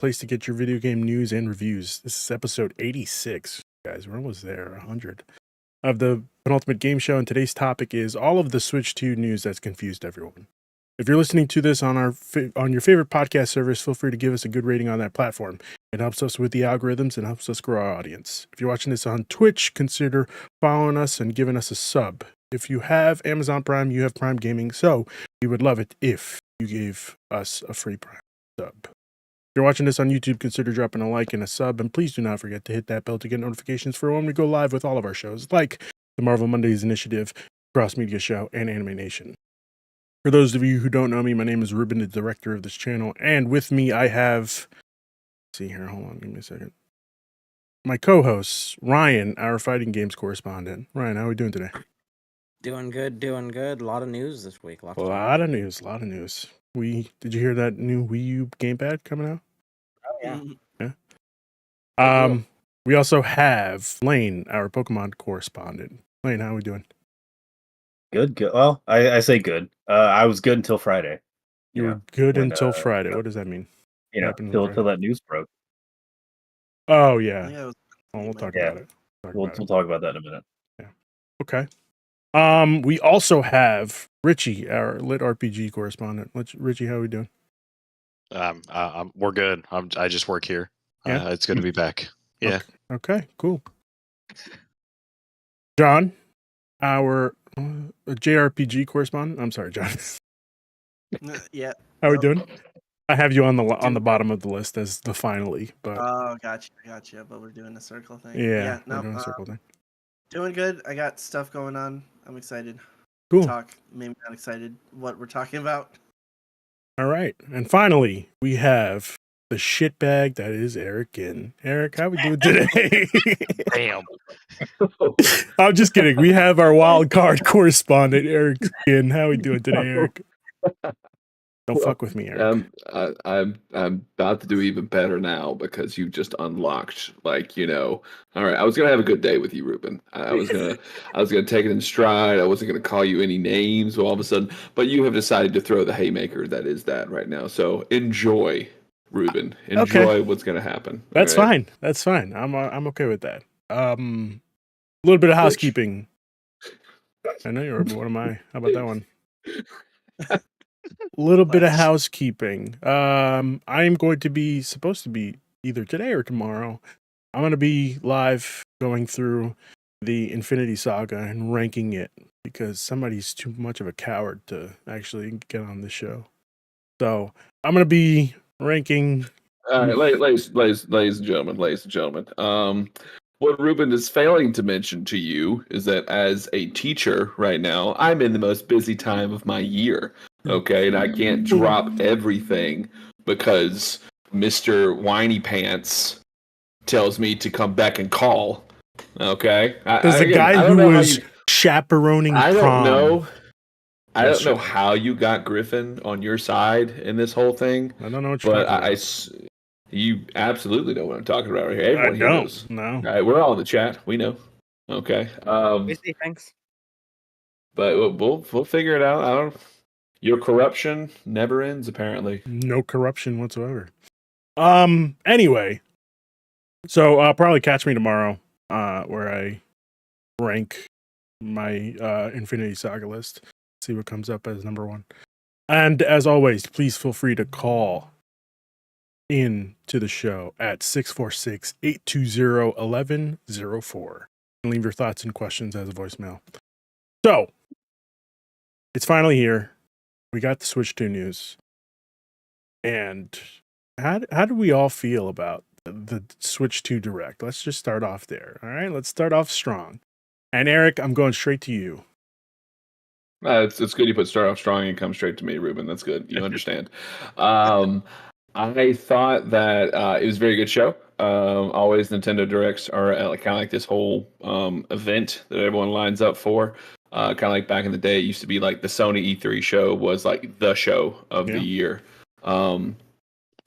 place to get your video game news and reviews. This is episode 86, guys. We're almost there, 100 of the Penultimate Game Show, and today's topic is all of the Switch 2 news that's confused everyone. If you're listening to this on on your favorite podcast service, feel free to give us a good rating on that platform. It helps us with the algorithms and helps us grow our audience. If you're watching this on Twitch, consider following us and giving us a sub. If you have Amazon Prime, you have Prime Gaming, so we would love it if you gave us a free Prime sub. If you're watching this on YouTube, consider dropping a like and a sub, and please do not forget to hit that bell to get notifications for when we go live with all of our shows, like the Marvel Mondays Initiative, Cross Media Show, and Anime Nation. For those of you who don't know me, my name is Ruben, the director of this channel, and with me I have, see here, hold on, give me a second. My co-host, Ryan, our fighting games correspondent. Ryan, how are we doing today? Doing good. A lot of news this week. A lot of news. Did you hear that new Wii U gamepad coming out? Oh, yeah. We also have Lane, our Pokemon correspondent. Lane, how are we doing? Good. Well, I say good. I was good until Friday. You were good until Friday. What does that mean? Till that news broke. Oh, yeah. We'll talk about it. We'll talk about that in a minute. Yeah. Okay. We also have Richie, our Lit RPG correspondent. Richie, how are we doing? We're good. I just work here. Yeah? It's good to be back. Yeah. Okay, cool. John, our JRPG correspondent. I'm sorry, John. Yeah. How are we doing? I have you on the bottom of the list as the finally, but Gotcha. But we're doing the circle thing. We're doing the circle thing. Doing good. I got stuff going on. I'm excited. Cool. Talk. Maybe not excited what we're talking about. All right, and finally we have the shitbag that is Eric in. Eric, how we doing today? Damn. I'm just kidding. We have our wild card correspondent, Eric in. How we doing today, Eric? Don't fuck with me, Eric. I'm about to do even better now because you just unlocked, all right, I was gonna have a good day with you, Ruben. I was gonna take it in stride. I wasn't gonna call you any names all of a sudden, but you have decided to throw the haymaker that is that right now. So enjoy, Ruben. Enjoy what's gonna happen. That's right? fine. That's fine. I'm okay with that. A little bit of housekeeping. I know you're what am I? How about that one? A little bit of housekeeping. I am going to be supposed to be either today or tomorrow. I'm going to be live going through the Infinity Saga and ranking it because somebody's too much of a coward to actually get on the show. So I'm going to be ranking. All right, ladies and gentlemen. What Ruben is failing to mention to you is that as a teacher right now, I'm in the most busy time of my year. Okay, and I can't drop everything because Mr. Whiny Pants tells me to come back and call. Okay, There's a guy who was chaperoning prom. I don't know how you got Griffin on your side in this whole thing. I don't know what you're talking about. You absolutely know what I'm talking about right here. Everyone here knows. No. All right, we're all in the chat. We know. Okay. Thanks. But we'll figure it out. Your corruption never ends, apparently. No corruption whatsoever. Anyway, so probably catch me tomorrow, where I rank my Infinity Saga list. See what comes up as number one. And as always, please feel free to call in to the show at 646-820-1104 and leave your thoughts and questions as a voicemail. So it's finally here. We got the Switch 2 news. And how do we all feel about the Switch 2 Direct? Let's just start off there. All right, let's start off strong. And Eric, I'm going straight to you. It's good you put start off strong and come straight to me, Ruben. That's good. You understand. I thought that it was a very good show. Always Nintendo Directs are kind of like this whole event that everyone lines up for. Kind of like back in the day, it used to be like the Sony E3 show was like the show of the year. So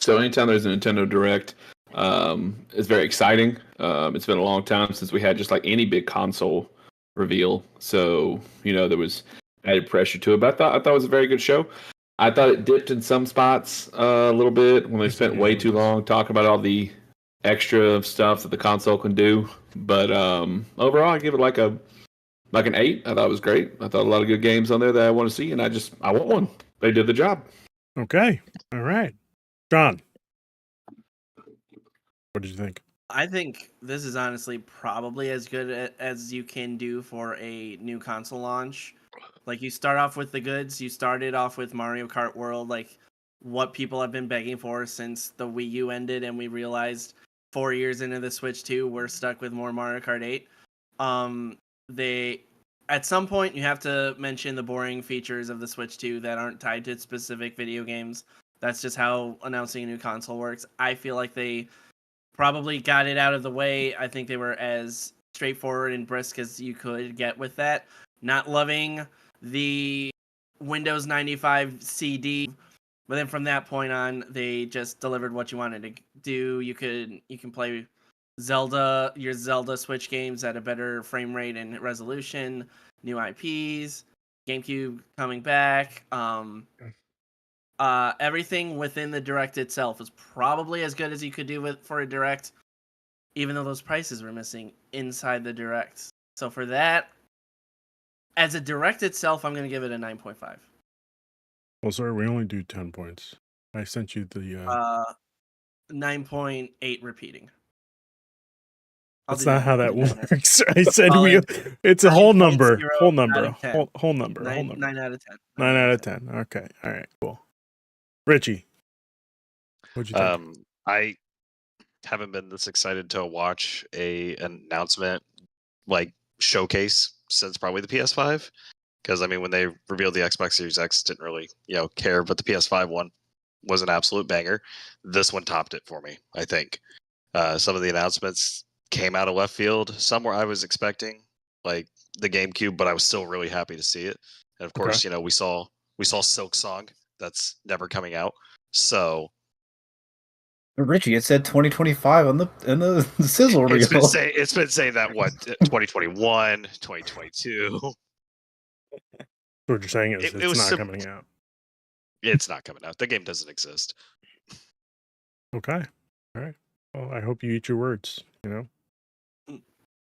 anytime there's a Nintendo Direct, it's very exciting. It's been a long time since we had just like any big console reveal. So, there was added pressure to it. But I thought it was a very good show. I thought it dipped in some spots a little bit when they spent way too Yes. long talking about all the extra stuff that the console can do. But overall, I give it like an 8. I thought it was great. I thought a lot of good games on there that I want to see, and I want one. They did the job. Okay. All right. John, what did you think? I think this is honestly probably as good as you can do for a new console launch. Like, you start off with the goods. You started off with Mario Kart World, like what people have been begging for since the Wii U ended, and we realized 4 years into the Switch 2, we're stuck with more Mario Kart 8. They at some point you have to mention the boring features of the Switch 2 that aren't tied to specific video games. That's just how announcing a new console works. I feel like they probably got it out of the way. I think they were as straightforward and brisk as you could get with that. Not loving the Windows 95 CD, but then from that point on, they just delivered what you wanted to do. You can play your Zelda Switch games at a better frame rate and resolution. New IPs, GameCube coming back. Everything within the Direct itself is probably as good as you could do for a Direct, even though those prices were missing inside the Direct. So for that, as a Direct itself, I'm going to give it a 9.5. Well, sorry, we only do 10 points. I sent you the. 9.8 repeating. I'll That's do not that. how I'll that do that. works. I said Solid it's a whole 9.0 number. Whole out number. of 10. Whole number. Whole 9, number. 9 out of 10. 9 out of 10. Okay. All right. Cool. Richie, what'd you think? I haven't been this excited to watch an announcement like showcase since probably the PS5. Because I mean, when they revealed the Xbox Series X, didn't really care, but the PS5 one was an absolute banger. This one topped it for me. I think some of the announcements came out of left field. Some where I was expecting, like the GameCube, but I was still really happy to see it. And of course, we saw Silk Song. That's never coming out. So Richie, it said 2025 on the sizzle reel. it's been saying that 2021, 2022. What you're saying is It it's was not coming out. It's not coming out. The game doesn't exist. Okay. All right. Well, I hope you eat your words.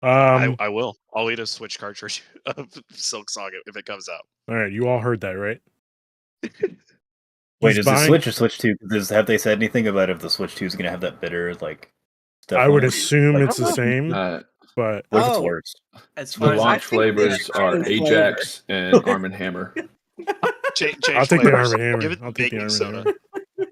I will. I'll eat a Switch cartridge of Silk Song if it comes out. All right. You all heard that, right? Wait, He's is the buying- Switch or Switch 2? Have they said anything about if the Switch 2 is going to have that bitter stuff? I would on it? assume it's the same, but What if it's worse? As The far as launch I flavors are Ajax and Arm & Hammer. Change I'll take the flavors. Arm & Hammer. Give it I'll take the baking Arm & soda. Hammer.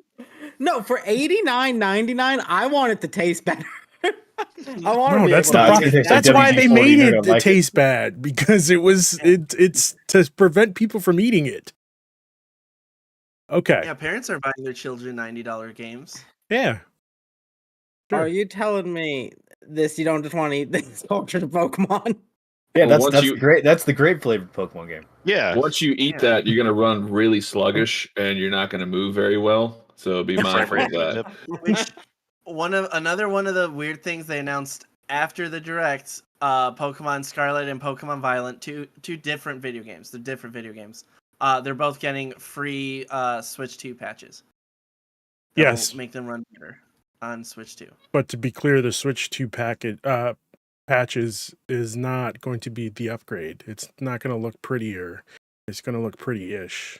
No, for $89.99, I want it to taste better. I want No, to be that's able the to problem. taste It's that. That's why they WD-40, made you're it gonna like it. taste bad, because it's to prevent people from eating it. Okay. Yeah, parents are buying their children $90 games. Yeah. Sure. Are you telling me this? You don't just want to eat this culture to Pokemon? Yeah, Well, that's great. That's the great flavored Pokemon game. Yeah. Once you eat that, you're going to run really sluggish and you're not going to move very well. So be mindful of that. Which another one of the weird things they announced after the Direct, Pokemon Scarlet and Pokemon Violet, two different video games. They're different video games. They're both getting free Switch 2 patches. That Yes. will make them run better on Switch 2. But to be clear, the Switch 2 patches is not going to be the upgrade. It's not going to look prettier. It's going to look pretty-ish.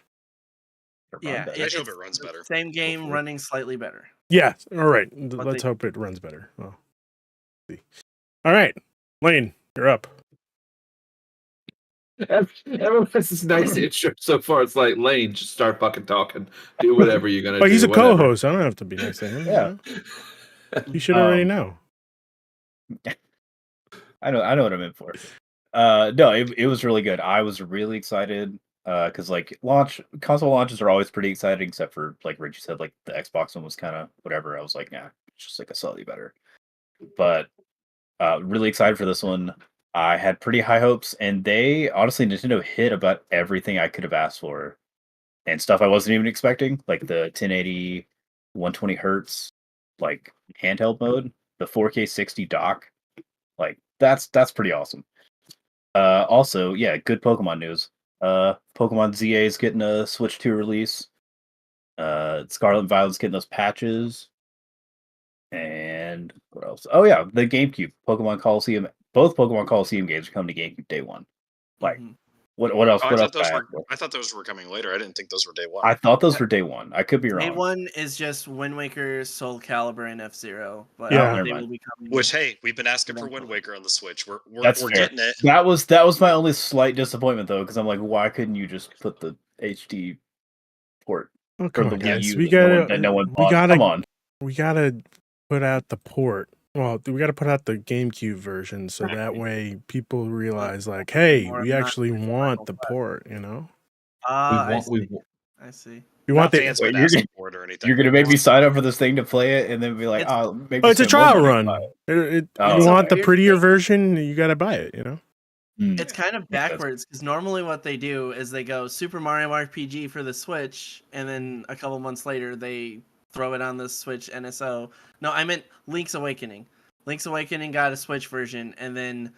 Yeah, I just hope it runs better. Same game Hopefully. running slightly better. Yeah. All right. But Let's they- hope it runs better. Well, see. All right. Lane, you're up. Everyone has this nice intro so far. It's like, Lane, just start fucking talking. Do whatever you're going to do. But he's a whatever. co-host. I don't have to be nice to him. Yeah. You should already Um, know. I know what I'm in for. No, it was really good. I was really excited because console launches are always pretty exciting, except for like Richie said, like the Xbox one was kind of whatever. I was like, nah, it's just like a slightly better. But really excited for this one. I had pretty high hopes, and honestly, Nintendo hit about everything I could have asked for, and stuff I wasn't even expecting, like the 1080, 120 hertz, like handheld mode, the 4K 60 dock. Like that's pretty awesome. Also, yeah, good Pokemon news. Pokemon ZA is getting a Switch 2 release. Scarlet and Violet's getting those patches. And what else? Oh yeah, the GameCube, Pokemon Coliseum. Both Pokemon Coliseum games are coming to GameCube day one. Like, Mhm. what else? Oh, What else? I thought those were coming later. I didn't think those were day one. I thought those were day one. I could be Day wrong. one is just Wind Waker, Soul Calibur, and F-Zero. But Yeah. they Never will be coming. Which, hey, we've been asking for Wind Eventually. Waker on the Switch. We're That's fair. getting it. That was my only slight disappointment though, because I'm like, why couldn't you just put the HD port Oh, or come the on, Wii guys. U We that no one bought? Come on. we gotta put out the port. Well, we gotta put out the GameCube version so that way people realize, like, hey, More we not actually just want Marvel the Quest. port. You know, I see. we want Not the. fans been Wait, asking for it or anything. You're gonna make me sign up for this thing to play it, and then be like, It's- oh, maybe Oh, it's a spend more trial money to run. buy it. You It's a want the weird prettier thing. version, you gotta buy it. You know. It's kind of backwards because normally what they do is they go Super Mario RPG for the Switch, and then a couple months later they throw it on the Switch NSO. No, I meant Link's Awakening. Link's Awakening got a Switch version, and then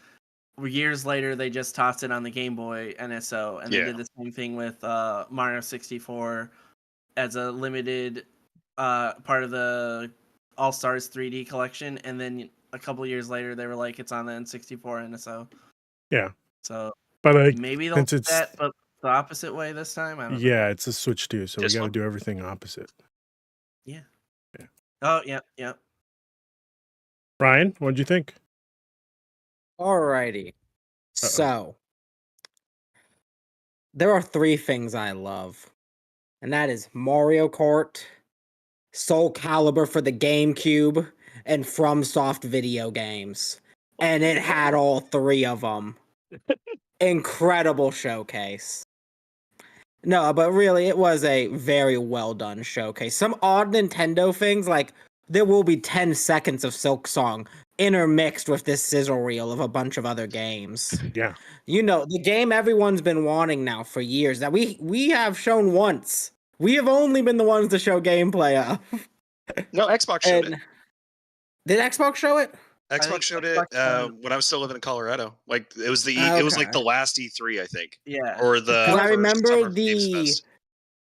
years later they just tossed it on the Game Boy NSO, and they Yeah. did the same thing with Mario 64 as a limited part of the All Stars 3D collection, and then a couple years later they were like, it's on the N64 NSO. Yeah. So But like, maybe they'll since do it's that, but the opposite way this time. I don't know. yeah, it's a Switch too, so we This gotta one? do everything opposite. Yeah. Yeah. Oh yeah, yeah. Ryan, what'd you think? Alrighty. Uh-oh. So there are three things I love, and that is Mario Kart, Soul Calibur for the GameCube, and FromSoft video games. And it had all three of them. Incredible showcase. No, but really, it was a very well done showcase. Some odd Nintendo things, like there will be 10 seconds of Silk Song intermixed with this sizzle reel of a bunch of other games. Yeah. You know, the game everyone's been wanting now for years that we have shown once. We have only been the ones to show gameplay of. No, Xbox showed it. And did Xbox show it? Xbox think showed Xbox it showed when I was still living in Colorado. Like it was it was like Okay. the last E3, I think, Yeah. or the 'Cause I first remember Summer the Games Fest.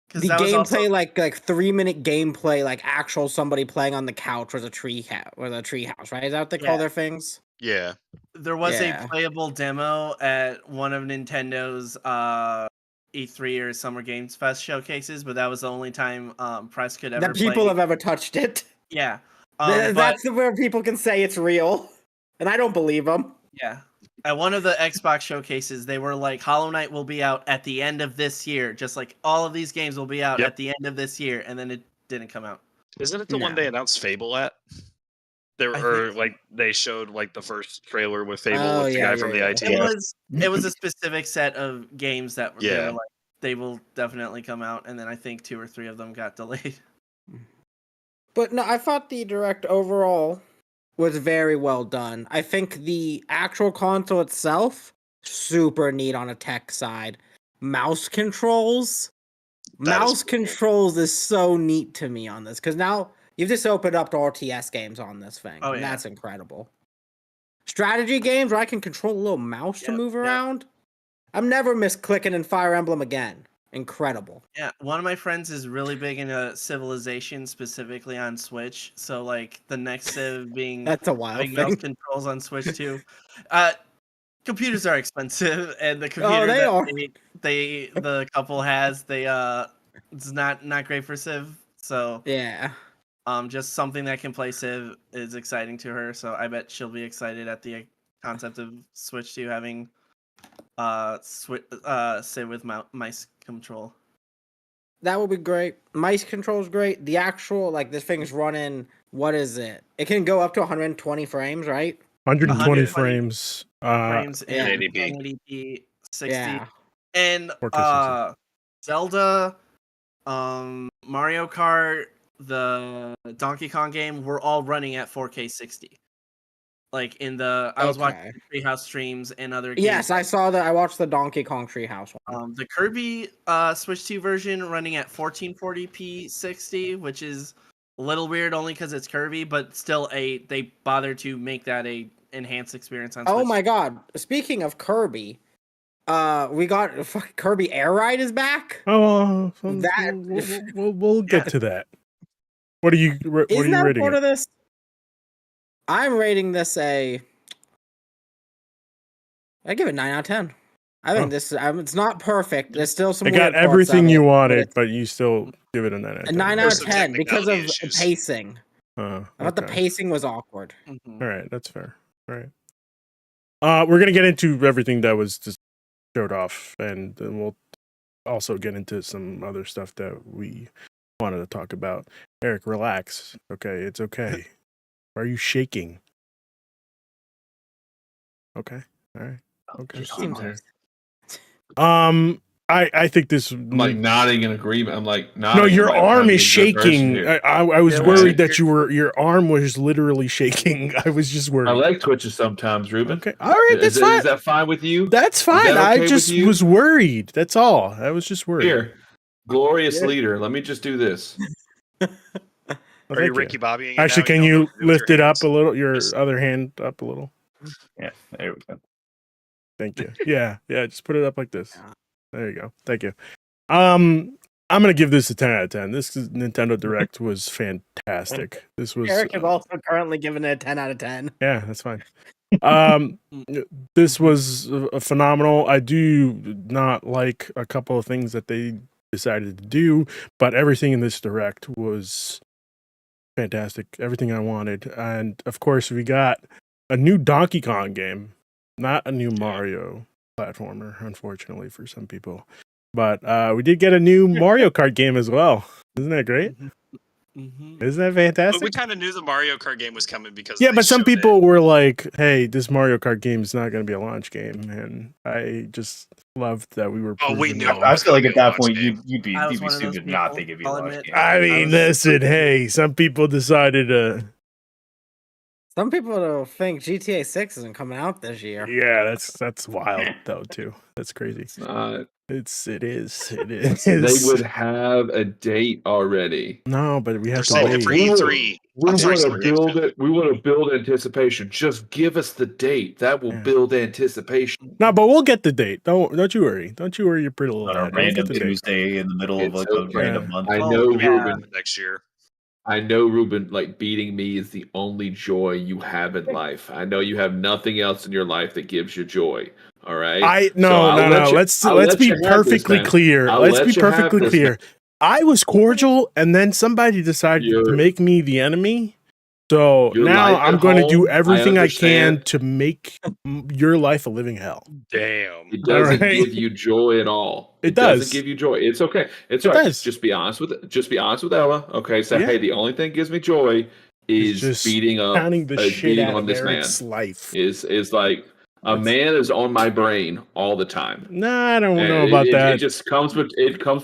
Because the that was gameplay, also like 3-minute gameplay, like actual somebody playing on the couch was a tree house, right? Is that what they call Yeah. their things? Yeah, there was Yeah. a playable demo at one of Nintendo's E3 or Summer Games Fest showcases, but that was the only time press could ever That people play. have ever touched it. Yeah. Th- but That's where people can say it's real, and I don't believe them. yeah. At one of the Xbox showcases, they were like, Hollow Knight will be out at the end of this year, just like all of these games will be out Yep. at the end of this year, and then it didn't come out. isn't it the one No. they announced Fable at? There I or think- like they showed like the first trailer with Fable Oh, with the yeah, guy from the yeah, IT. It was a specific set of games that they Yeah. were like, they will definitely come out, and then I think 2 or 3 of them got delayed. But no, I thought the direct overall was very well done. I think the actual console itself, super neat on a tech side. Mouse controls. Mouse cool. controls is so neat to me on this, because now you've just opened up to RTS games on this thing. Oh, and yeah. that's incredible. Strategy games where I can control a little mouse to Yep, move yep. around. I'm never misclicking in Fire Emblem again. Incredible. Yeah, one of my friends is really big into Civilization, specifically on Switch. So, like, the next Civ being That's a wild having mouse thing. controls on Switch too. Computers are expensive, and the Oh, computer they that are. the couple has, it's not great for Civ. So, Yeah. just something that can play Civ is exciting to her. So I bet she'll be excited at the concept of Switch 2 having Civ with mice control. That would be great. Mice control's great. The actual, like, this thing's running, what is it? It can go up to 120 frames, right? 120 120 frames. Frames yeah. in 1080p. 1080p, 60. Yeah. And 4K 60. Zelda, Mario Kart, the Donkey Kong game were all running at 4K 60. Like I was watching Treehouse streams and other games. Yes, I saw that. I watched the Donkey Kong Treehouse one. The Kirby Switch 2 version running at 1440p 60, which is a little weird only because it's Kirby, but still they bothered to make that a enhanced experience on Switch. Oh my god. Speaking of Kirby, We got Kirby Air Ride is back. Oh, That- we'll get to that. What are you Isn't that a rating part it? of this? I'm rating this I give it 9 out of 10. I think Oh. this. It's not perfect. There's still some. It got weird parts everything of you it, wanted, but you still give it a 9 out of 10. a 9 out There's of some 10 because of technicality the issues. pacing. I thought the Okay. pacing was awkward. Mhm. All right, that's fair. All right. We're gonna get into everything that was just showed off, and then we'll also get into some other stuff that we wanted to talk about. Eric, relax. Okay, it's okay. Why are you shaking? Okay. All right. Okay. It seems All like right. I think this. I'm like nodding in agreement. I'm like nodding. No, I'm your like, I'm trying arm to is be a good person shaking. here. I was Yeah, worried well, that your arm was literally shaking. I was just My worried. leg twitches sometimes, Ruben. Okay. All right, that's fine. Is that fine with you? That's fine. that I okay with just you? was worried. That's all. I was just worried. Here, glorious Yeah. leader. Let me just do this. Well, Are you thank Ricky Bobbying? Actually, can don't you know what to do with lift your it up hands? a little? Your Just- other hand up a little. Yeah, there we go. Thank you. Yeah. Just put it up like this. Yeah. There you go. Thank you. I'm gonna give this a 10 out of 10. This Nintendo Direct was fantastic. This was Eric is also currently giving it a 10 out of 10. yeah, that's fine. This was phenomenal. I do not like a couple of things that they decided to do, but everything in this Direct was fantastic. Everything I wanted, and of course, we got a new Donkey Kong game, not a new Mario platformer, unfortunately for some people. But we did get a new Mario Kart game as well. Isn't that great? Mhm. Isn't that But fantastic? we kind of knew the Mario Kart game was coming because Yeah, they but some showed it. people were like, "Hey, this Mario Kart game is not going to be a launch game," and I just loved that we were. Oh, we proven knew. wrong. I feel like It'd at be a that launch point game. you'd be I was be one of those stupid not people, think it'd be a I'll launch admit. game. I mean, was listen, super hey, some people decided to. Some people don't think GTA 6 isn't coming out this year. Yeah, that's wild though too. That's crazy. It's not. It is. It is. They would have a date already. No, but we have They're to saving it for wait. E3. We I'm sorry, want to Summer Games build Fest. it. We want to build anticipation. Just give us the date. That will Yeah. build anticipation. No, but we'll get the date. Don't you worry. Don't you worry your pretty little On a head. We'll get random the date. Tuesday in the middle of It's a okay. random Yeah. month. I Oh, know, yeah. Ruben. Next year. I know, Ruben. Like beating me is the only joy you have in life. I know you have nothing else in your life that gives you joy. All right. No. I'll let you- Let's I'll let's let be you have this, perfectly man. clear. I'll Let's let be you have perfectly this, clear. I was cordial, and then somebody decided to Your- make me the enemy. So Your now life at I'm going to do home, I everything I can understand. to make your life a living hell. Damn. It doesn't right. give you joy at all. It doesn't does. give you joy. It's okay. It's It all right. does. Just be honest with Ella. Okay. Say, Yeah. hey, the only thing that gives me joy It's is just beating up, Counting the shit beating out on of this Eric's man. life. Is like a That's- man is on my brain all the time. Nah, I don't And know about it that. just comes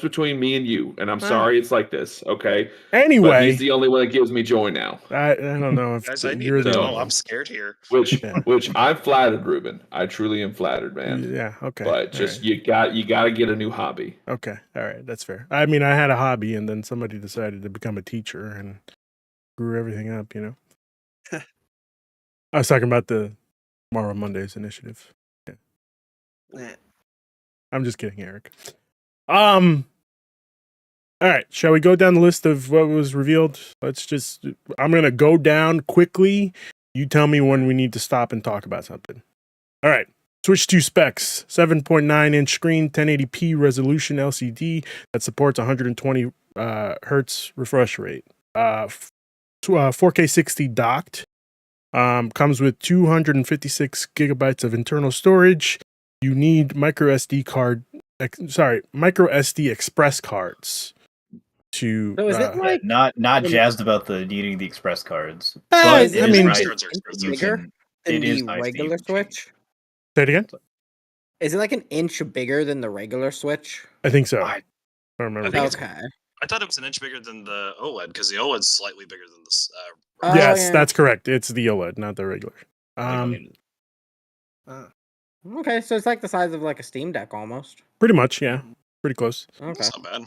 between me and you. And I'm sorry it's like this. Okay. But Anyway, he's the only one that gives me joy now. I don't know if Guys, I need you're to the know. only I'm one. scared here. Which Yeah. I'm flattered, Ruben. I truly am flattered, man. Yeah. Okay. But all just right. you got to get a new hobby. Okay. All right. That's fair. I mean, I had a hobby, and then somebody decided to become a teacher and screw everything up. I was talking about the Tomorrow Mondays initiative. Yeah. I'm just kidding, Eric. All right, shall we go down the list of what was revealed? I'm going to go down quickly. You tell me when we need to stop and talk about something. All right, Switch 2 specs, 7.9-inch screen, 1080p resolution LCD that supports 120 hertz refresh rate. 4K 60 docked. Comes with 256 gigabytes of internal storage. You need micro SD express cards to. So is it like Not jazzed about the needing the express cards. I But it is mean- nice Cards are that you bigger can- than it is the nice that you regular can change. Switch? Say it again? Is it like an inch bigger than the regular Switch? I think so. I- I don't remember. I think it's- Okay. I thought it was an inch bigger than the OLED because the OLED's slightly bigger than this. Oh, Yes, yeah. that's correct. It's the OLED, not the regular. Okay, so it's like the size of like a Steam Deck almost. Pretty much, yeah. Pretty close. Okay. It's not bad.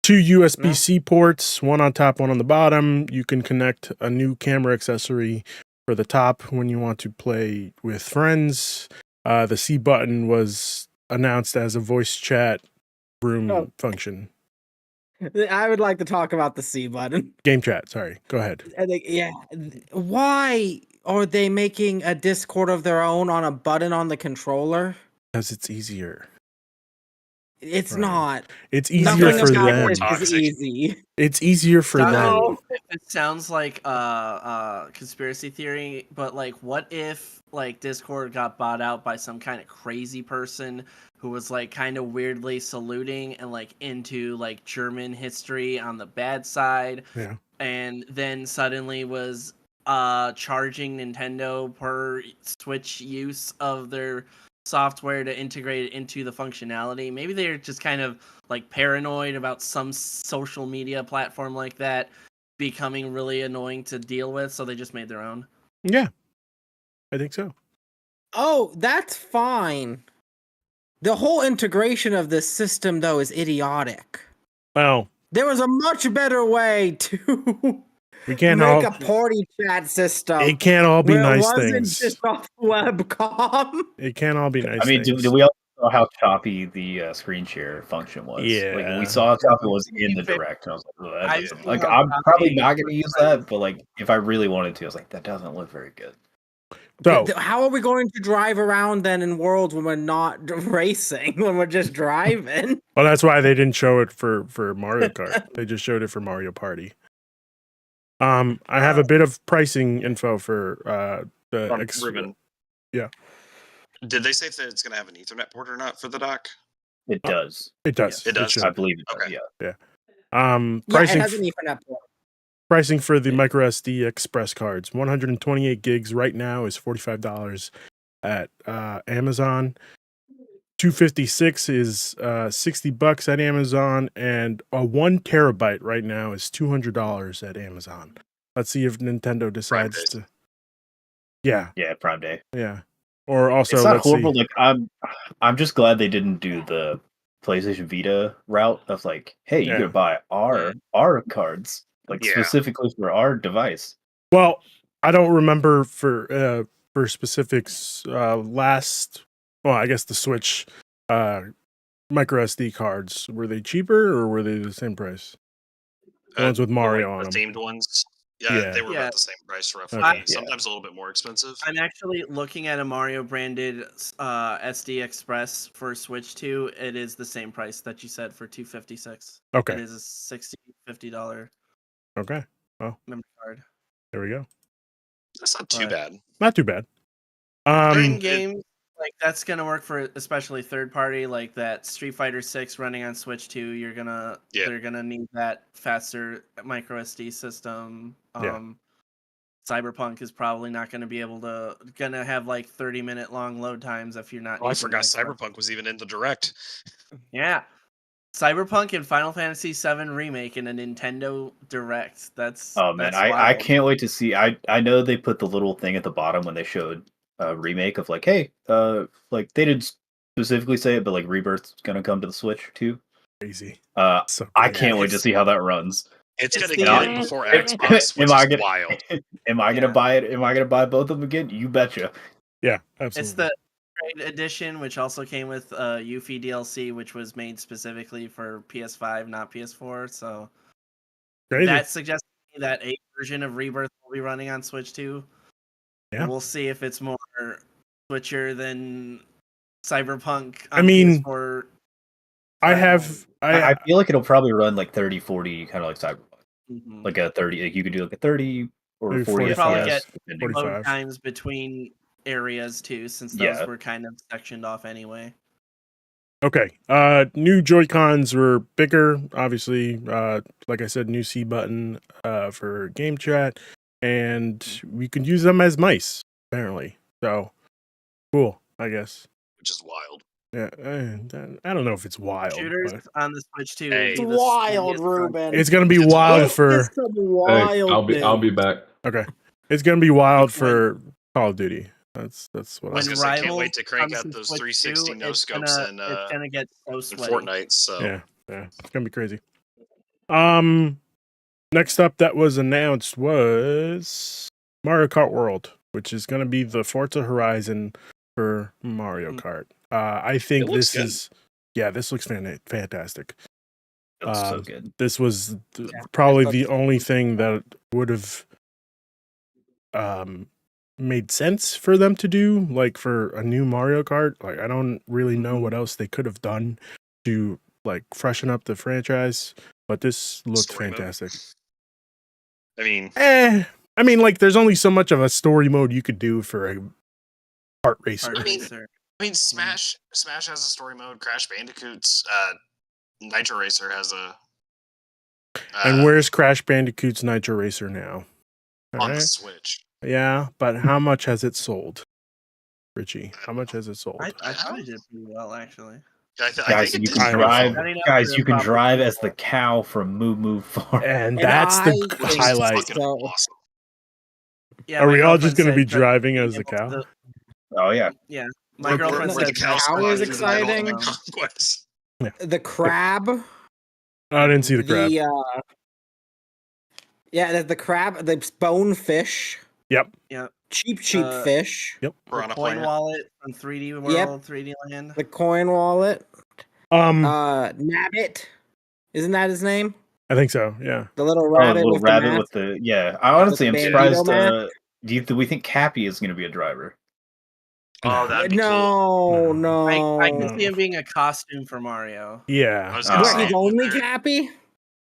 2 USB-C ports, one on top, one on the bottom. You can connect a new camera accessory for the top when you want to play with friends. The C button was announced as a voice chat room Oh. function. I would like to talk about the C button. Game chat. Sorry. Go ahead. Why are they making a Discord of their own on a button on the controller? Because it's easier. It's Right. not. It's easier Nothing for about them. this is Toxic. easy. It's easier for them. No. It sounds like conspiracy theory, but like, what if like Discord got bought out by some kind of crazy person who was like kind of weirdly saluting and like into like German history on the bad side, Yeah. and then suddenly was charging Nintendo per Switch use of their software to integrate it into the functionality. Maybe they're just kind of like paranoid about some social media platform like that becoming really annoying to deal with, so they just made their own. Yeah. I think so. Oh, that's fine. The whole integration of this system, though, is idiotic. Well, There was a much better way to we can't make all. a party chat system. It can't all be where nice it wasn't things. just off webcom. It can't all be nice I mean, things. do we all know how choppy the screen share function was? Like Yeah. we saw how choppy it was in the direct, and I was like, "Ugh, that I've doesn't-" seen like how I'm probably choppy not going to it use was. that, but like if I really wanted to, I was like, that doesn't look very good. So How are we going to drive around then in worlds when we're not racing, when we're just driving? well, that's why they didn't show it for Mario Kart. They just showed it for Mario Party. I have a bit of pricing info for the Ruben. Yeah. Did they say if it's going to have an Ethernet port or not for the dock? It does. It does. It does? should. I believe it does. Okay. Yeah. Yeah, it Pricing has an Ethernet port. pricing for the micro SD Express cards. 128 gigs right now is $45 at Amazon. 256 is $60 at Amazon, and a 1 terabyte right now is $200 at Amazon. Let's see if Nintendo decides days. to. Yeah, Yeah, Prime Day. yeah. Or also, It's not let's horrible. see. Like I'm just glad they didn't do the PlayStation Vita route of like, hey, you Yeah. could buy our cards like Yeah. specifically for our device. Well, I don't remember for specifics. Last, well, I guess the Switch micro SD cards, were they cheaper or were they the same price? The ones with Mario on the them. themed ones. Yeah, Yeah. they were Yeah. about the same price roughly. Okay. Sometimes a little bit more expensive. I'm actually looking at a Mario branded SD Express for Switch 2. It is the same price that you said for $256. It Okay. is a $50 Okay. memory card. There we go. That's not too But- bad. Not too bad. Certain games like that's gonna work for especially third party, like that Street Fighter 6 running on Switch 2. Yeah. They're gonna need that faster micro SD system. Yeah. Cyberpunk is probably not gonna have like 30-minute long load times if you're not. Oh, I using forgot the Express. Cyberpunk was even in the direct. Yeah, Cyberpunk and Final Fantasy VII Remake in a Nintendo Direct. That's Oh man, that's I wild. can't wait to see. I know they put the little thing at the bottom when they showed a remake of like, hey, like they didn't specifically say it, but like Rebirth's gonna come to the Switch too. Crazy. So I can't wait to see how that runs. It's It's gonna the- get it before Xbox, which is wild. Am I gonna Yeah. buy it? Am I gonna buy both of them again? You betcha. Yeah, absolutely. It's the Trade Edition, which also came with Yuffie DLC, which was made specifically for PS5, not PS4. So crazy. that suggests to me that a version of Rebirth will be running on Switch 2. Yeah. We'll see if it's more Switcher than Cyberpunk. I mean, PS4. I feel like it'll probably run like 30, 40, kind of like Cyberpunk. Mhm. Like a 30, like you could do like a 30 or Maybe 40 You'll probably FPS. get depending. 45. load times between areas too, since those Yeah. were kind of sectioned off anyway. Okay. New Joy-Cons were bigger, obviously. Like I said, new C button for game chat, and we could use them as mice, apparently. So cool, I guess. Which is wild. Yeah, I don't know if it's wild. Shooters But on the Switch 2 Hey. It's will be the wild, sweetest Ruben. it's gonna be It's wild wild. for. It's some Hey, wild. I'll be back. Okay, it's gonna be wild for Call of Duty. That's what I was I gonna say, can't Rivals wait to crank comes out to those Switch 360 2, no scopes and it's gonna get so in sweaty. Fortnite. So Yeah, it's gonna be crazy. Next up that was announced was Mario Kart World, which is gonna be the Forza Horizon for Mario Mm. Kart. I think looks this good. this looks fantastic. It was so good. This was Yeah, probably this the looks only thing that would have made sense for them to do, like for a new Mario Kart. Like I don't really know what else they could have done to like freshen up the franchise, but this looked Story mode. fantastic. I mean, I mean, like there's only so much of a story mode you could do for a kart racer. Kart I mean, racer. Smash has a story mode. Crash Bandicoot's Nitro Racer has a And where's Crash Bandicoot's Nitro Racer now? All on the right. Switch. Yeah, but how much has it sold, Richie? How much has it sold? I thought it did pretty well, actually. I Guys, think you it can did. drive. Setting up Guys, for you can probably- drive as the cow from Moo Moo Farm. And And that's I the think highlight. Fucking so. awesome. Yeah, Are my we all just girlfriend going to be said driving being as the able cow? to- Oh yeah. Yeah, my girlfriend the said cow that is being able to exciting. drive, Conquest. The crab. I didn't see the crab. The crab, the bonefish, Yep. cheap Uh, fish, the Piranha coin Plant. wallet from 3D World, Yep. 3D Land. the coin wallet, Nabbit. Isn't that his name? I think so. Yeah. The little Oh, the rabbit little with rabbit the with mask. the I honestly am Bandito surprised. mask? Do we think Cappy is going to be a driver? Oh, that'd be cool. No, I can No. see him being a costume for Mario. Yeah. I was Oh. gonna Where say he's only there- Cappy?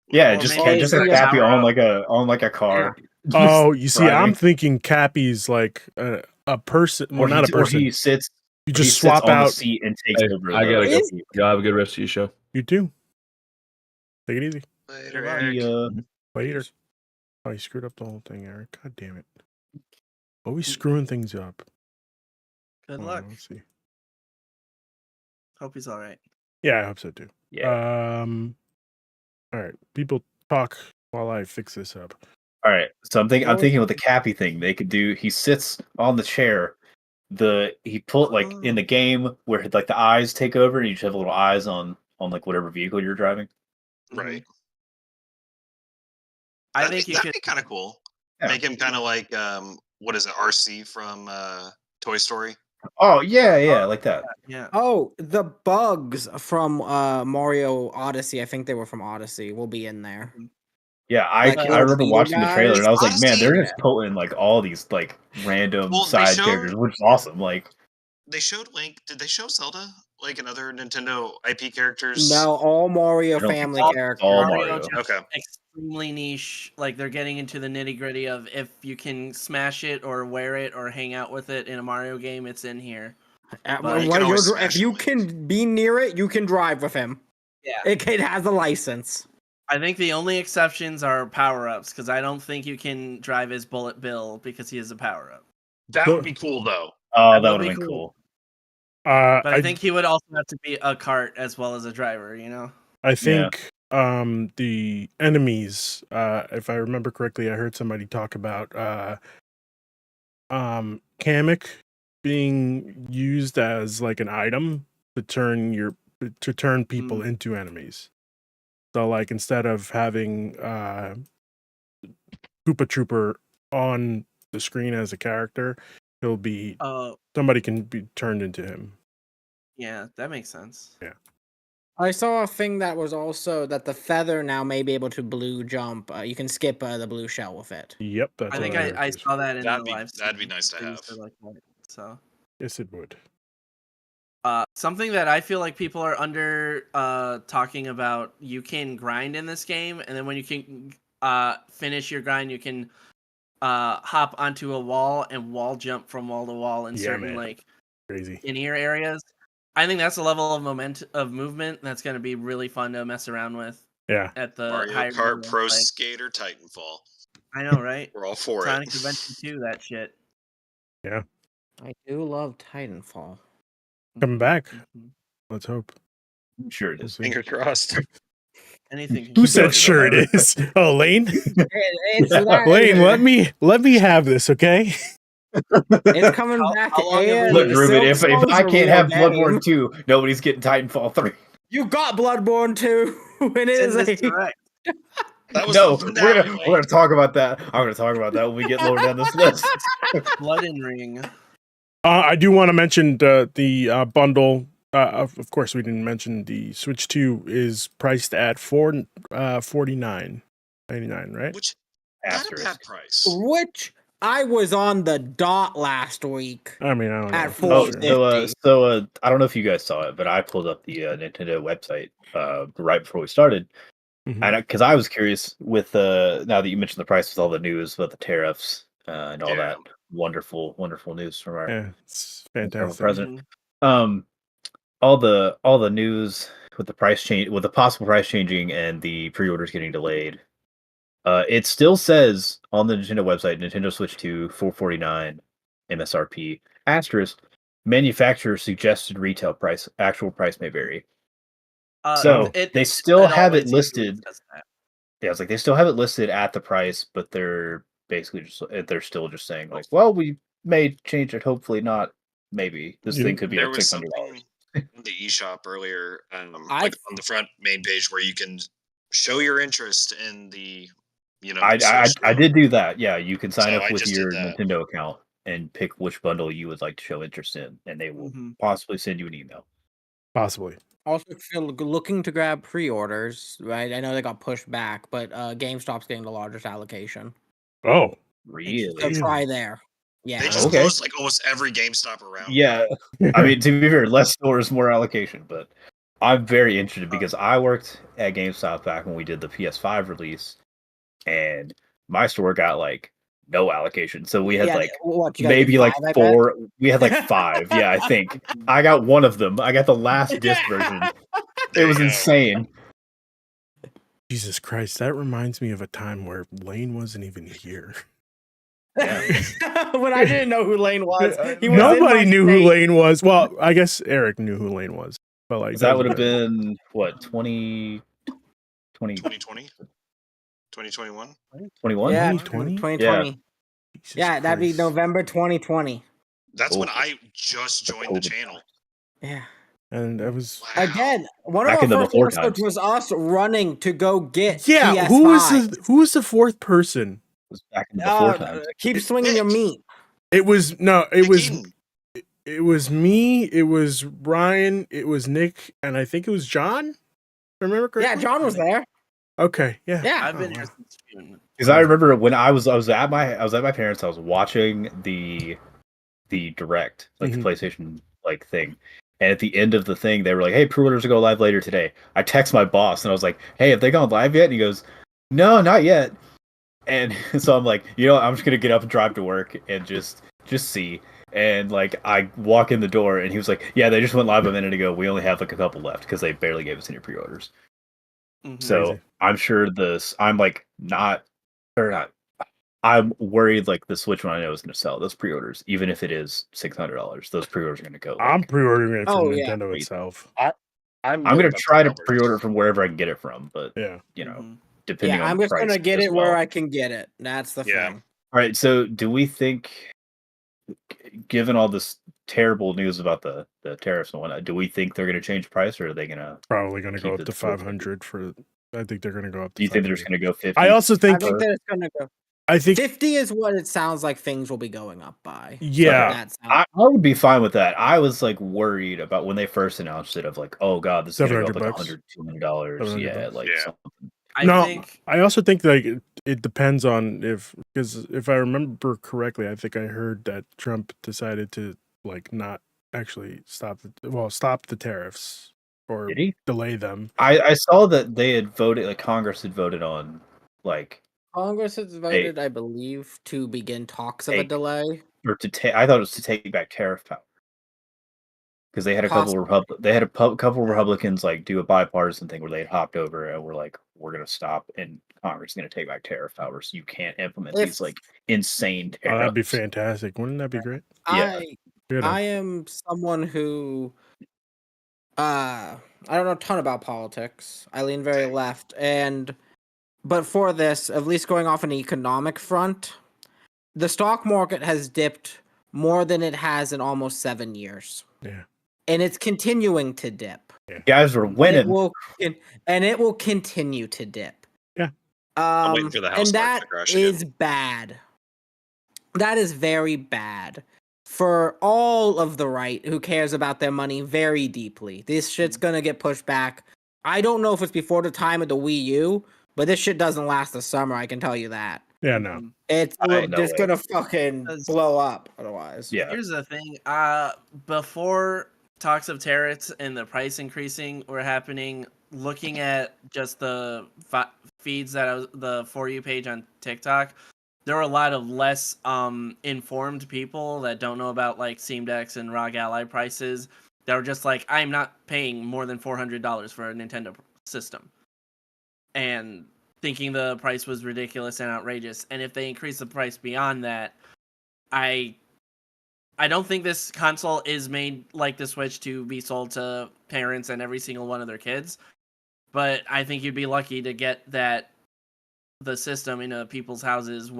Yeah, Or just maybe he's a like a Cappy on power-up. like a car. Oh, you see, I'm driving. thinking Cappy's like a person. Well, Or not a or person. he sits. You He just sits swap on the out. seat and takes Hey, over. I gotta go. Is- Y'all have a good rest of your show. You do. Take it easy. Later, Goodbye. Eric. Later. Oh, you screwed up the whole thing, Eric. God damn it. Always screwing things up. Good Hold on, luck. Let's see. Hope he's all right. Yeah, I hope so too. Yeah. All right. People talk while I fix this up. All right. So I'm thinking with the Cappy thing, they could do. He sits on the chair. He put like in the game where like the eyes take over, and you just have little eyes on like whatever vehicle you're driving. Right. I think you that'd could. be kind of cool. Yeah. Make him kind of like what is it, RC from Toy Story? Oh yeah, like that. Yeah. Oh, the bugs from Mario Odyssey. I think they were from Odyssey. Will be in there. Yeah, Like I little remember beetle watching the trailer, and I was like, man, they're guys? just pulling like all these like random Well, they side showed- characters, which is awesome. Like, They showed Link. Did they show Zelda? Like and other Nintendo IP characters? No, all Mario I don't think family all- characters. all Mario Mario. just Okay. extremely niche. Like they're getting into the nitty gritty of if you can smash it or wear it or hang out with it in a Mario game, it's in here. But you can always smash if you Link. can be near it, you can drive with him. Yeah. It has a license. I think the only exceptions are power ups because I don't think you can drive as Bullet Bill because he is a power up. That would be cool though. oh, That that would would have be been cool. cool. But I think he would also have to be a cart as well as a driver. You know. I think the enemies, if I remember correctly, I heard somebody talk about Kamek being used as like an item to turn people into enemies. So like instead of having Koopa Trooper on the screen as a character, he'll be somebody can be turned into him. Yeah, that makes sense. Yeah. I saw a thing that was also that the feather now may be able to blue jump. You can skip the blue shell with it. Yep, that's I think what heard I too. saw that in That'd the be- live. that'd be stream. nice to They used have. like that, so. Yes, it would. Something that I feel like people are under talking about, you can grind in this game, and then when you can finish your grind, you can hop onto a wall and wall jump from wall to wall in Yeah, certain man. like Crazy. in-ear areas. I think that's a level of movement that's going to be really fun to mess around with Yeah. at the Mario higher Kart level, Pro like- Skater Titanfall. I know, right? We're all for Sonic it. Adventure 2, that shit. I do love Titanfall. Coming back. Mhm. Let's hope. Sure it We'll is. see. Fingers crossed. Anything. can Who go said wrong. sure it is? Oh, Lane. It's that- Lane, let me have this, okay? It's coming How- back. how long have and we- Look, Ruben, if Silksong's I a can't real have game. Bloodborne 2, nobody's getting Titanfall 3. You got Bloodborne 2, and it It's in is this a direct. That was No, the we're finale, gonna Lane. talk about that. I'm gonna talk about that when we get lower down this list. Blood and Ring. I do want to mention the bundle. Of course, we didn't mention the Switch 2 is priced at $49.99, right? Which not a Asterisk. bad price. Which I was on the dot last week I mean, I don't know. at for Oh, sure. $4.50. I don't know if you guys saw it, but I pulled up the Nintendo website right before we started, Mhm. and because I was curious with now that you mentioned the price with all the news about the tariffs and all that wonderful news from our Yeah, it's incredible fantastic. president. All the news with the price change, with the possible price changing and the pre-orders getting delayed. It still says on the Nintendo website, Nintendo Switch 2, $449 MSRP. Asterisk, manufacturer suggested retail price. Actual price may vary. So they still have it listed. Yeah, it's like they still have it listed at the price, but they're basically they're still just saying like, well, we may change it. Hopefully not. Maybe this thing could be There like was $600. something on the eShop earlier, I- like on the front main page, where you can show your interest in the, I Switch did do that. Yeah, you can sign So up I with just your did that. Nintendo account and pick which bundle you would like to show interest in, and they will possibly send you an email. Possibly. Also, if you're looking to grab pre-orders, right? I know they got pushed back, but GameStop's getting the largest allocation. Oh, Really? So try there. Yeah. They just Okay. closed like almost every GameStop around. Yeah, I mean, to be fair, less stores, more allocation. But I'm very interested because I worked at GameStop back when we did the PS5 release, and my store got like no allocation. So we had Yeah, like what, you gotta maybe get like 5, I bet? 4. We had like 5. Yeah, I think I got one of them. I got the last disc version. There It was you go. insane. Jesus Christ! That reminds me of a time where Lane wasn't even here. When I didn't know who Lane was, he was Nobody in my knew who state. Lane was. Well, I guess Eric knew who Lane was, but like That was would have about it. been what 20, 2020, 2021. 21? Yeah, 2020? 2020. Jesus Yeah, that'd be Christ. November 2020. That's when Oh. I just joined the COVID channel. Yeah. And that was Wow. Again, one Back of in the our first before episodes times. was us running to go get yeah. PS5. Who was the fourth person? It was back in the before times. Keep swinging your Nick. meat. It was no. It Nick was Eaton. it was me. It was Ryan. It was Nick, and I think it was John. If I remember correctly. Yeah, John was there. Okay. Yeah. Yeah. I've been Oh, here wow. since June. Because I remember when I was at my parents' house watching the direct, like Mhm. the PlayStation like thing. And at the end of the thing, they were like, "Hey, pre-orders will go live later today." I text my boss and I was like, "Hey, have they gone live yet?" And he goes, "No, not yet." And so I'm like, I'm just gonna get up and drive to work and just see. And like I walk in the door and he was like, "Yeah, they just went live a minute ago. We only have like a couple left because they barely gave us any pre-orders." So Crazy. I'm sure I'm like not. I'm worried like the Switch one I know is going to sell those pre-orders, even if it is $600. Those pre-orders are going to go. Like, I'm pre-ordering it from Oh, yeah. Nintendo itself. I'm going to try to pre-order from wherever I can get it from, but Yeah. depending Yeah, on I'm the just price gonna get as it well. where I can get it. That's the Yeah. thing. All right, so do we think, given all this terrible news about the tariffs and whatnot, do we think they're going to change price, or are they going to Probably going to go keep up it to 450? 500 for. I think they're going to go up to. Do you think they're 500. just going to go 50? I also I think. think that it's gonna go. I think. 50 is what it sounds like things will be going up by. Yeah. That sounds- I would be fine with that. I was like worried about when they first announced it, of like, oh god, this is going to go up like $700. $100, $200. Yeah, $700. like Yeah. something. I also think like it depends on because if I remember correctly, I think I heard that Trump decided to like not actually stop the tariffs or Did he? delay them. I saw that they had voted, like Congress had voted on like Congress has voted, I believe, to begin talks of a Take- delay. or to take. I thought it was to take back tariff power because they had a couple couple Republicans like do a bipartisan thing where they had hopped over and were like, we're going to stop, and Congress is going to take back tariff power, so you can't implement these like insane Oh, tariffs. that'd be fantastic! Wouldn't that be great? Yeah. I am someone who I don't know a ton about politics. I lean very left, but for this, at least going off an economic front, the stock market has dipped more than it has in almost 7 years. Yeah. And it's continuing to dip. Guys were winning. It will continue to dip. Yeah. I'm waiting for the house and market that to crash is bad. That is very bad for all of the right who cares about their money very deeply. This shit's gonna get pushed back. I don't know if it's before the time of the Wii U, but this shit doesn't last the summer, I can tell you that. Yeah, no. It's no just way. gonna fucking blow up otherwise. Yeah. Here's the thing. Before talks of tariffs and the price increasing were happening, looking at just the feeds the For You page on TikTok, there were a lot of less informed people that don't know about like Steam Decks and ROG Ally prices that were just like, I'm not paying more than $400 for a Nintendo system. And thinking the price was ridiculous and outrageous. And if they increase the price beyond that, I don't think this console is made like the Switch to be sold to parents and every single one of their kids. But I think you'd be lucky to get the system into people's houses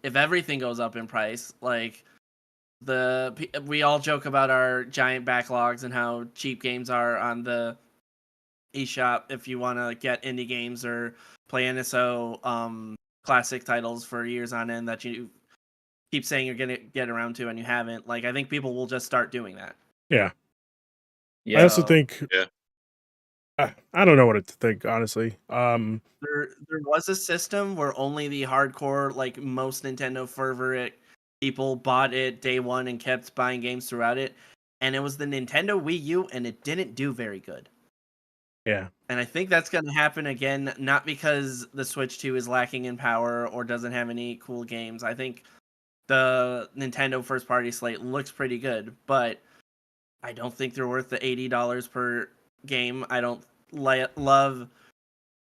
if everything goes up in price. Like we all joke about our giant backlogs and how cheap games are on the eShop if you want to get indie games or play NSO classic titles for years on end that you keep saying you're gonna get around to and you haven't. Like, I think people will just start doing that. Yeah. Yeah. I also think. Yeah. I don't know what to think, honestly. There was a system where only the hardcore, like most Nintendo fervor people bought it day one and kept buying games throughout it, and it was the Nintendo Wii U, and it didn't do very good. Yeah. And I think that's going to happen again, not because the Switch 2 is lacking in power or doesn't have any cool games. I think the Nintendo first party slate looks pretty good, but I don't think they're worth the $80 per game. I don't love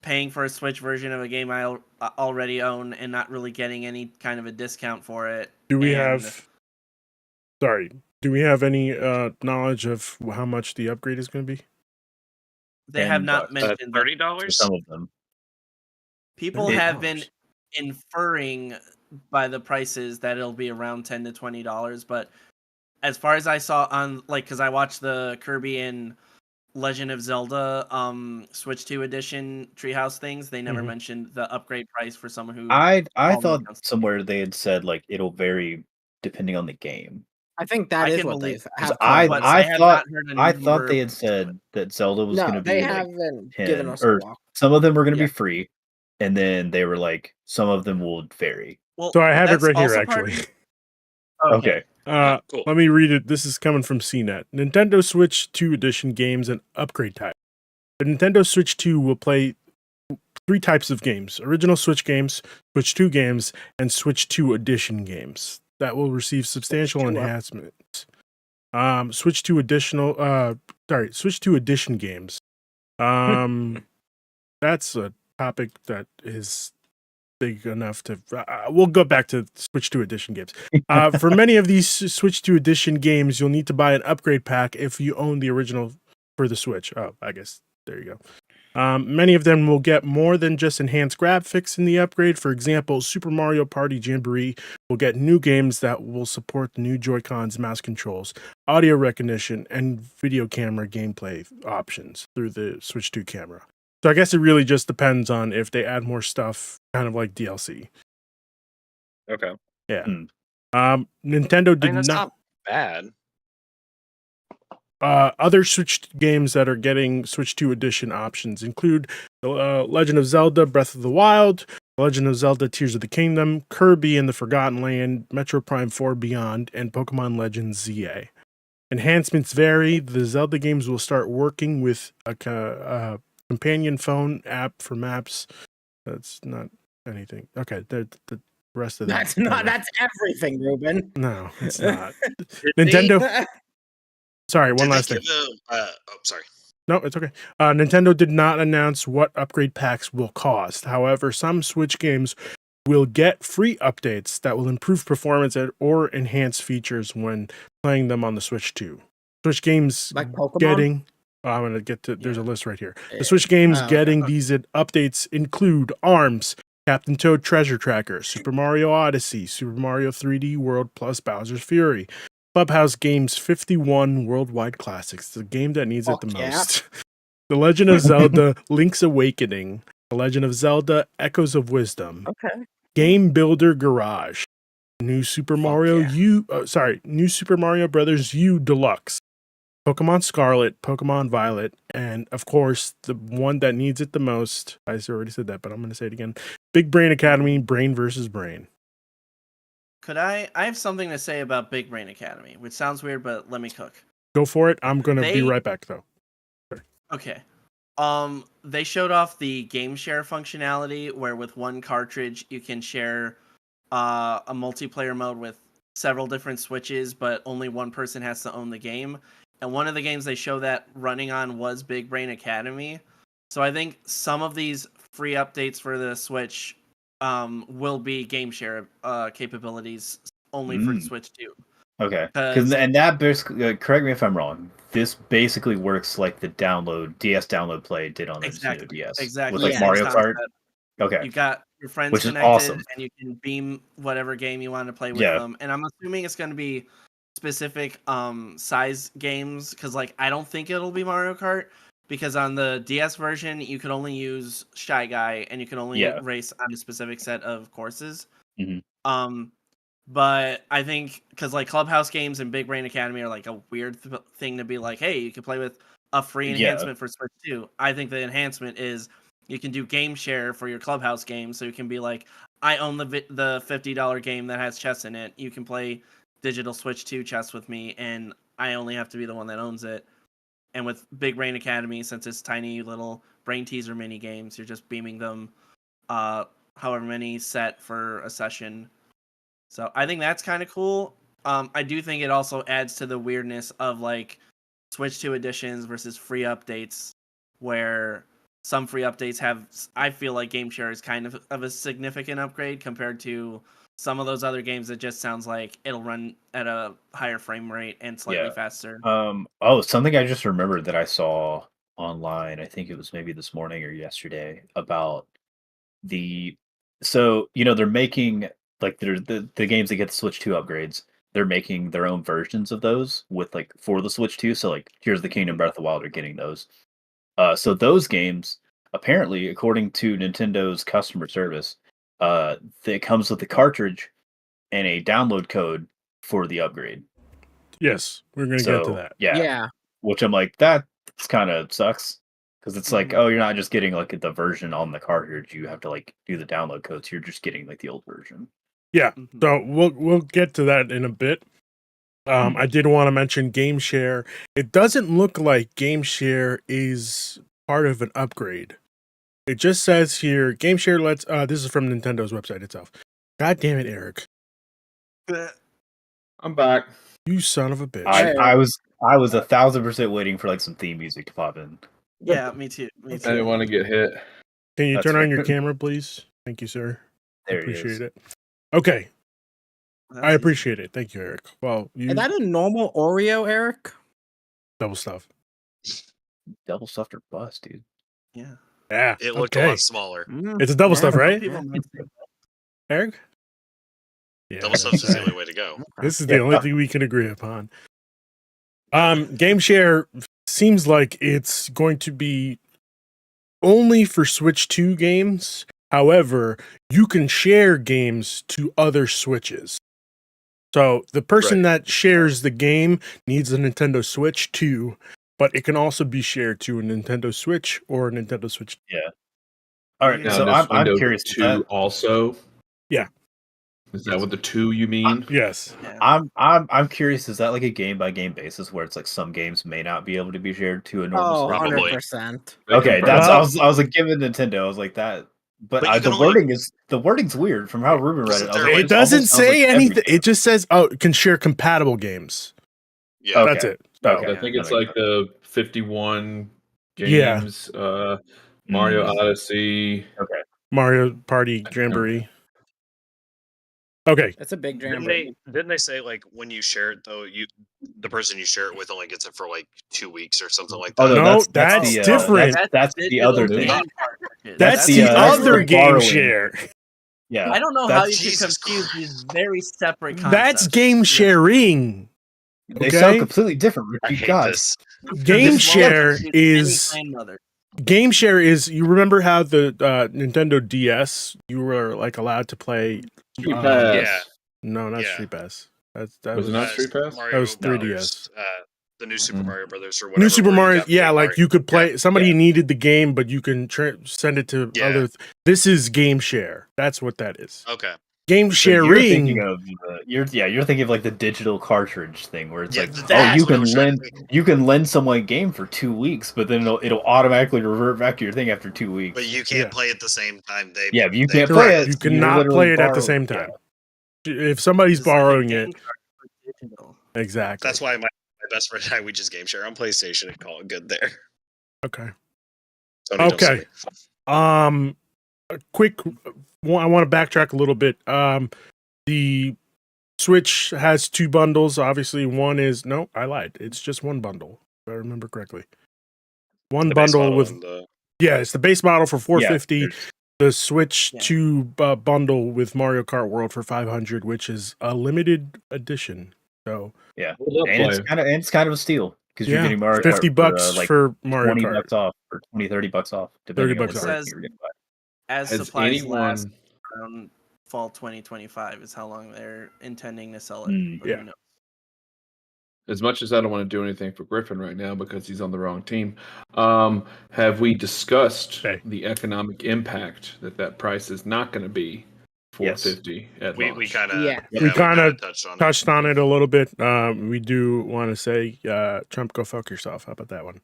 paying for a Switch version of a game I already own and not really getting any kind of a discount for it. Do we have any knowledge of how much the upgrade is going to be? They have not $10. mentioned that. For some of them. People $30. have been inferring by the prices that it'll be around $10 to $20, but as far as I saw on, like, because I watched the Kirby and Legend of Zelda Switch 2 edition Treehouse things, they never mentioned the upgrade price for someone who I only thought counts- somewhere they had said like it'll vary depending on the game. I think that I is can what they believe- have. I but I have thought not heard a I number thought they had said that Zelda was no, going to they be like haven't 10, given us a or walk. some of them were going to Yeah. be free, and then they were like some of them will vary. Well, So I have it that's right here, also part- actually. Okay. Cool. Let me read it. This is coming from CNET. Nintendo Switch 2 Edition games and upgrade type. The Nintendo Switch 2 will play 3 types of games: original Switch games, Switch 2 games, and Switch 2 Edition games that will receive substantial Switch 2 enhancements. Switch 2 Switch 2 Edition games. That's a topic that is big enough to. We'll go back to Switch 2 Edition games. For many of these Switch 2 Edition games, you'll need to buy an upgrade pack if you own the original for the Switch. Oh, I guess there you go. Many of them will get more than just enhanced graphics in the upgrade. For example, Super Mario Party Jamboree will get new games that will support the new Joy-Cons, mouse controls, audio recognition, and video camera gameplay options through the Switch 2 camera. So I guess it really just depends on if they add more stuff, kind of like DLC. Okay. Yeah. Hmm. Nintendo I did mean, that's not. not bad. Other Switch games that are getting Switch 2 Edition options include Legend of Zelda Breath of the Wild, Legend of Zelda Tears of the Kingdom, Kirby and the Forgotten Land, Metro Prime 4 Beyond, and Pokemon Legends ZA. Enhancements vary. The Zelda games will start working with a companion phone app for maps. That's not anything. Okay, the rest of that. That's everything, Ruben. No, it's not. Nintendo. Sorry, one Did they last thing. give the, sorry. No, it's okay. Nintendo did not announce what upgrade packs will cost. However, some Switch games will get free updates that will improve performance or enhance features when playing them on the Switch 2. Switch games Like Pokemon? getting... I'm going to get to... There's a list right here. The Switch games getting these updates include ARMS, Captain Toad Treasure Tracker, Super Mario Odyssey, Super Mario 3D World plus Bowser's Fury, Clubhouse Games 51 Worldwide Classics, the game that needs it the most. The Legend of Zelda Link's Awakening, The Legend of Zelda Echoes of Wisdom, Okay. Game Builder Garage, New Super Mario New Super Mario Brothers U Deluxe, Pokemon Scarlet, Pokemon Violet, and of course the one that needs it the most. I already said that, but I'm going to say it again. Big Brain Academy, Brain versus Brain. Could I have something to say about Big Brain Academy, which sounds weird, but let me cook. Go for it. I'm going to be They- right back though. Okay. They showed off the game share functionality where with one cartridge you can share a multiplayer mode with several different switches, but only one person has to own the game. And one of the games they show that running on was Big Brain Academy. So I think some of these free updates for the Switch will be game share capabilities only for Switch 2. Okay. 'Cause- And that basically, correct me if I'm wrong. This basically works like the DS download play did on the Nintendo DS. Exactly. With like Yeah. Mario Same Kart. concept. Okay. You got your friends Which is connected, awesome. and you can beam whatever game you want to play with Yeah. them. And I'm assuming it's going to be specific size games because, like, I don't think it'll be Mario Kart because on the DS version you could only use Shy Guy and you can only Yeah. race on a specific set of courses. Mhm. But I think because like Clubhouse games and Big Brain Academy are like a weird thing to be like, hey, you can play with a free Yeah. enhancement for Switch 2. I think the enhancement is you can do game share for your Clubhouse game, so you can be like, I own the $50 game that has chess in it. You can play digital Switch 2 chess with me, and I only have to be the one that owns it. And with Big Brain Academy, since it's tiny little brain teaser mini games, you're just beaming them however many set for a session. So I think that's kind of cool. I do think it also adds to the weirdness of like Switch 2 editions versus free updates, where some free updates have, I feel like game share is kind of a significant upgrade compared to some of those other games that just sounds like it'll run at a higher frame rate and slightly Yeah. faster. Something I just remembered that I saw online, I think it was maybe this morning or yesterday, about they're making like the games that get the Switch 2 upgrades, they're making their own versions of those with like for the Switch 2. So like Tears of the Kingdom, Breath of the Wild are getting those. So those games, apparently, according to Nintendo's customer service, it comes with the cartridge and a download code for the upgrade. Yes, we're going to get to that. Yeah. Which I'm like, that kind of sucks. Because it's like, oh, you're not just getting like the version on the cartridge. You have to like do the download codes. You're just getting like the old version. Yeah. So we'll get to that in a bit. I did want to mention game share. It doesn't look like game share is part of an upgrade. It just says here, game share lets, this is from Nintendo's website itself. God damn it, Eric. I'm back. You son of a bitch. I was 1,000% waiting for like some theme music to pop in. Yeah, me too. Me too. I didn't want to get hit. Can you That's turn on your fair. camera, please? Thank you, sir. There Appreciate it. it. Okay. That's I easy. appreciate it. Thank you, Eric. Well, you Is that a normal Oreo, Eric? double stuff. Double stuffed or bust, dude. Yeah. Yeah. It looked a okay. lot smaller. It's a double stuff, Some right? people might say Eric? Yeah. Double stuff's just the only way to go. This is the only thing we can agree upon. Game share seems like it's going to be only for Switch 2 games. However, you can share games to other Switches. So the person that shares the game needs a Nintendo Switch 2, but it can also be shared to a Nintendo Switch or a Nintendo Switch. Yeah. All right. Now, So does I'm Windows curious. 2 also? Yeah. Is that what the 2 you mean? Yes. yeah. I'm curious. Is that like a game by game basis where it's like some games may not be able to be shared to a normal Oh, Switch? Probably. 100%. Okay, Confirm. that's Well- I was like giving Nintendo. I was like that, but But you can the only- wording's weird from how Ruben read Wasn't it. I was there, like, It doesn't almost sounds say like anything. every It just says, oh, it can share compatible games. Yeah. Okay. That's it. So, Okay. I think that it's makes like the 51 Yeah. games, Mario Mm. Odyssey. Okay. Mario Party Jamboree. Okay. It's a big Didn't jamboree. they say like when you share it though, the person you share it with only gets it for like 2 weeks or something like that? Oh no, No, that's that's the, different. That's the digital other thing. thing. game cartridges. That's the, the that's other the game borrowing. share. Yeah. I don't know how you That's- can Jesus confuse these very separate concepts. That's game sharing. They Okay. sound completely different. I You hate guys. this. Game This won't share confuse any is grandmother. game share is. You remember how the Nintendo DS you were like allowed to play Street Pass. Yeah. No, not Yeah. Street Pass. That Was was it not Street Pass? Mario that was Brothers, 3DS. The new Super Mhm. Mario Brothers or whatever. New Super where you Mario, got to play yeah, like Mario. you could play. Yeah. Somebody Yeah. needed the game, but you can send it to Yeah. other. This is game share. That's what that is. Okay. Game So you're sharing. thinking of you're thinking of like the digital cartridge thing where it's Yeah, like, that's oh, what I was trying to think. you can lend someone a game for 2 weeks, but then it'll automatically revert back to your thing after 2 weeks. But you can't Yeah. play at the same time. Yeah, but you they can't play Correct. it. You You're cannot literally play it at the borrowing- same yeah. time. If somebody's It's like a borrowing game it, card for digital. exactly. That's why my best friend and I, we just game share on PlayStation and call it good there. Okay. Sony don't sue Okay. me. A quick. I want to backtrack a little bit. The Switch has 2 bundles. Obviously, one is no. I lied. It's just one bundle. If I remember correctly. One The base bundle model with and the yeah, it's the base model for $450. Yeah, The Switch Yeah. 2 bundle with Mario Kart World for $500, which is a limited edition. So yeah, We'll and play. it's kind of a steal because yeah, you're getting Mario $50 Kart like for Mario 20 Kart. bucks off or 20, 30 bucks off, depending on $30 what off. version you're gonna buy. As Has supplies anyone? last around fall 2025 is how long they're intending to sell it. Mm, but yeah. who knows? As much as I don't want to do anything for Griffin right now because he's on the wrong team, have we discussed Hey. the economic impact that price is not going to be Yes. $450 at we launch? kind of Yeah. We kinda touched on it. Touched on it a little bit. We do want to say, Trump, go fuck yourself. How about that one?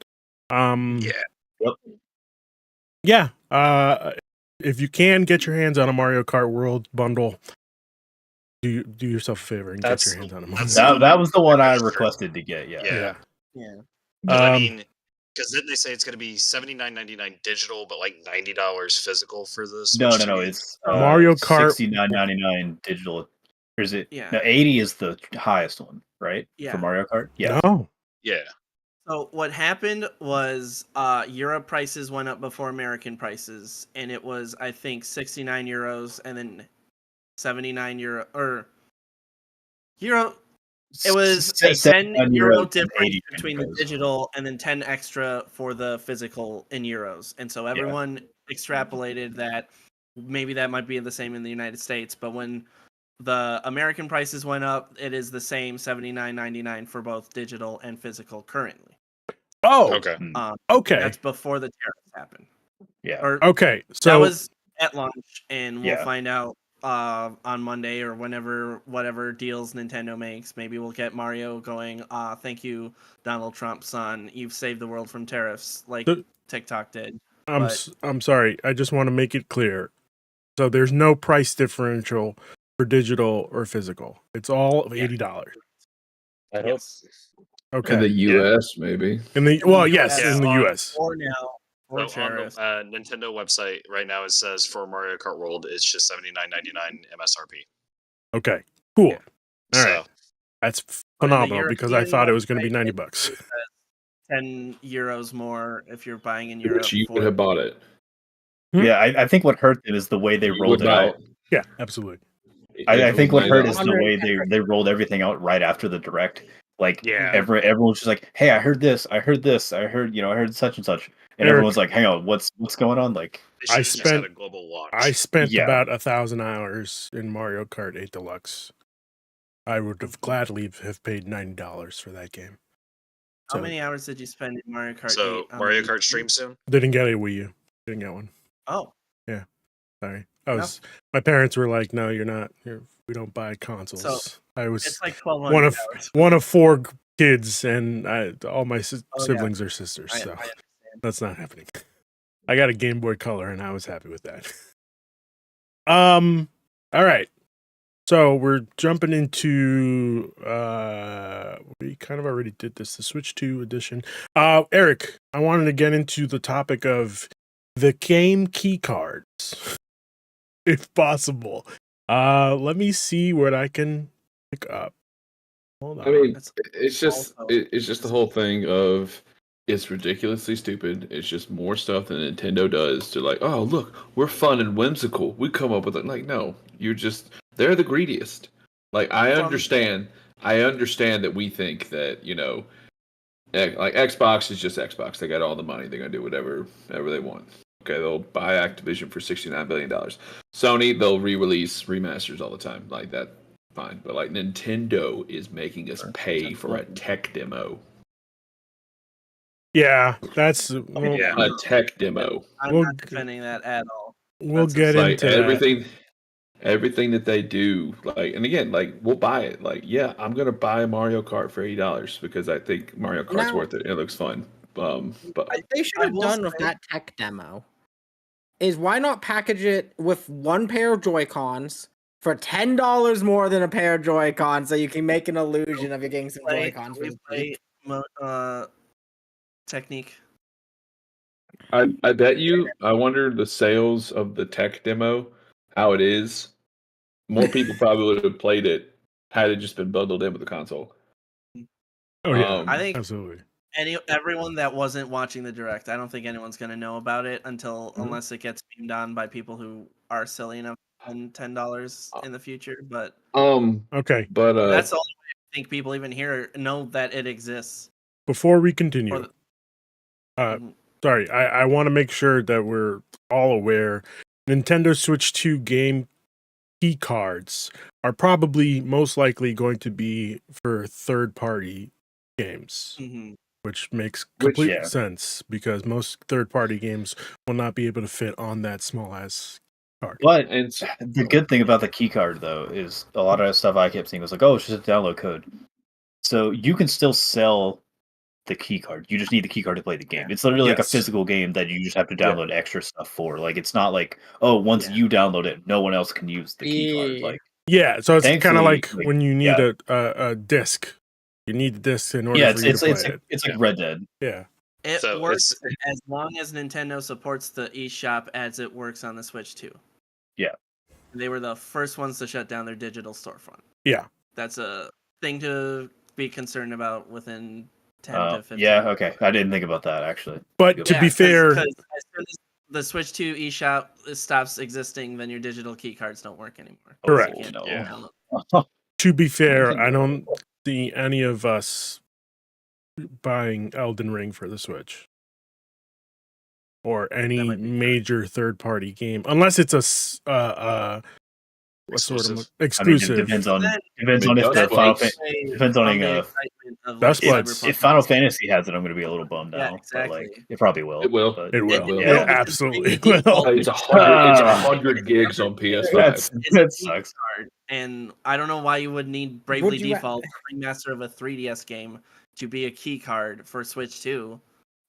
Yeah. Yep. Yeah. If you can get your hands on a Mario Kart World bundle, do yourself a favor and That's- get your hands on a that's- bundle. That was the one I Sure. requested to get. Yeah. Yeah. Yeah. I Um, mean, because then they say it's going to be $79.99 digital, but like $90 physical for the Switch. No. 2. It's Mario Kart- $69.99 digital. Or is it? Yeah. No, 80 is the highest one, right? Yeah. For Mario Kart. Yeah. No. Yeah. So what happened was Europe prices went up before American prices, and it was I think 69 euros and then 79 euro or euro. It was a 10 €7 euro and difference 80 between the euros. digital and then 10 extra for the physical in euros. And so everyone extrapolated that maybe that might be the same in the United States, but when the American prices went up, it is the same $79.99 for both digital and physical currently. Oh, Okay. okay. That's before the tariffs happened. Yeah. Or Okay. that So was at launch, and we'll Yeah. find out on Monday or whenever whatever deals Nintendo makes. Maybe we'll get Mario going. Thank you, Donald Trump, son. You've saved the world from tariffs, like The- TikTok did. I'm sorry. I just want to make it clear. So there's no price differential for digital or physical. It's all of $80. Yes. Okay. In the U.S., maybe. Yes, Yeah, in the on- US. Or now, or So on the tariffs. Nintendo website right now, it says for Mario Kart World, it's just $79.99 MSRP. Okay. Cool. Yeah. All so right. That's But in the phenomenal because I European thought it was going to be website, $90. it says 10 euros more if you're buying in Europe. Which you for- would have bought it. Yeah. I think what hurt it is the way they You rolled would it buy out. Yeah, absolutely. it. I think what hurt is the $100. way they rolled everything out right after the direct. Like Yeah. everyone's just like, hey, I heard this, I heard such and such, and Eric- everyone's like, hang on, what's going on? Like, they I should just had spent- a global launch. I spent Yeah. about 1,000 hours in Mario Kart 8 Deluxe. I would have gladly have paid $90 for that game. How So- many hours did you spend in Mario Kart 8? So on Mario the Kart Wii? stream soon. Didn't get a Wii U. Didn't get one. Oh, Sorry. My parents were like, no, we don't buy consoles. So, I was it's like 1,200 one of hours. one of 4 kids, and all my Oh, yeah. siblings are sisters, I so understand. that's not happening. I got a Game Boy Color, and I was happy with that. All right. So we're jumping into we kind of already did this, the Switch 2 edition. Eric, I wanted to get into the topic of the game key cards, if possible. Let me see what I can pick up. Hold on. I mean, That's it's just also- it's just the whole thing of it's ridiculously stupid. It's just more stuff than Nintendo does to like, oh look, we're fun and whimsical. We come up with it. Like, no, they're the greediest. Like I From- understand that we think that, like Xbox is just Xbox. They got all the money. They're gonna do whatever they want. Okay, they'll buy Activision for $69 billion. Sony, they'll re-release remasters all the time. Like that. fine, but like Nintendo is making us pay for a tech demo. Yeah, that's well, Yeah. A tech demo. I'm We'll not g- defending that at all. we'll That's get insane. Like into that. everything that they do, like, and again, like, we'll buy it. Like, yeah, I'm gonna buy Mario Kart for $80 because I think Mario Kart's Now- worth it. It looks fun. But What they should I have will done with say- that tech demo is why not package it with one pair of Joy-Cons for $10 more than a pair of Joy-Cons, so you can make an illusion of you're getting some Joy-Cons for we the play cheap. Technique. I bet you. I wonder the sales of the tech demo, how it is. More people probably would have played it had it just been bundled in with the console. Oh yeah, Um, I think absolutely. everyone that wasn't watching the direct, I don't think anyone's gonna know about it unless it gets beamed on by people who are silly enough to spend $10 in the future. But Okay, but that's the only way I think people even here know that it exists. before we Or continue, the, sorry, I want to make sure that we're all aware. Nintendo Switch 2 game key cards are probably most likely going to be for third-party games, Mhm. which makes complete yeah. sense because most third-party games will not be able to fit on that small ass card. But and s- the good thing about the key card though is a lot of stuff I kept seeing was like, oh, it's just a download code. So you can still sell the key card. You just need the key card to play the game. It's literally like a Yes. physical game that you just have to Yeah. download extra stuff for. Like it's not like, oh, once Yeah. you download it, no one else can use the key card. Yeah. Like Yeah, so it's kind of Thankfully, like like, when you need yeah. a disc. You need the disc in order yeah, for you to play it's it. like, it's like Red Dead. Yeah. It So works as long as Nintendo supports the eShop as it works on the Switch 2. Yeah. They were the first ones to shut down their digital storefront. Yeah. That's a thing to be concerned about within 10 to 15 Yeah, okay. I didn't think about that actually. But Good to point. be fair, because as soon as the Switch 2 eShop stops existing, then your digital key cards don't work anymore. Correct. You can't Oh, Yeah. download. to be fair, I Nintendo. don't see any of us buying Elden Ring for the Switch or any might be fair. major third-party game, unless it's what sort Exclusive. of I mean, exclusive. it depends on Then- if I mean, the Dust Final Blades. depends on From the any, excitement of Dust like Blades. Cyberpunk. if Final Fantasy has it, I'm going to be a little bummed Yeah, out. exactly. But like, it probably will. It will. But It will. will. It Yeah. absolutely Because will. It's 100. Ah. It's 100 gigs on PS5. That's It's that a key sucks. card, and I don't know why you would need Bravely you- Default, a remaster of a 3DS game, to be a key card for Switch 2.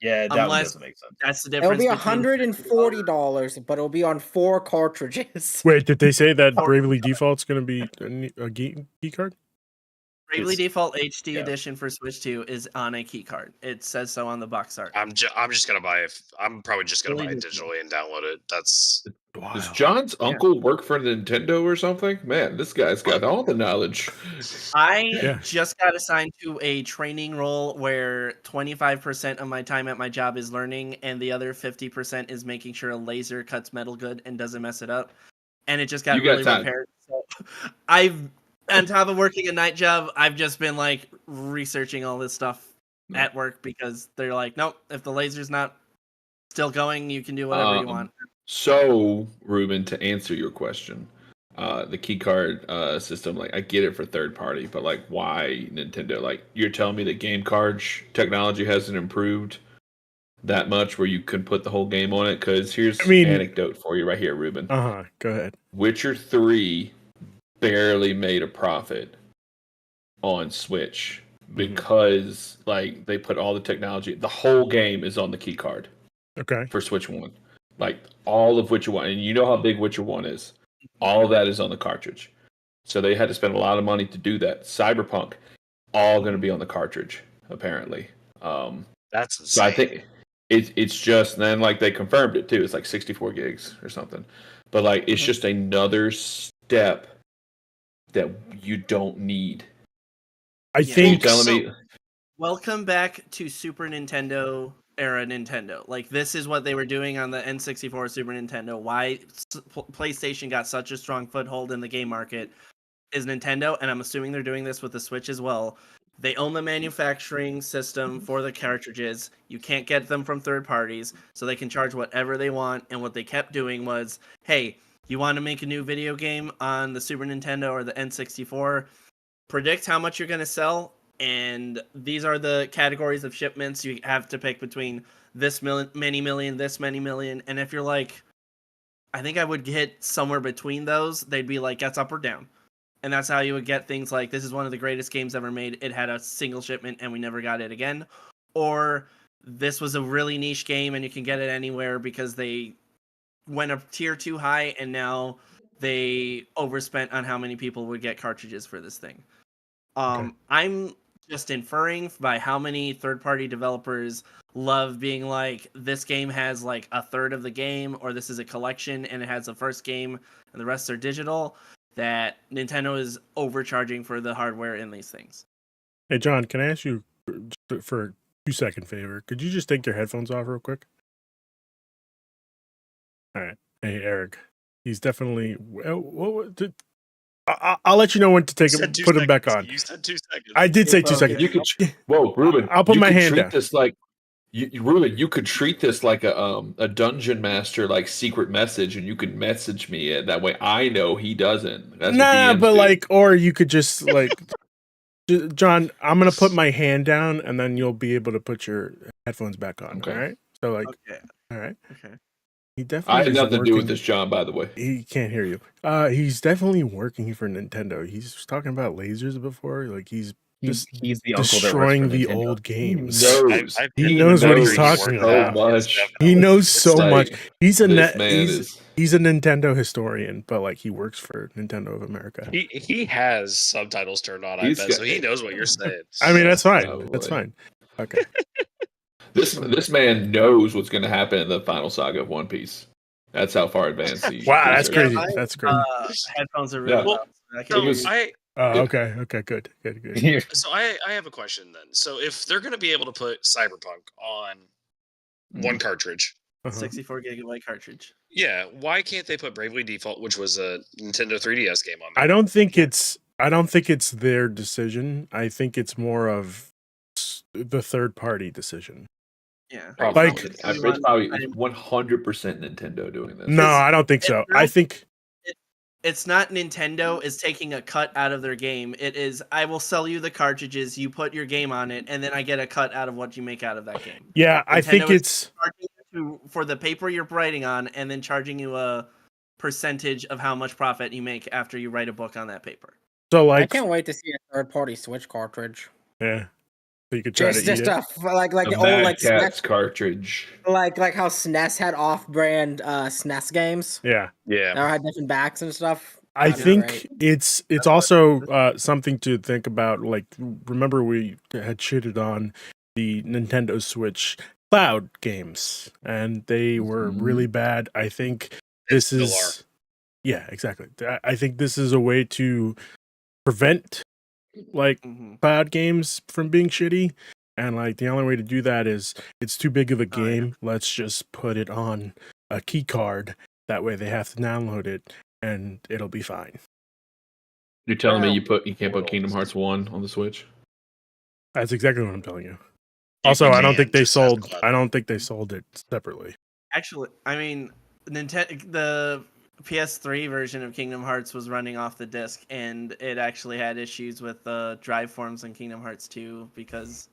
Yeah, that one Unless- doesn't make sense. That's the It'll difference. be between $140, but it'll be on 4 cartridges. Wait, did they say that Or- Bravely Default's going to be a key card? Bravely It's- Default HD yeah. edition for Switch 2 is on a key card. It says so on the box art. I'm just gonna buy it. I'm probably just gonna Really buy it good. digitally and download it. That's Does John's uncle work for Nintendo or something? Man, this guy's got all the knowledge. I Yeah. just got assigned to a training role where 25% of my time at my job is learning, and the other 50% is making sure a laser cuts metal good and doesn't mess it up. And it just got You got really time. repaired. So on top of working a night job, I've just been like researching all this stuff at work because they're like, nope, if the laser's not still going, you can do whatever you want. So, Ruben, to answer your question, the key card system, like, I get it for third party, but like, why Nintendo? Like, you're telling me that game card technology hasn't improved that much where you could put the whole game on it? Because here's an anecdote for you right here, Ruben. Go ahead. Witcher 3 barely made a profit on Switch because like they put all the technology. The whole game is on the key card. Okay. For Switch 1. Like all of Witcher 1, and you know how big Witcher 1 is. All of that is on the cartridge. So they had to spend a lot of money to do that. Cyberpunk, all going to be on the cartridge, apparently. that's insane. So I think it's just, then like they confirmed it too. It's like 64 gigs or something. But like it's just another step that you don't need. I think. You're telling me. Welcome back to Super Nintendo era Nintendo. Like, this is what they were doing on the N64 Super Nintendo. Why PlayStation got such a strong foothold in the game market is Nintendo, and I'm assuming they're doing this with the Switch as well. They own the manufacturing system for the cartridges. You can't get them from third parties, so they can charge whatever they want. And what they kept doing was, hey, You want to make a new video game on the Super Nintendo or the N64, predict how much you're going to sell, and these are the categories of shipments. You have to pick between many million, this many million, and if you're like, I think I would hit somewhere between those, they'd be like, that's up or down. And that's how you would get things like, this is one of the greatest games ever made. It had a single shipment and we never got it again. Or this was a really niche game and you can get it anywhere because they went a tier too high and now they overspent on how many people would get cartridges for this thing. I'm just inferring by how many third-party developers love being like, this game has like a third of the game, or this is a collection and it has the first game and the rest are digital, that Nintendo is overcharging for the hardware in these things. Hey, John, can I ask you for a 2-second favor? Could you just take your headphones off real quick? All right. Hey, Eric. He's definitely. I'll let you know when to take him, put him back on. You said 2 seconds. I did say 2 seconds. You could. Whoa, Ruben! I'll put you my could hand treat down. This like, Ruben, you could treat this like a dungeon master, like secret message, and you could message me it. That way, I know he doesn't. That's what DMs but do. like, or you could just like, John, I'm gonna put my hand down, and then you'll be able to put your headphones back on. Okay. All right. So like, Okay. all right. Okay. He definitely. I had is nothing to do with working- this, John. By the way, He can't hear you. He's definitely working for Nintendo. He's talking about lasers before. Like he's just He's the uncle that works destroying for the Nintendo. old games. He knows what he's knows talking so about. much. He knows so like, much. He's a This man is. he's a Nintendo historian, but like he works for Nintendo of America. He has subtitles turned on, I He's bet, got- so he knows what you're saying. I mean, that's fine. Oh, That's boy. fine. Okay. This man knows what's going to happen in the final saga of One Piece. That's how far advanced he. Wow, he that's is. crazy. Yeah, That's crazy. Headphones are really Yeah. loud. So I So can't was- hear you. Okay. Okay. Good. So I have a question then. So if they're going to be able to put Cyberpunk on one cartridge, Uh-huh. 64 gigabyte cartridge. yeah, why can't they put Bravely Default, which was a Nintendo 3DS game, on there? I don't think it's their decision. I think it's more of the third party decision. Yeah. Probably. Like- it's probably 100% Nintendo doing this. No, I don't think so. I think It's not Nintendo is taking a cut out of their game. It is, I will sell you the cartridges, you put your game on it, and then I get a cut out of what you make out of that game. yeah, I think Nintendo is it's charging you for the paper you're writing on, and then charging you a percentage of how much profit you make after you write a book on that paper. so I like can't wait to see a third-party Switch cartridge. yeah. So you could try Just to eat it. like the old Mad like Cat's SNES, cartridge. like how SNES had off-brand SNES games Yeah. Yeah. that had different backs and stuff. I That'd be think great. it's also something to think about. Like, remember we had shitted on the Nintendo Switch cloud games, and they were really bad. I think this still is, yeah, exactly. I think this is a way to prevent like Mm-hmm. cloud games from being shitty, and like the only way to do that is it's too big of a Oh, yeah. game. Let's just put it on a key card. That way they have to download it, and it'll be fine. You're telling me Wow. you can't put Kingdom Hearts 1 on the Switch? That's exactly what I'm telling you. You Also, I don't can think they just have sold. cloud. I don't think they sold it separately. Actually, I mean, the PS3 version of Kingdom Hearts was running off the disc, and it actually had issues with the drive forms in Kingdom Hearts 2 because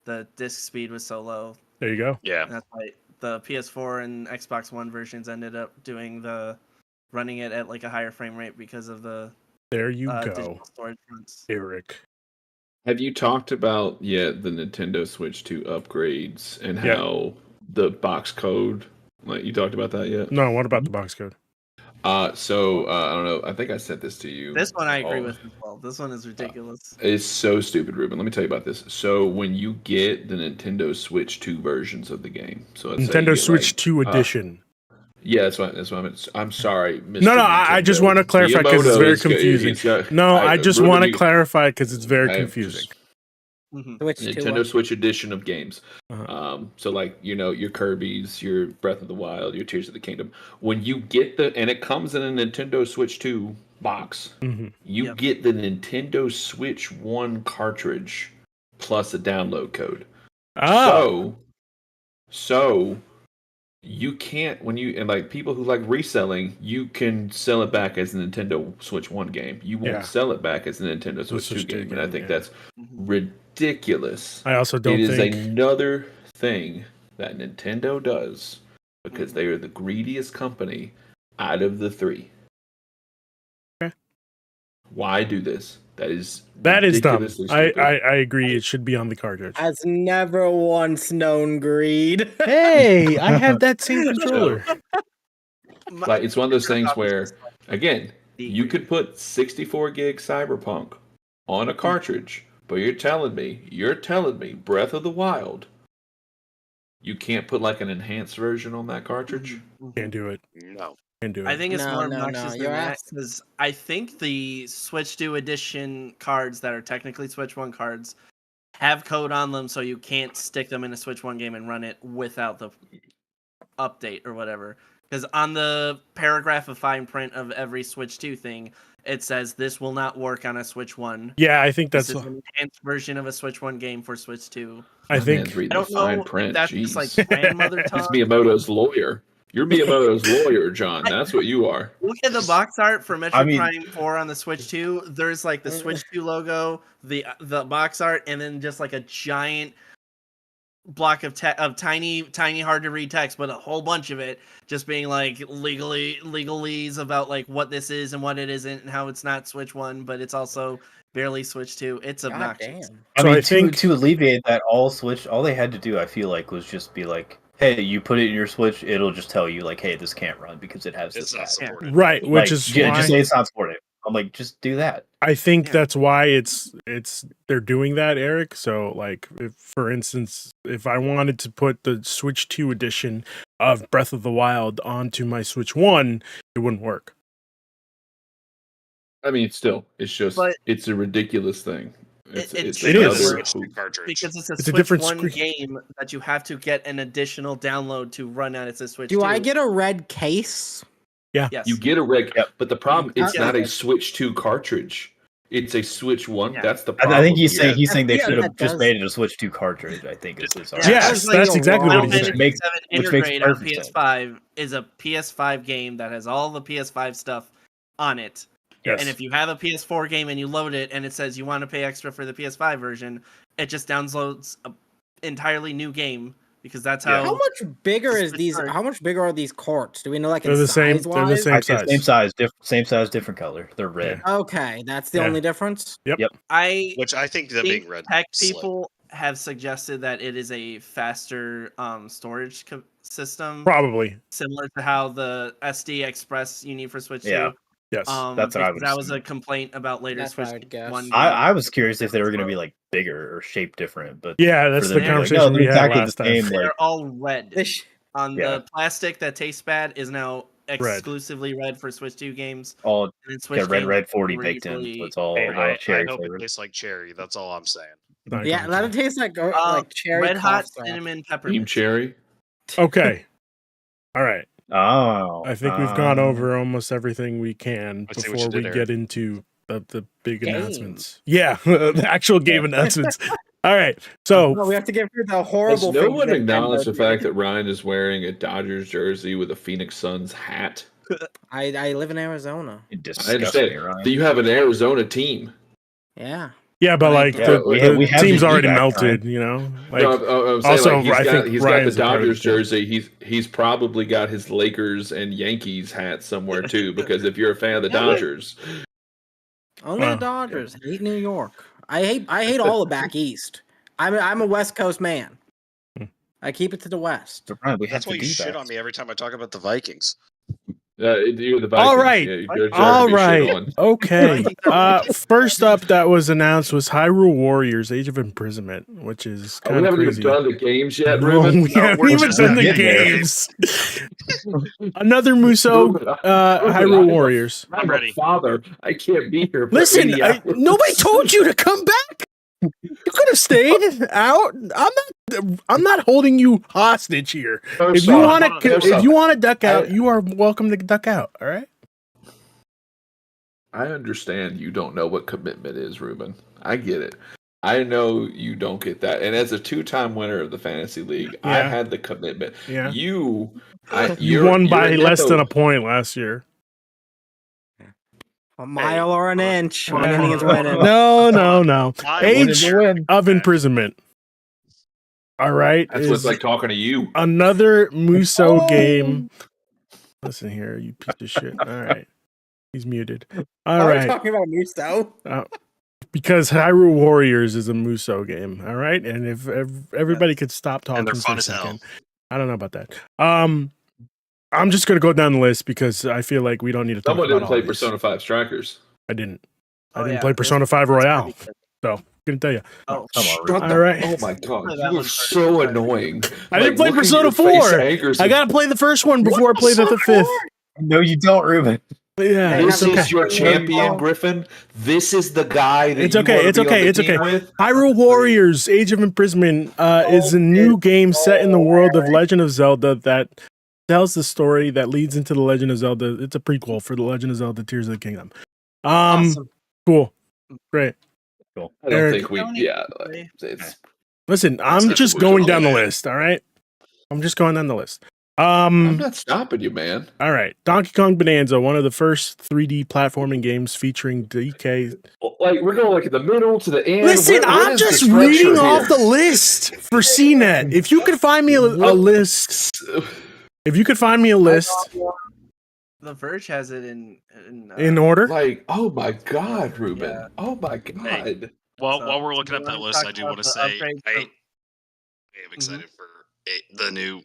the disc speed was so low. There you go. Yeah. And that's why the PS4 and Xbox One versions ended up running it at like a higher frame rate because of the There you go, digital storage fronts. Eric. Have you talked about yet the Nintendo Switch 2 upgrades and Yeah. how the box code? Like you talked about that yet? No, what about the box code? I don't know. I think I sent this to you. This one I agree Oh. with as well. This one is ridiculous. It's so stupid, Ruben. Let me tell you about this. So when you get the Nintendo Switch 2 versions of the game, so let's say you Nintendo get, Switch like, 2 edition. Yeah, that's what I meant. I'm sorry, Mr. No, I just Nintendo. want to clarify because it's Miyamoto very is good. confusing. He's got- No, I just Ruben, want to you- clarify because it's very I confusing. just- Mhm. Switch 2. Nintendo Switch edition of games. Uh-huh. So like, your Kirby's, your Breath of the Wild, your Tears of the Kingdom. When you get and it comes in a Nintendo Switch 2 box, Mhm. you Yep. get the Nintendo Switch 1 cartridge plus a download code. Oh, So you can't and like people who like reselling, you can sell it back as a Nintendo Switch 1 game. You won't Yeah. sell it back as a Nintendo Switch 2 Switch 2 game, and I game, think yeah. that's ridiculous. I also It don't is think another thing that Nintendo does because they are the greediest company out of the three. Okay. Why do this? That is that is dumb. ridiculously I stupid. I agree. It should be on the cartridge. Has never once known greed. Hey, I have that same controller. Like it's one of those things where, again, The you greed. could put 64 gig Cyberpunk on a cartridge, but you're telling me Breath of the Wild, you can't put like an enhanced version on that cartridge? Can't do it. No. Can't do it. I think it's No, more no, obnoxious no, than you're that ass- because I think the Switch 2 edition cards that are technically Switch 1 cards have code on them, so you can't stick them in a Switch 1 game and run it without the update or whatever. Because on the paragraph of fine print of every Switch 2 thing, it says this will not work on a Switch 1. Yeah, I think This that's. is an enhanced version of a Switch 1 game for Switch 2. I My think man's reading I the don't know fine if print. that's Jeez. just like grandmother He's talk. Miyamoto's lawyer. You're Miyamoto's lawyer, John. That's what you are. Look at the box art for Metroid I mean- Prime 4 on the Switch 2. There's like the Switch 2 logo, the box art, and then just like a giant block of tiny hard to read text, but a whole bunch of it just being like legalese about like what this is and what it isn't and how it's not Switch 1, but it's also barely Switch 2. It's God obnoxious. damn. I So mean, I think- to alleviate that, all they had to do, I feel like, was just be like, "Hey, you put it in your Switch, it'll just tell you like, hey, this can't run because it has It's this not patch." supported. right, which Like, is just why say it's not supported. I'm like, just do that. I think Yeah. that's why it's they're doing that, Eric. So like, if, for instance, if I wanted to put the Switch 2 edition of Breath of the Wild onto my Switch 1, it wouldn't work. I mean, still, it's just But- it's a ridiculous thing. It It is. another Switch hoop. cartridge. Because it's a It's a Switch different 1 screen. game that you have to get an additional download to run on. It's a Switch Do 2. I get a red case? Yes. You get a red, Yep. but the problem it's Yeah. not a Switch 2 cartridge. It's a Switch 1. Yeah. That's the problem. I think he's here. saying they Yeah, should that have just does- made it a Switch 2 cartridge. I think is his Yeah. argument. Yes, There's, like, that's a exactly raw- what Final he's Which saying. Fantasy makes- VII which makes Intergrade on perfect sense. PS5 is a PS5 game that has all the PS5 stuff on it. Yes. And if you have a PS4 game and you load it and it says you want to pay extra for the PS5 version, it just downloads an entirely new game because that's Yeah. how. How much bigger It's is these? hard. How much bigger are these carts? Do we know, like, They're in the same. size They're the wise? same I'd say size. same size, different color. They're red. Okay, that's the Yeah. only difference. I Which I think them think being red. tech slick. people have suggested that it is a faster storage system, Probably. similar to how the SD Express you need for Switch 2. Yeah. Yes. That's what I because would that was assume. a complaint about later That's Switch what I would guess. 1. I was curious if they were going to be like bigger or shaped different, but Yeah, that's for the them to be like, conversation no, we they're had exactly last the time. same. Like, They're all red. This- On Yeah. the plastic that tastes bad is now exclusively red for Switch 2 games. all And then Switch got red games 40 were baked in, so easily- it's all, Hey, all I cherry hope flavored. it tastes like cherry. That's all I'm saying. Not Yeah, going let to. it taste like cherry red hot cough syrup. cinnamon Team peppermint. Cherry. Okay. All right. Oh, I think we've gone over almost everything we can I see what before you we did, get into the big Game. announcements. Yeah, the actual game announcements. All right. So No, we have to get through the Has horrible. no things one that acknowledged Nintendo the fact did. that Ryan is wearing a Dodgers jersey with a Phoenix Suns hat? I live in Arizona. I Disgusting, understand Ryan. that you have an Arizona team. Yeah. yeah, but like Yeah, we have team's the already evac melted. You know, like No, I'm saying, also, like, I think he's got the Ryan's a part of Dodgers the team. jersey. He's probably got his Lakers and Yankees hat somewhere too. Because if you're a fan of the Yeah, but- Dodgers, Only Wow. the Dodgers. I hate New York. I hate all of back east. I'm a West Coast man. Hmm. I keep it to the West. So, Ryan, we have That's to why you do shit that. on me every time I talk about the Vikings. you're the Vikings. All right. Yeah, you're a jerk All to be shit right. on. Okay. First up that was announced was Hyrule Warriors: Age of Imprisonment, which is We kind of haven't crazy. even done the games yet, No, Ruben. we haven't we're even just done the getting there. games. Another Muso, Ruben, Hyrule Warriors. I'm I'm a ready. father. I can't be here. For Listen, 80 hours. nobody told you to come back. You could have stayed out. I'm not holding you hostage here. I'm If you sorry. want hold to, on. if you want to duck out, I- you are welcome to duck out. All right. I understand you don't know what commitment is, Ruben. I get it. I know you don't get that. And as a 2-time winner of the fantasy league, I Yeah. had the commitment. Yeah. You won by you're less than a Neto. point last year. A mile or an inch. Yeah. Anything's winning. No. I Win Age is a win. of imprisonment. All right. That's what's is like talking to you. another Muso game. Listen here, you piece of shit. All right. He's muted. All Why are we right. talking about Muso? Because Hyrule Warriors is a Muso game. All right. And if everybody could stop And talking they're for fun a as hell. second. I don't know about that. I'm just gonna go down the list because I feel like we don't need to talk Someone about didn't all play these. Persona 5 Strikers. I didn't. I Oh, didn't yeah, play this- Persona 5 that's Royale. pretty good. So gonna tell you. Oh, Come on, Shut Ruben. the All right. Oh my god, That you was are first. so annoying. I didn't play look at Persona your face 4. angers I me. gotta play the first one before I play the fifth. No, you don't, Ruben. Yeah, They it's This have is okay. your No, champion, no. Griffin. This is the guy that It's you okay. want to It's be on okay. the It's team okay. with. Hyrule Warriors: Age of Imprisonment is a new game set in the world of Legend of Zelda that tells the story that leads into the Legend of Zelda. It's a prequel for the Legend of Zelda: Tears of the Kingdom. Awesome. Cool, great. Cool. I don't Eric. think we. Don't Yeah, play. it's Listen, I'm Except just for going Zelda. down the list. All right, I'm just going down the list. I'm not stopping you, man. All right, Donkey Kong Bonanza, one of the first 3D platforming games featuring DK. Like we're going like in the middle to the end. Listen, What I'm is the just structure reading here? off the list for CNET. If you could find me a list, if you could find me a list The Verge has it in order, Like, oh my god, Ruben. Yeah. Oh my god. While So, we're looking do up you that wanna list, talk I do about want to the say upgrades I from- am excited for the new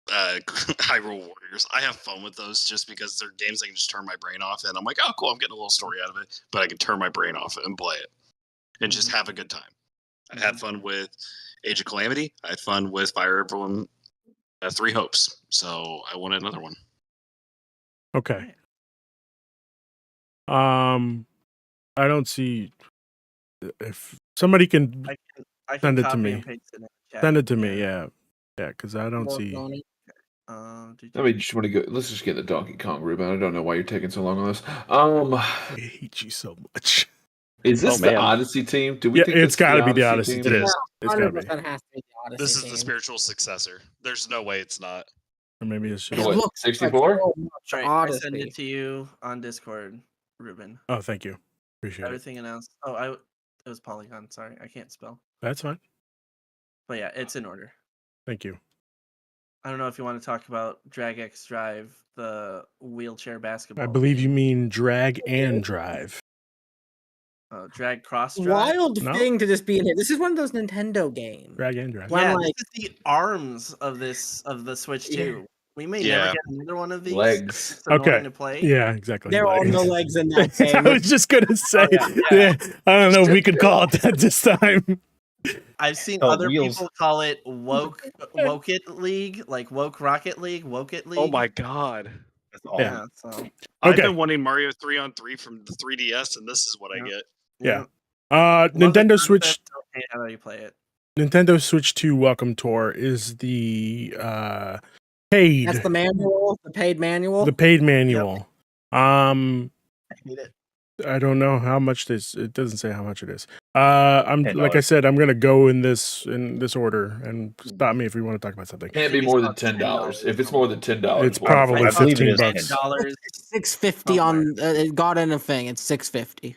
Hyrule Warriors. I have fun with those just because they're games I can just turn my brain off, and I'm like, oh, cool, I'm getting a little story out of it, but I can turn my brain off and play it and just have a good time. I had fun with Age of Calamity. I had fun with Fire Emblem Three Hopes. So I wanted another one. okay. I don't see if somebody can I can Send it to copy me. and paste it in the chat. send it to me. Yeah, because I don't see. Did I mean, just want to go. Let's just get the Donkey Kong, Ruben. I don't know why you're taking so long on this. I hate you so much. Is this Oh, the man. Odyssey team? Do we Yeah, think it's this is gotta be the Odyssey team? team. It is. It's gotta be. 100% has to be the Odyssey This is the team. spiritual successor. There's no way it's not. Or maybe it's It just. What, looks like 64? so much Right, I send Odyssey. it to you on Discord, Ruben. Oh, thank you. Appreciate it. Everything announced. Oh, it was Polygon. Sorry, I can't spell. That's fine. But yeah, it's in order. Thank you. I don't know if you want to talk about Drag X Drive, the wheelchair basketball. I believe you game. mean drag and drive. Drag Cross Drive. Wild No. thing to just be in here. This is one of those Nintendo games. Drag and drive. Well, Yeah, I'm like- this is the arms of the Switch Yeah. 2. We may Yeah. never get another one of these. Legs. It's annoying Okay. to play. Yeah, exactly. There are no legs in that I game. was just gonna say, yeah, yeah. yeah. I don't know if we could call it that this time. I've seen Oh, other wheels. people call it woke it league, like woke rocket league, woke it league. Oh my god. That's all. Yeah. Yeah, so I've Okay. been wanting Mario 3-on-3 from the 3DS, and this is what I Yeah. get. Yeah. Love the Nintendo Switch. concept, don't hate how you play it. Nintendo Switch 2 Welcome Tour is the paid, That's the manual, the paid manual. the paid manual. I hate it. I don't know how much this. It doesn't say how much it is. I'm like I $10. said, I'm gonna go in this order and stop me if we want to talk about something. Can't be It's more than about $10. $10. If it's more than $10, It's probably I believe it is $15. $10. It's $6.50 Oh, on. It got in a thing. It's $6.50.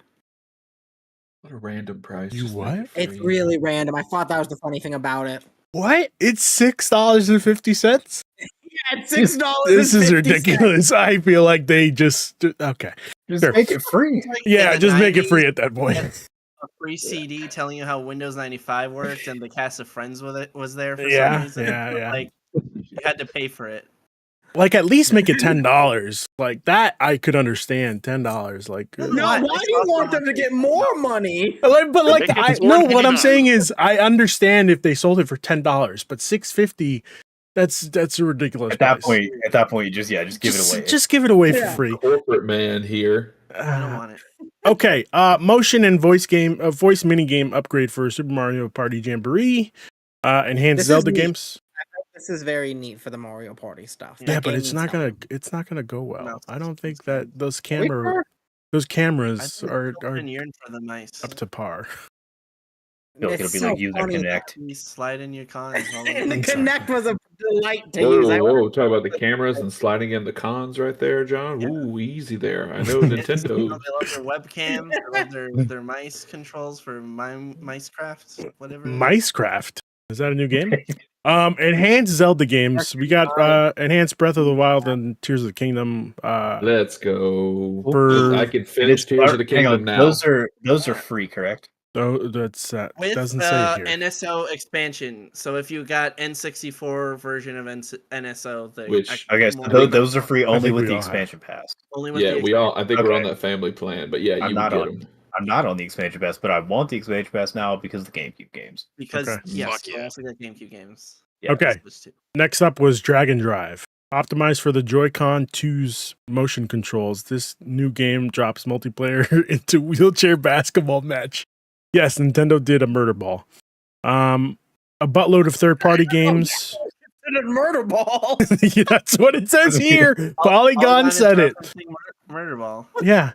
What a random price. You Just make what? it It's free. really random. I thought that was the funny thing about it. What? It's $6.50. Yeah, it's $6. This is ridiculous. I feel like they just okay. Just Sure. make it free. Like Yeah, in the just make it 90s, free at that point. a free CD telling you how Windows 95 worked, and the cast of Friends with it was there for Yeah, some reason. yeah. Like you had to pay for it. Like at least make it $10. Like that, I could understand $10. Like No, Why? why do you want them to get more money? But like, Make it I $4.99. no. What I'm saying is, I understand if they sold it for $10, but $6.50, that's a ridiculous. At that price. point, you just give it away. Just give it away for Yeah. free. Corporate man here. I don't want it. Okay. Motion and voice mini game upgrade for Super Mario Party Jamboree. Enhanced This is Zelda neat. games. This is very neat for the Mario Party stuff. Yeah, That but game it's needs not help. gonna go well. No, I don't think it's that those Are we sure? cameras I think are children yearn for the mice. up to par. feel like It's it'll be so like using funny. Connect. You slide in your cons. all over And the the- Connect was a delight to Whoa, use. I whoa! Talk about the cameras and sliding in the cons right there, John. Yeah. Ooh, easy there. I know You know, Nintendo. they love their webcams. They love their mice controls for Micecraft, whatever. It is. Micecraft. Is that a new game? Enhanced Zelda games. We got Enhanced Breath of the Wild and Tears of the Kingdom. Let's go. For I can And finish Tears of the hang Kingdom on, now. those are free, correct? oh, that's With doesn't say here. NSO expansion. So if you got N64 version of NSO, the Which- extra Okay, so more- those are free only think with we the all have. expansion pass. only with Yeah, the we all. I think we're on Okay. that family plan, but yeah, I'm you would not get on- them. I'm not on the expansion pass, but I want the expansion pass now because of the GameCube games. because Okay. yes, Fuck you yeah. also got GameCube games. Yeah. Okay. Switch to. Next up was Dragon Drive. Optimized for the Joy-Con 2's motion controls, this new game drops multiplayer into wheelchair basketball match. Yes, Nintendo did a murder ball. A buttload of third-party games. Murder ball. Yeah, that's what it says here. All Polygon is said it. referencing Murder Ball. Yeah.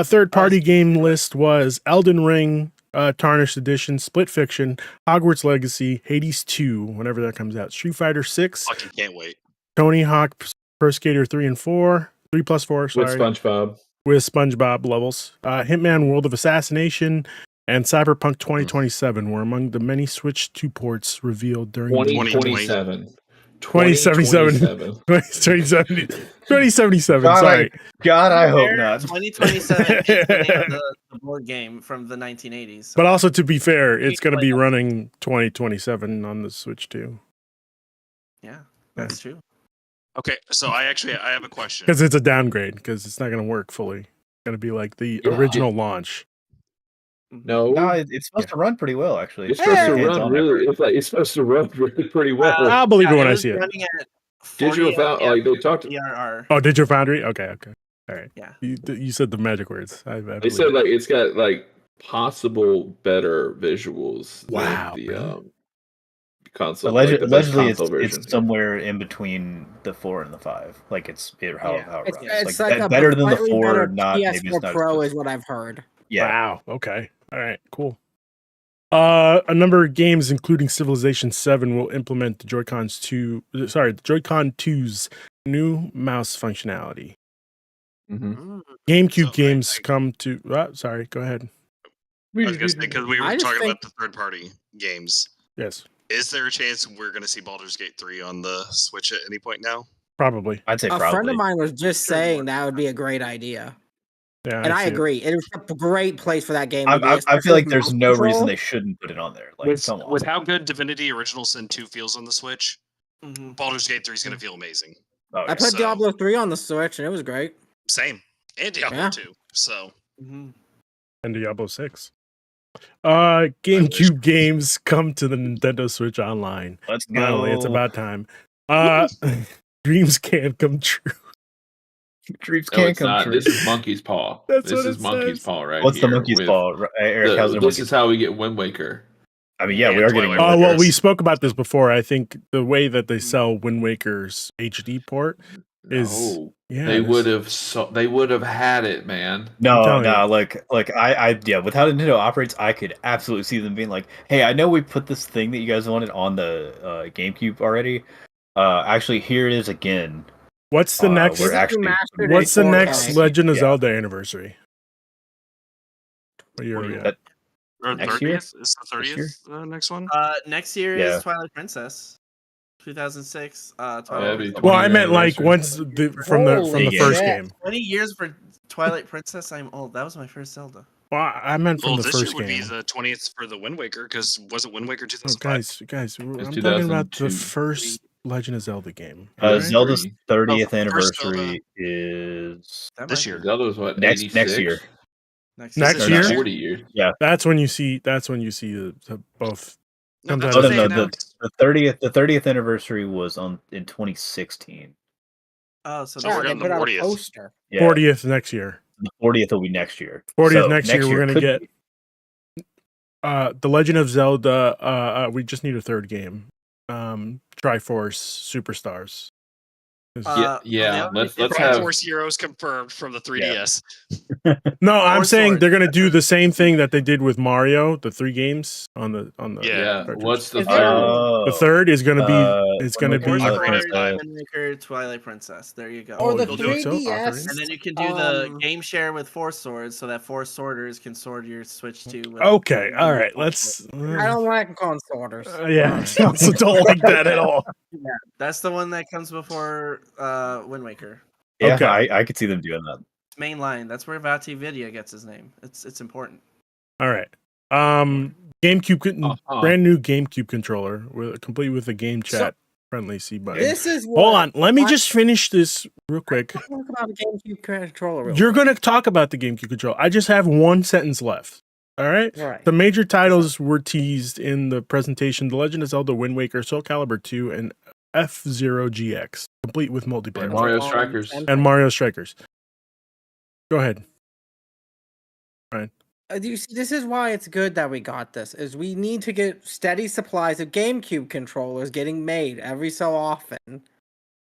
Third-party game list was Elden Ring, Tarnished Edition, Split Fiction, Hogwarts Legacy, Hades 2, whenever that comes out, Street Fighter 6, Fucking can't wait. Tony Hawk Pro Skater 3 and 4, 3 plus 4, With sorry, SpongeBob. with SpongeBob levels. Hitman World of Assassination and Cyberpunk 2027 were among the many Switch 2 ports revealed during the 2027. 2077. 2077. 2077, sorry. God, I hope Fair, not. 2027 is the name of the board game from the 1980s. So But also, to be fair, it's going to be Like- running 2027 on the Switch 2. yeah, that's true. Okay, so I have a question. Because it's a downgrade, because it's not going to work fully. It's going to be like the Yeah. original launch. No, No, it's supposed to run pretty well, actually. it's supposed to Hands run on really. effort. It's supposed to run really pretty well. I'll believe it when I was see it. running at 40 Digital Foundry, like they talked. DRR. Oh, Digital Foundry? Okay. All right. Yeah. You said the magic words. I They believe said it. like it's got like possible better visuals. Wow, than the really? console. like, the best Allegedly, console version. it's somewhere in between the 4 and the 5. Like how Yeah. it It's, runs. it's like a better than the slightly 4, better not maybe it's PS4 not Pro as is what I've heard. yeah. Wow. Okay. All right. Cool. A number of games, including Civilization 7, will implement the Joy-Con 2's new mouse functionality. Mhm. GameCube So, games come to. Sorry, go ahead. I was gonna say because we I were just talking think- about the third-party games. Yes, Is there a chance we're gonna see Baldur's Gate 3 on the Switch at any point now? probably. I'd say A probably. friend of mine was just Sure, saying more. that would be a great idea, Yeah, and I see it. agree. It's a great place for that game to be. I especially feel like with there's mouse no reason control. they shouldn't put it on there. Like, With, come on. with how good Divinity Original Sin 2 feels on the Switch, Mhm. Baldur's Gate 3 is gonna feel amazing. Oh, I yeah. put So- Diablo 3 on the Switch, and it was great. Same. And Diablo Yeah. 2. So Mhm. And Diablo 6. GameCube games come to the Nintendo Switch Online. Let's go. Finally, it's about time. Dreams can't come true. Dreams No, can't it's come not. true. This is Monkey's Paw. That's this what is it Monkey's says. Paw right What's here. the monkey's with paw? Eric, how's the this monkey's is how we get Wind Waker. I mean, yeah, we And are getting. Twilight Wind Oh, well, Waker. we spoke about this before. I think the way that they sell Wind Waker's HD port is. No, Yeah, they this- would have had it, man. No, telling you. like yeah, with how Nintendo operates, I could absolutely see them being like, "Hey, I know we put this thing that you guys wanted on the GameCube already. Actually, here it is again. What's the next? We're actually. Remastered in What's the 4K. next Legend of Yeah. Zelda anniversary? What year are we at? That- or Next year? 30th? Is the 30th the next one? Next year Yeah. is Twilight Princess, 2006. that'd Twilight be Princess. Well, I 20-year meant like anniversary. once from the Holy first shit. game. 20 years for Twilight Princess. I'm old. That was my first Zelda. Well, I meant from Well, the this year first would be game. the 20th for the Wind Waker because wasn't Wind Waker Oh, 2005? guys, I'm It's talking about the 2002. first Legend of Zelda game. Alright. Zelda's 30th first anniversary is That This might year. be Zelda was what next 86? year. Next, Next Is it year? 40 years. That's when you see. That's when you see the both. No, Comes that's out Oh what of no, they no, announced. the 30th anniversary was in 2016. Oh, so So Yeah, we're they on the put out a 40th. poster. Yeah, 40th next year. the 40th will be next year. 40th So next year, we're gonna could get be- The Legend of Zelda. We just need a third game. Triforce Superstars. Yeah. Let's Triforce have. Heroes confirmed from the 3DS. No, I'm Or saying Sword. they're gonna do the same thing that they did with Mario, the 3 games on the Yeah. cartridge. What's the Is there- third? The third is gonna be it's gonna Wind Waker, be Four Ocarina of Swords, Time. Wind Waker, Twilight Princess. There you go. Or Oh, the you think so? 3DS. And then you can do the game share with 4 swords, so that 4 sorters can sword your Switch 2. With Okay, all right. Let's I don't like console orders. yeah, I also don't like that at all. That's the one that comes before Wind Waker. Yeah, Okay. I could see them doing that. Main line. That's where Vati Vidya gets his name. It's important. All right. GameCube brand new GameCube controller complete with a game chat friendly C button. This is what Hold on, let me just finish this real quick. Talk about a GameCube controller. Real You're quick. going to talk about the GameCube controller. I just have one sentence left. All right. Right. The major titles were teased in the presentation: The Legend of Zelda: Wind Waker, Soul Calibur 2, and F-Zero GX, complete with multiplayer And Mario Strikers. and Mario Strikers. Go ahead. You see, this is why it's good that we got this. Is we need to get steady supplies of GameCube controllers getting made every so often,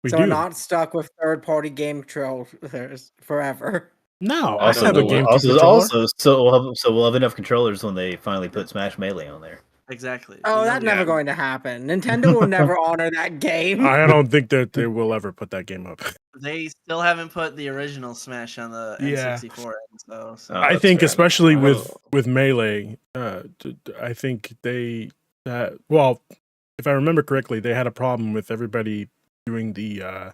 We so do. we're not stuck with third-party game controllers forever. No, I Also, have a we'll- GameCube also, controller. also, so we'll have enough controllers when they finally put Smash Melee on there. Exactly. Oh, You that's know- never going to happen. Nintendo will never honor that game. I don't think that they will ever put that game up. They still haven't put the original Smash on the Yeah. N64, so Oh, I that's think, fair. especially Oh. with Melee, I think they, well, if I remember correctly, they had a problem with everybody doing the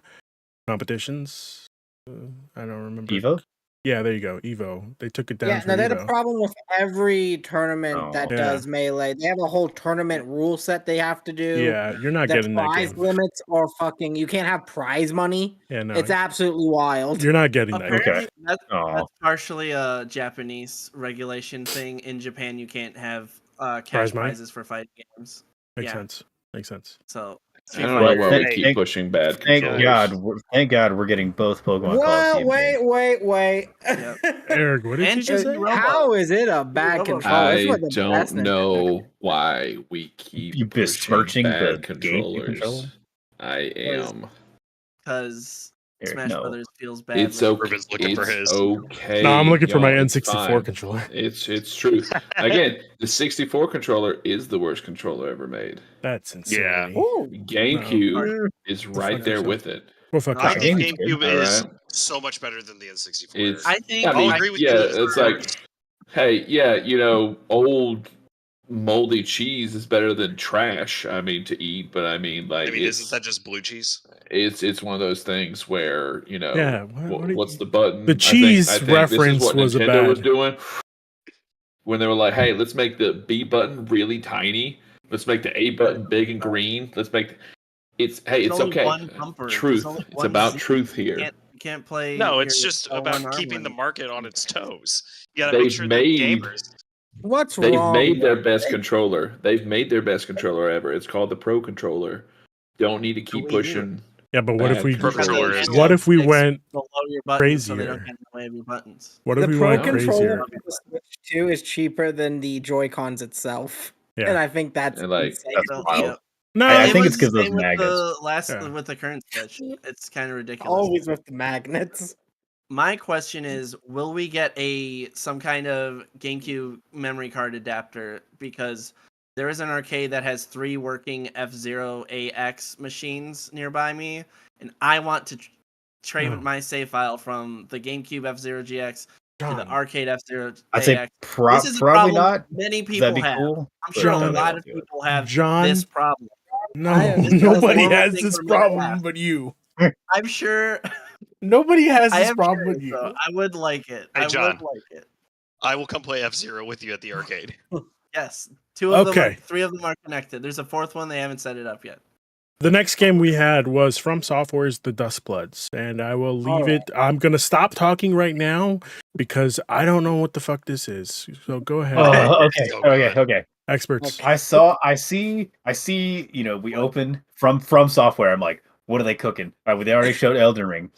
competitions. I don't remember. Evo? Yeah, there you go. Evo. They took it down Yeah, for no, they had a Evo. problem with every tournament that Oh. does Melee. They have a whole tournament rule set they have to do. Yeah, you're not The getting that prize game. limits are fucking. You can't have prize money. Yeah, no, It's absolutely wild. you're not getting that. apparently Game. that's Oh, partially a Japanese regulation thing. In Japan, you can't have cash Prize money? prizes for fighting games. Makes Yeah. sense. Makes sense. So I don't Well, know why we thank- keep thank- pushing bad thank controllers. God, we're getting both Pokemon Well, Coliseum games. wait. Yep. Eric, what did And you just say? Robo. How is it a bad Robo. controller? It's I one of the don't best Nintendo know why we keep You pushing besmirching bad the GameCube controllers. controller? I am. because Eric, Smash no. Brothers feels bad. It's okay. Ruben's looking for It's his. okay. No, I'm looking for my y'all, it's N64 fine. controller. It's truth. Again, the 64 controller is the worst controller ever made. That's insane. Yeah. Ooh. GameCube is right fuck there yourself. with it. Well, fuck I I yourself. think Game's good. GameCube is Alright. so much better than the N64. It's. I think I mean, I'll agree with yeah, you. it's like, hey, yeah, old moldy cheese is better than trash. I mean, to eat, but I mean, like, I mean, it's isn't that just blue cheese? it's one of those things where Yeah, what do what's you- the button? The cheese I think reference this is what was a Nintendo was bad. doing when they were like, "Hey, let's make the B button really tiny. Let's make the A button big and green. Let's make it's There's it's only okay. one bumper. There's Truth. only It's one about Z. truth here. You can't play. No, it's your just L1 about arm keeping the when- market on its toes. You gotta make They've sure made- that gamers. What's They've wrong? made their with best it? controller. They've made their best controller ever. It's called the Pro Controller. Don't need to keep Wii U. pushing. Yeah, but what if bad we Pro controller controllers. is- what if we Fix went below your buttons so they crazier? don't get in the way of your buttons. what if The we Pro went controller crazier? for the Switch 2 is cheaper than the Joy Cons itself, Yeah. and I think that's And, like, insane. That's So, wild. yeah. No, I It think was it's 'cause the those same with magnets. the last Yeah. with the current Switch. It's kind of ridiculous. Always with the magnets. My question is, will we get some kind of GameCube memory card adapter? Because there is an arcade that has 3 working F-Zero AX machines nearby me, and I want to trade No. my save file from the GameCube F-Zero GX to the John, arcade F-Zero I'd say AX. pro- This is a probably problem not. many people That'd be have. cool. I'm sure John, a lot of people have John, this problem. no, This is a nobody normal has thing this for me to problem have. but you. I'm sure. Nobody has I this am problem curious, with you. though. I would like it. Hey, I John. would like it. I will come play F-Zero with you at the arcade. Yes, 2 of them. Okay. 3 of them are connected. There's a 4th one. They haven't set it up yet. The next game we had was from Software's The Dustbloods, and I will leave it. I'm gonna stop talking right now because I don't know what the fuck this is. So go ahead, Oh, okay, So okay, good. okay. experts. I see. We open from software. I'm like, what are they cooking? All right, they already showed Elden Ring.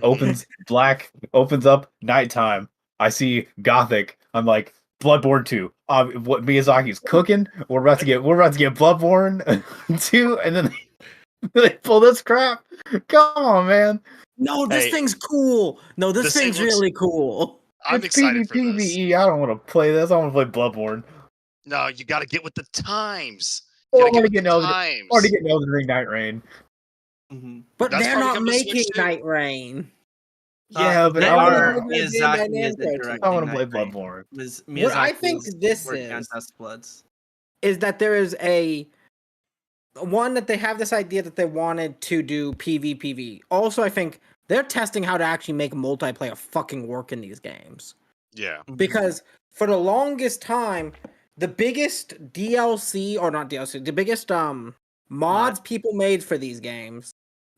Opens black, opens up nighttime. I see Gothic. I'm like, Bloodborne 2. What Miyazaki's cooking? We're about to get Bloodborne 2, and then They pull this crap. Come on, man. No, this Hey, thing's cool. No, this this thing thing's looks- really cool. I'm It's excited for this. PvPvE. I don't want to play this. I want to play Bloodborne. No, you got to get with the times. Oh, You I got to want to get get with the Elden. times. I want to get Elden Ring Night Rain. Mhm. But That's they're probably not coming to Switch making too. Night Rain. Yeah, but They I wanna are. know who's doing Miyazaki Bandai is Namco team. directing I want to play Night Rain. Bloodborne. What I Miyazaki think is this working on is Dust Bloods. that there is a one that they have this idea that they wanted to do PvPv. Also, I think they're testing how to actually make multiplayer fucking work in these games. Yeah. Because for the longest time, the biggest DLC or not DLC, the biggest mods people made for these games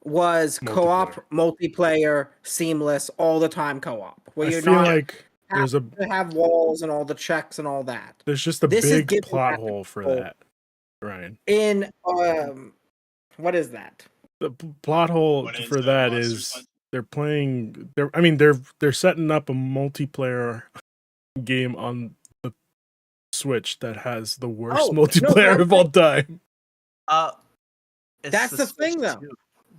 was co-op, multiplayer, seamless, all the time co-op. Where I you're feel not like there's a to have walls and all the checks and all that. there's just a This is big giving plot that hole for control. that, Ryan. In what is that? The plot hole What is for the that Monster is Hunt? they're playing. They're setting up a multiplayer game on the Switch that has the worst Oh, no, but multiplayer I'm of all time. It's That's the Switch thing, though. 2.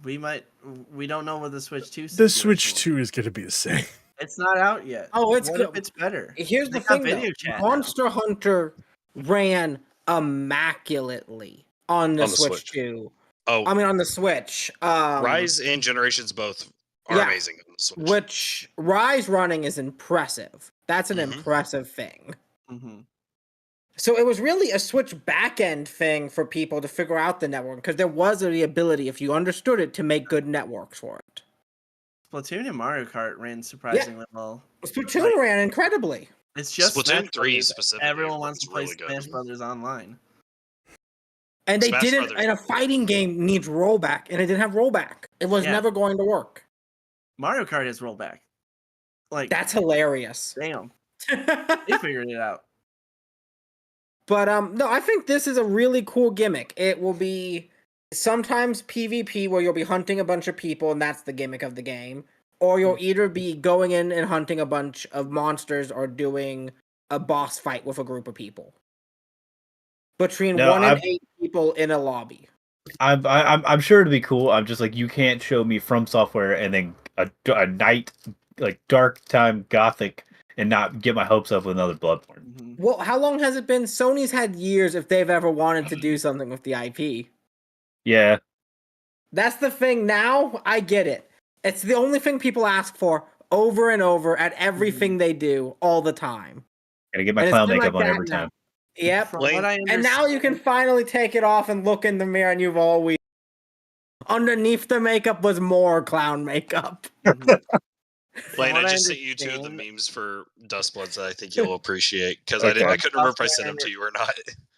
We don't know what the Switch 2 The situation Switch will 2 is going to be the same. It's not out yet. Oh, it's what good. if it's better? Here's They the got thing, video though. chat now. Monster Hunter ran immaculately on the On the Switch Switch. 2. Oh, I mean, on the Switch. Rise and Generations both are yeah, amazing on the Switch. Which Rise running is impressive. That's an Mhm. impressive thing. Mhm. So it was really a Switch backend thing for people to figure out the network because there was the ability, if you understood it, to make good networks for it. Splatoon and Mario Kart ran surprisingly well. Splatoon Like- ran incredibly. It's just Splatoon Smash 3 Brothers. specifically Everyone wants runs to play really good. Smash Brothers online. And they Smash didn't, Brothers. and a fighting game needs rollback, and it didn't have rollback. It was Yeah. never going to work. Mario Kart has rollback. Like That's hilarious. damn, they figured it out. But no, I think this is a really cool gimmick. It will be sometimes PvP where you'll be hunting a bunch of people and that's the gimmick of the game. Or you'll either be going in and hunting a bunch of monsters or doing a boss fight with a group of people. Between No, 1 and 8 people in a lobby. I'm sure it'd be cool. I'm just like, you can't show me From Software and then a night, like dark time gothic, and not get my hopes up with another Bloodborne. Mhm. Well, how long has it been? Sony's had years if they've ever wanted to do something with the IP. Yeah, That's the thing now. I get it. It's the only thing people ask for over and over at everything they do all the time. gotta get my And it's clown been makeup like on that every now. time. Yep. From Lane- what I And now you can finally take it off and look in the mirror and you've always underneath the makeup was more clown makeup. understand, Lane, what I I just sent you two of the understand- memes for Dust Bloods that I think you'll appreciate because Okay. I couldn't remember if I sent them to you or not.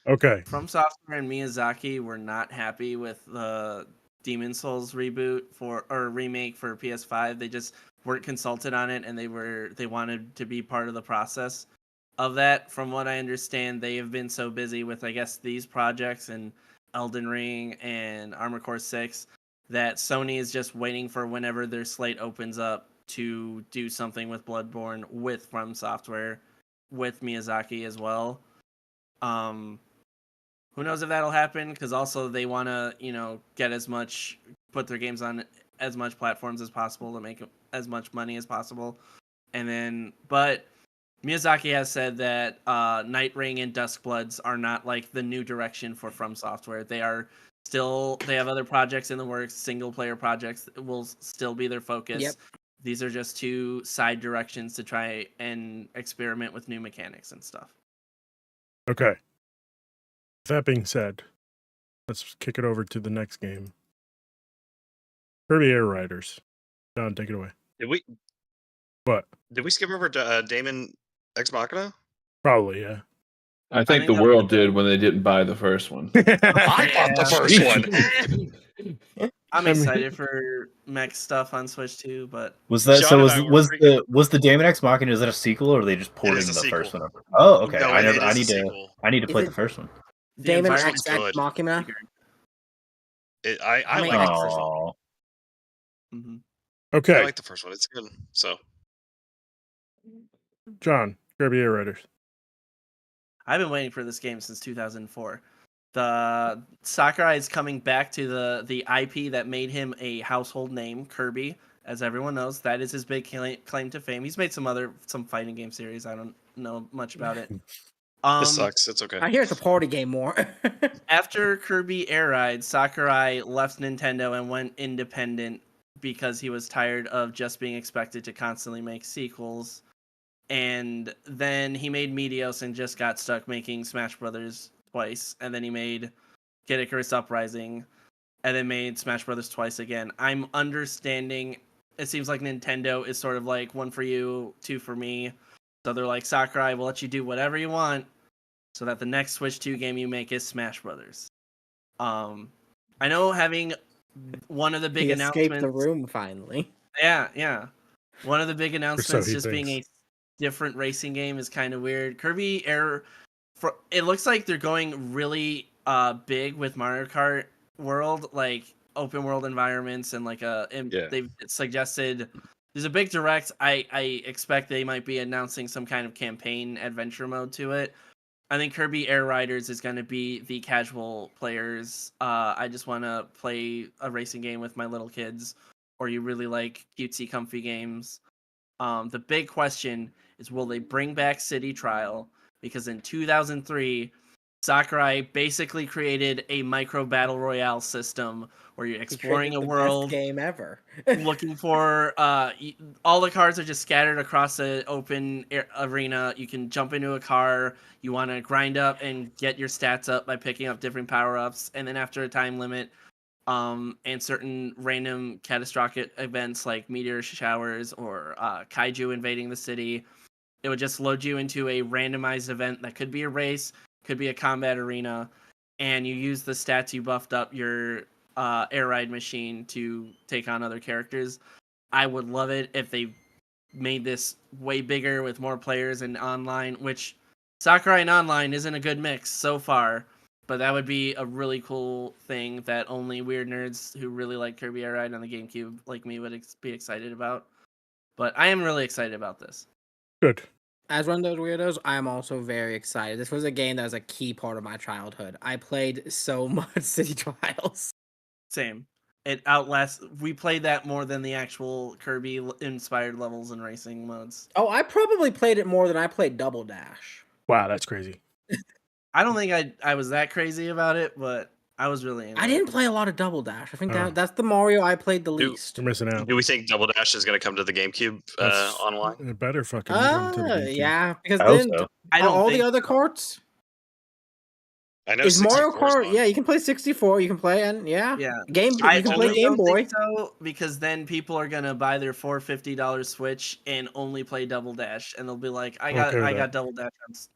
Okay. From Software and Miyazaki were not happy with the Demon Souls reboot or remake for PS5. They just weren't consulted on it, and they wanted to be part of the process of that. From what I understand, they have been so busy with, I guess, these projects and Elden Ring and Armored Core 6 that Sony is just waiting for whenever their slate opens up to do something with Bloodborne with From Software with Miyazaki as well. Who knows if that'll happen? Because also they want to, get put their games on as much platforms as possible to make as much money as possible. And then, but Miyazaki has said that Night Ring and Duskbloods are not like the new direction for From Software. They have other projects in the works. Single player projects will still be their focus. Yep. These are just two side directions to try and experiment with new mechanics and stuff. Okay. That being said, let's kick it over to the next game. Kirby Air Riders. John, take it away. Did we What? skip over Damon Ex Machina? Probably, yeah. I think think the that- world did when they didn't buy the first one. I bought the first one. I'm I mean- excited for mech stuff on Switch too, but Was that John so? and Was I were was pretty the was the Damon Ex Machina? Is that a sequel, or are they just porting is a the first sequel. one over? Oh, okay. No, I it never. I is a need to. sequel. I need to Is play it- the first one. the Damon environment's XX good. Machina. I I mean, like the first one. Oh, Mhm. I Okay, like the first one. It's good. So John, Kirby Air Riders. I've been waiting for this game since 2004. The Sakurai is coming back to the IP that made him a household name, Kirby. As everyone knows, that is his big claim to fame. He's made some fighting game series. I don't know much about it. This sucks. It's okay. I hear it's a party game more. After Kirby Air Ride, Sakurai left Nintendo and went independent because he was tired of just being expected to constantly make sequels. And then he made Meteos and just got stuck making Smash Brothers twice. And then he made Kid Icarus Uprising, and then made Smash Brothers twice again. I'm understanding. It seems like Nintendo is sort of like one for you, two for me. So they're like, Sakurai, we'll let you do whatever you want, so that the next Switch 2 game you make is Smash Brothers. I know having one of the big he announcements. escaped the room finally. Yeah. One of the big announcements he just being thinks. a different racing game is kind of weird. Kirby Air, it looks like they're going really big with Mario Kart World, like open world environments and they've suggested there's a big direct. I expect they might be announcing some kind of campaign adventure mode to it. I think Kirby Air Riders is going to be the casual players. I just want to play a racing game with my little kids, or you really like cutesy, comfy games. The big question is, will they bring back City Trial? Because in 2003, Sakurai basically created a micro battle royale system where you're exploring a world, best game ever. looking for all the cars are just scattered across an open arena. You can jump into a car. You want to grind up and get your stats up by picking up different power-ups, and then after a time limit, and certain random catastrophic events like meteor showers or kaiju invading the city, it would just load you into a randomized event that could be a race, could be a combat arena, and you use the stats you buffed up your air ride machine to take on other characters. I would love it if they made this way bigger with more players and online, which Sakurai and online isn't a good mix so far, but that would be a really cool thing that only weird nerds who really like Kirby Air Ride on the GameCube like me would be excited about. But I am really excited about this. Good. As one of those weirdos, I'm also very excited. This was a game that was a key part of my childhood. I played so much City Trials. Same. It outlasts. We played that more than the actual Kirby inspired levels and racing modes. Oh, I probably played it more than I played Double Dash. Wow, that's crazy. I don't think I was that crazy about it, but I was really into I it. didn't play a lot of Double Dash. I think Oh. that's the Mario I played the least. You're missing out. Do we think Double Dash is going to come to the GameCube online? It better fucking come to the GameCube. Yeah, because I hope then so. I don't all think the other so. carts. I know Is Mario 64's Kart? on. Yeah, you can play 64. You can play and Yeah. Game. I You can only play Game don't Boy. think so, because then people are gonna buy their $450 Switch and only play Double Dash, and they'll be like, I got Okay with that. Double Dash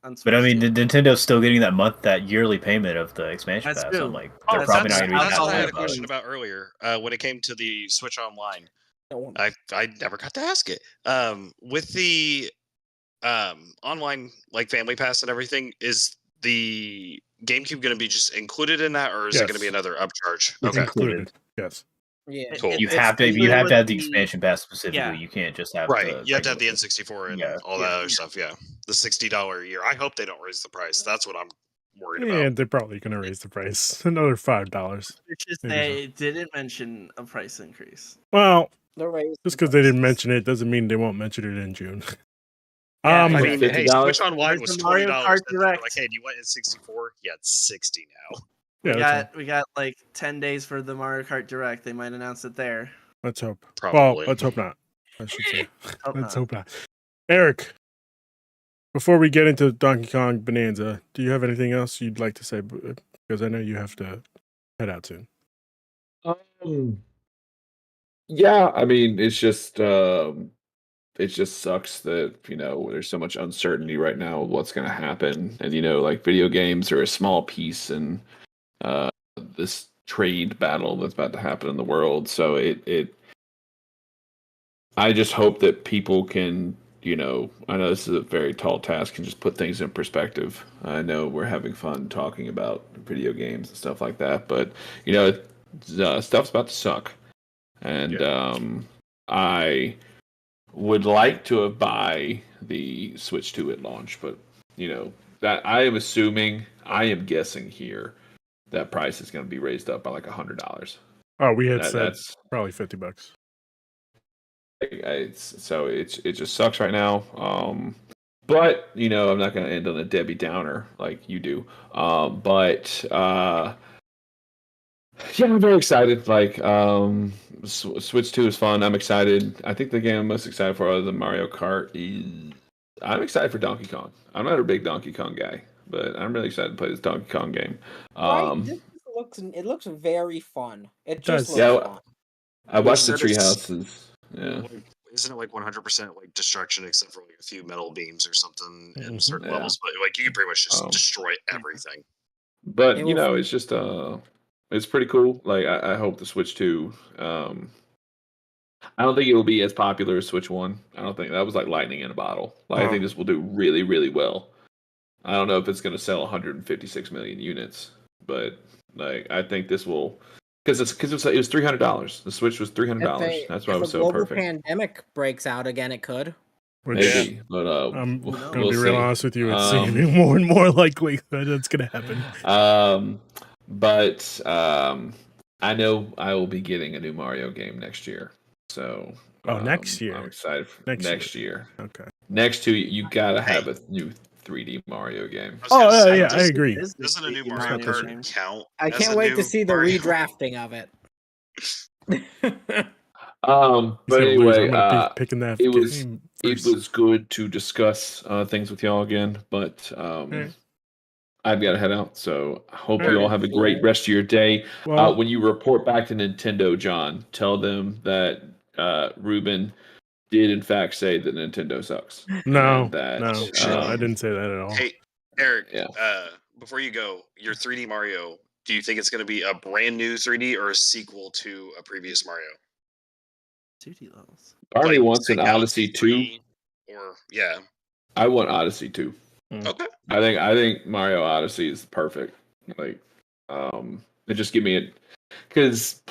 on Switch. But I mean, too. Nintendo's still getting that yearly payment of the expansion That's pass. true. So I'm like, Oh, they're probably that's not even what I had a about question it. about earlier. When it came to the Switch Online, Don't- I never got to ask it. With the online like Family Pass and everything, is the GameCube going to be just included in that, or is it going to be Yes. another upcharge? It's Okay, included. Yes. Yeah. cool. You It's have to included have with the expansion pass specifically. Yeah. You can't just have Right, the you have to have the regular- N64 and Yeah. all that other stuff. Yeah, the $60 a year. I hope they don't raise the price. That's what I'm worried about. And they're probably going to raise the price another $5. It's just Maybe they didn't mention a price increase. Well, The raise just because they didn't mention it doesn't mean they won't mention it in June. Yeah, I Is it mean, $50? hey, Switch Online Where's was the Mario $20. Kart And they're like, Direct? hey, do you want N64? Yeah, it's 60 now. Yeah, that's We got like 10 days for the Mario Kart Direct. They might announce it there. let's hope. Well, Probably. let's hope not. I should say. Hope Let's not. hope not. Eric, before we get into Donkey Kong Bonanza, do you have anything else you'd like to say? Because I know you have to head out soon. Yeah, I mean, it just sucks that, there's so much uncertainty right now of what's going to happen. And, like video games are a small piece in this trade battle that's about to happen in the world. So I just hope that people can, I know this is a very tall task, can just put things in perspective. I know we're having fun talking about video games and stuff like that, but, stuff's about to suck. And I would like to have buy the Switch 2 at launch, but that I am guessing here that price is going to be raised up by like $100. Oh, we had said That's probably $50. it just sucks right now. But I'm not going to end on a Debbie Downer like you do. But yeah, I'm very excited. Like, Switch 2 is fun. I'm excited. I think the game I'm most excited for, other than Mario Kart, is I'm excited for Donkey Kong. I'm not a big Donkey Kong guy, but I'm really excited to play this Donkey Kong game. Right? It looks very fun. It just does. looks Yeah, fun. I watched the That is- Treehouses. Yeah. Like, isn't it like 100% like destruction except for like a few metal beams or something in Mhm. certain Yeah. levels? But like you can pretty much just Um, destroy everything. But It will- it's just it's pretty cool. Like I hope the Switch 2. I don't think it will be as popular as Switch 1. I don't think that was like lightning in a bottle. Like I think this will do really, really well. I don't know if it's going to sell 156 million units, but like I think this will because it was $300. The Switch was $300. That's why it was if a so global perfect. pandemic breaks out again, it could. Which Maybe, but I'm we'll gonna be real see. honest with you. It's seeming more and more likely that it's gonna happen. But I know I will be getting a new Mario game next year. So Next year. I'm excited for next year. Okay. Next to you gotta have a new 3D Mario game. Oh, I yeah, I agree. Doesn't a new Mario Mario Kart game. count? I as can't a wait to new see the Mario? redrafting of it. But So, Liz, anyway, I'm gonna be picking that it was game it first. was good to discuss things with y'all again, but Right. I've got to head out. So I hope All you right. all have a great rest of your day. Well, When you report back to Nintendo, John, tell them that Ruben did in fact say that Nintendo sucks. no, And that, no, I didn't say that at all. Hey, Eric. Yeah. Before you go, your 3D Mario. Do you think it's going to be a brand new 3D or a sequel to a previous Mario? 2D levels. Part of me Like, wants say an Odyssey Galaxy 2. 3, or yeah. I want Odyssey 2. Okay. I think Mario Odyssey is perfect. Like, it just give me it because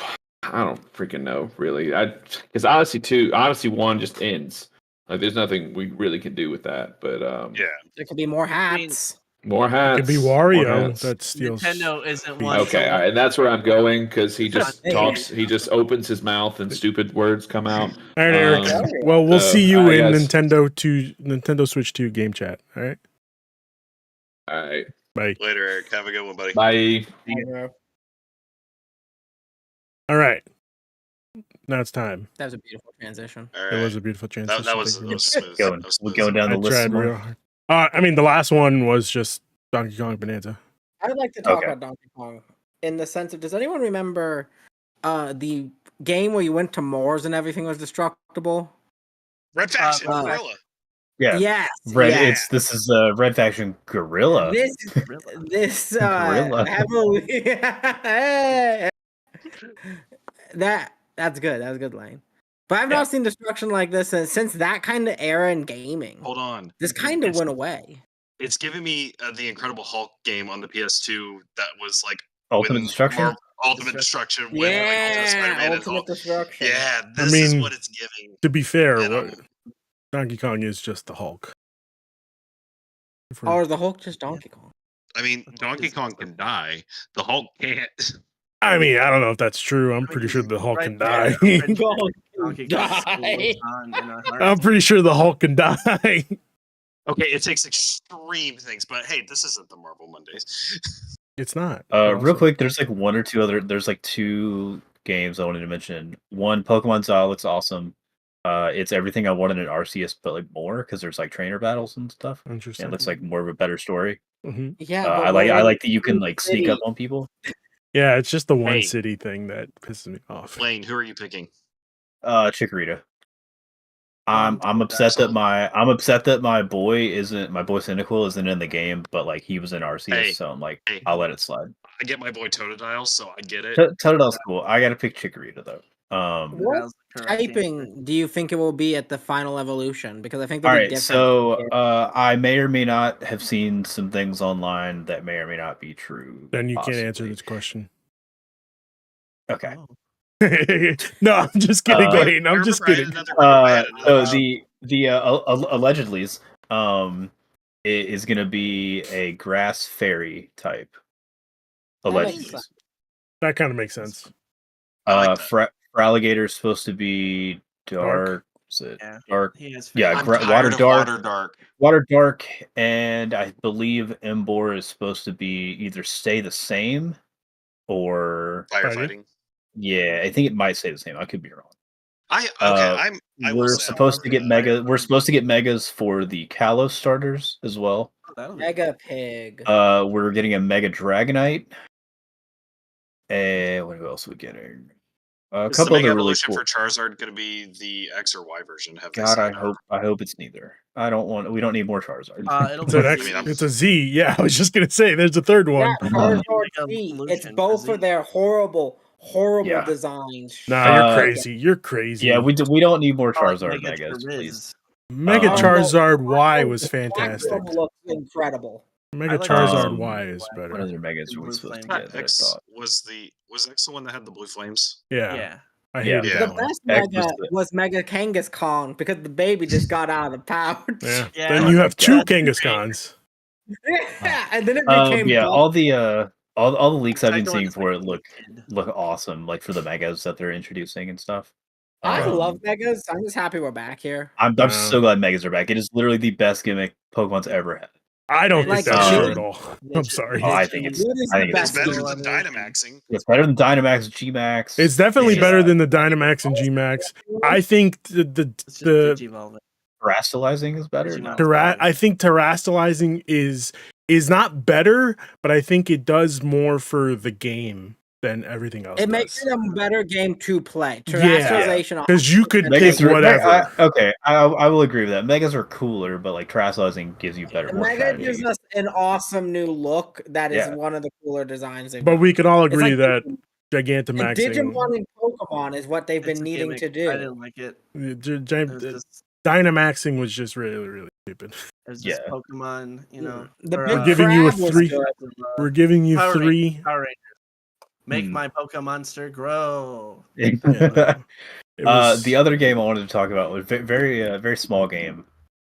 I don't freaking know really. Because Odyssey 1 just ends. Like, there's nothing we really can do with that. But Yeah. There could be more hats. more hats. It could be more Wario hats. that steals. Nintendo isn't feet. one. Okay, all right, and that's where I'm going because he just Hey. talks. He just opens his mouth and stupid words come out. All right, Eric. Wario. Well, we'll So, see you in guys. Nintendo Switch 2 game chat. All right. All right, Bye. Later, Eric. Have a good one, buddy. bye. All right. Now it's time. That was a beautiful transition. All It right. was a beautiful transition. That was Thank you. smooth. Going, That was we're smooth. going down I the list. tried some more? real hard. I mean, the last one was just Donkey Kong Bonanza. I would like to talk Okay. about Donkey Kong in the sense of, does anyone remember the game where you went to Mars and everything was destructible? Red Faction, uh, Gorilla. Yeah. Yes. Red. yes. This is Red Faction Gorilla. This Gorilla. heavily that's good. That was a good line. But I've Yeah. not seen destruction like this since that kind of era in gaming. Hold on. This kind of It's- went away. It's giving me the Incredible Hulk game on the PS2 that was like Ultimate when Destruction. Ultimate Destruction. When, like, Yeah, Ultimate Spider-Man and Ultimate Hulk. Destruction. Yeah, this is mean, what it's giving. To be fair, And, what Donkey Kong is just the Hulk. If we're- Or the Hulk just Donkey Kong. I mean, Donkey Kong can die. The Hulk can't. I mean, I don't know if that's true. I'm pretty sure the Hulk can die. Donkey Kong Die. lives on in our hearts. I'm pretty sure the Hulk can die. Okay, it takes extreme things, but hey, this isn't the Marvel Mondays. It's not. Real quick, there's like one or two other. There's like two games I wanted to mention. One, Pokemon Style looks awesome. It's everything I wanted in Arceus, but like more because there's like trainer battles and stuff. Interesting. And it looks like more of a better story. hmm Yeah, I like that you can like sneak up on people. Yeah, it's just the one Hey. city thing that pisses me off. Lane, who are you picking? Chikorita. I'm upset that my boy Cynical isn't in the game, but like he was in Arceus, Hey. so I'm like, Hey. I'll let it slide. I get my boy Totodile, so I get it. Totodale's cool. I gotta pick Chikorita though. What That was the correct answer. typing do you think it will be at the final evolution? Because I think All they'll be right, different. so I may or may not have seen some things online that may or may not be true. Then you can't answer possibly. this question. Okay. Oh. No, I'm just kidding, Wait, Lane. I'm just remember I had kidding. another- I had another- So the allegedly's is gonna be a grass fairy type. Allegedly. sense. That kind of makes sense. I like that. Alligator is supposed to be dark. Is it Yeah. dark? He has Yeah, I'm faith. tired water of dark. Water Dark. Water dark, and I believe Embor is supposed to be either stay the same or Firefighting. yeah, I think it might stay the same. I could be wrong. I will We're say I'm supposed to for get that. mega. We're supposed to get megas for the Kalos starters as well. That'll be Mega Pig. We're getting a Mega Dragonite. And what else are we getting? A Is the couple Mega other really Evolution cool. for Charizard going to be the X or Y version? Have they God, said? I hope it's neither. I don't want. We don't need more Charizard. It'll It's be an I X. mean, I'm- It's a Z. Yeah, I was just gonna say. There's a third one. Yeah, Charizard Mega Z. Evolution It's for both Z. of their horrible Yeah. designs. Nah, you're Uh, crazy. You're crazy. Yeah, we don't need more Oh, like Charizard Mega megas, Riz. please. Mega Um, Charizard Y Black was Black fantastic. Room looks incredible. Mega I like Charizard Um, Y is Black What better. other megas and are we Blue supposed to Flame. get? That I X thought. was X the one that had the blue flames? Yeah, Yeah. I Yeah. hated Yeah. The that one. best X Mega was was Mega Kangaskhan because the baby just got out of the pouch. Yeah. Yeah. Then you have two That's great. Kangaskhan's. Yeah, and then it became Yeah, black. all the leaks I've been Second one seeing is for like it a kid. look awesome, like for the megas that they're introducing and stuff. I Okay. love Megas. I'm just happy we're back here. I'm Wow. so glad megas are back. It is literally the best gimmick Pokemon's ever had. I don't Like, think that's true um, at all. I'm sorry. Oh, I think it's It is I the think It's best better one. than Dynamaxing. it's better than Dynamax, G-Max. It's definitely It's better just- than the Dynamax and G-Max. I think It's just the Digivolve. Terastallizing is better. No. Digimon. I think terastallizing is not better, but I think it does more for the game than everything else It makes does. it a better game to play. Yeah, Terastallization, because you could Megas pick are whatever. I will agree with that. Megas are cooler, but like Terastallizing gives you better. The More Mega strategy. gives us an awesome new look that is Yeah. one of the cooler designs they've But done. we can all It's agree like that and Gigantamaxing, Digimon and Pokemon is what they've It's been a needing gimmick. to I do. didn't like it. Gi- It was just, Dynamaxing was just really, really stupid. just Yeah. Pokemon, you know. The or, big We're giving you a crab was three- good. We're giving you Power three. Power Rangers. Make Hmm. my Pokemonster grow. Yeah. It was The other game I wanted to talk about was very small game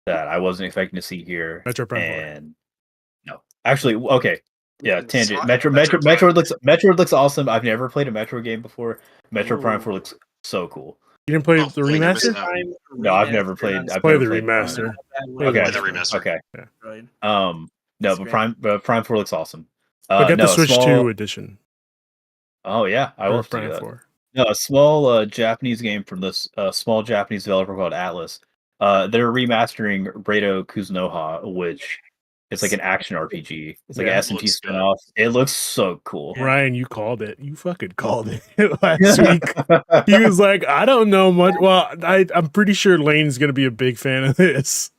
that I wasn't expecting to see here. Metro Prime 4. And no, actually, okay, yeah, tangent. Saw- Metro Metro Prime. Metroid looks awesome. I've never played a Metroid game before. Metro Prime Ooh. 4 looks so cool. You didn't play Oh, the wait, you're missing remaster? out. No, I've never played. I've Play never the played remaster. Play Okay, Play the remaster. okay. Android. No, It's but great. Prime 4 looks awesome. But get no, the a Switch small, 2 edition. Oh yeah, I will for have to do Prime that. 4. No, a small Japanese game from this small Japanese developer called Atlas. They're remastering Redo Kuzunoha, which is like an action RPG. It's like Yeah. an S&T Looks good. spinoff. It looks so cool. Ryan, you called it. You fucking called it last week. He was like, I don't know much. Well, I'm pretty sure Lane's going to be a big fan of this.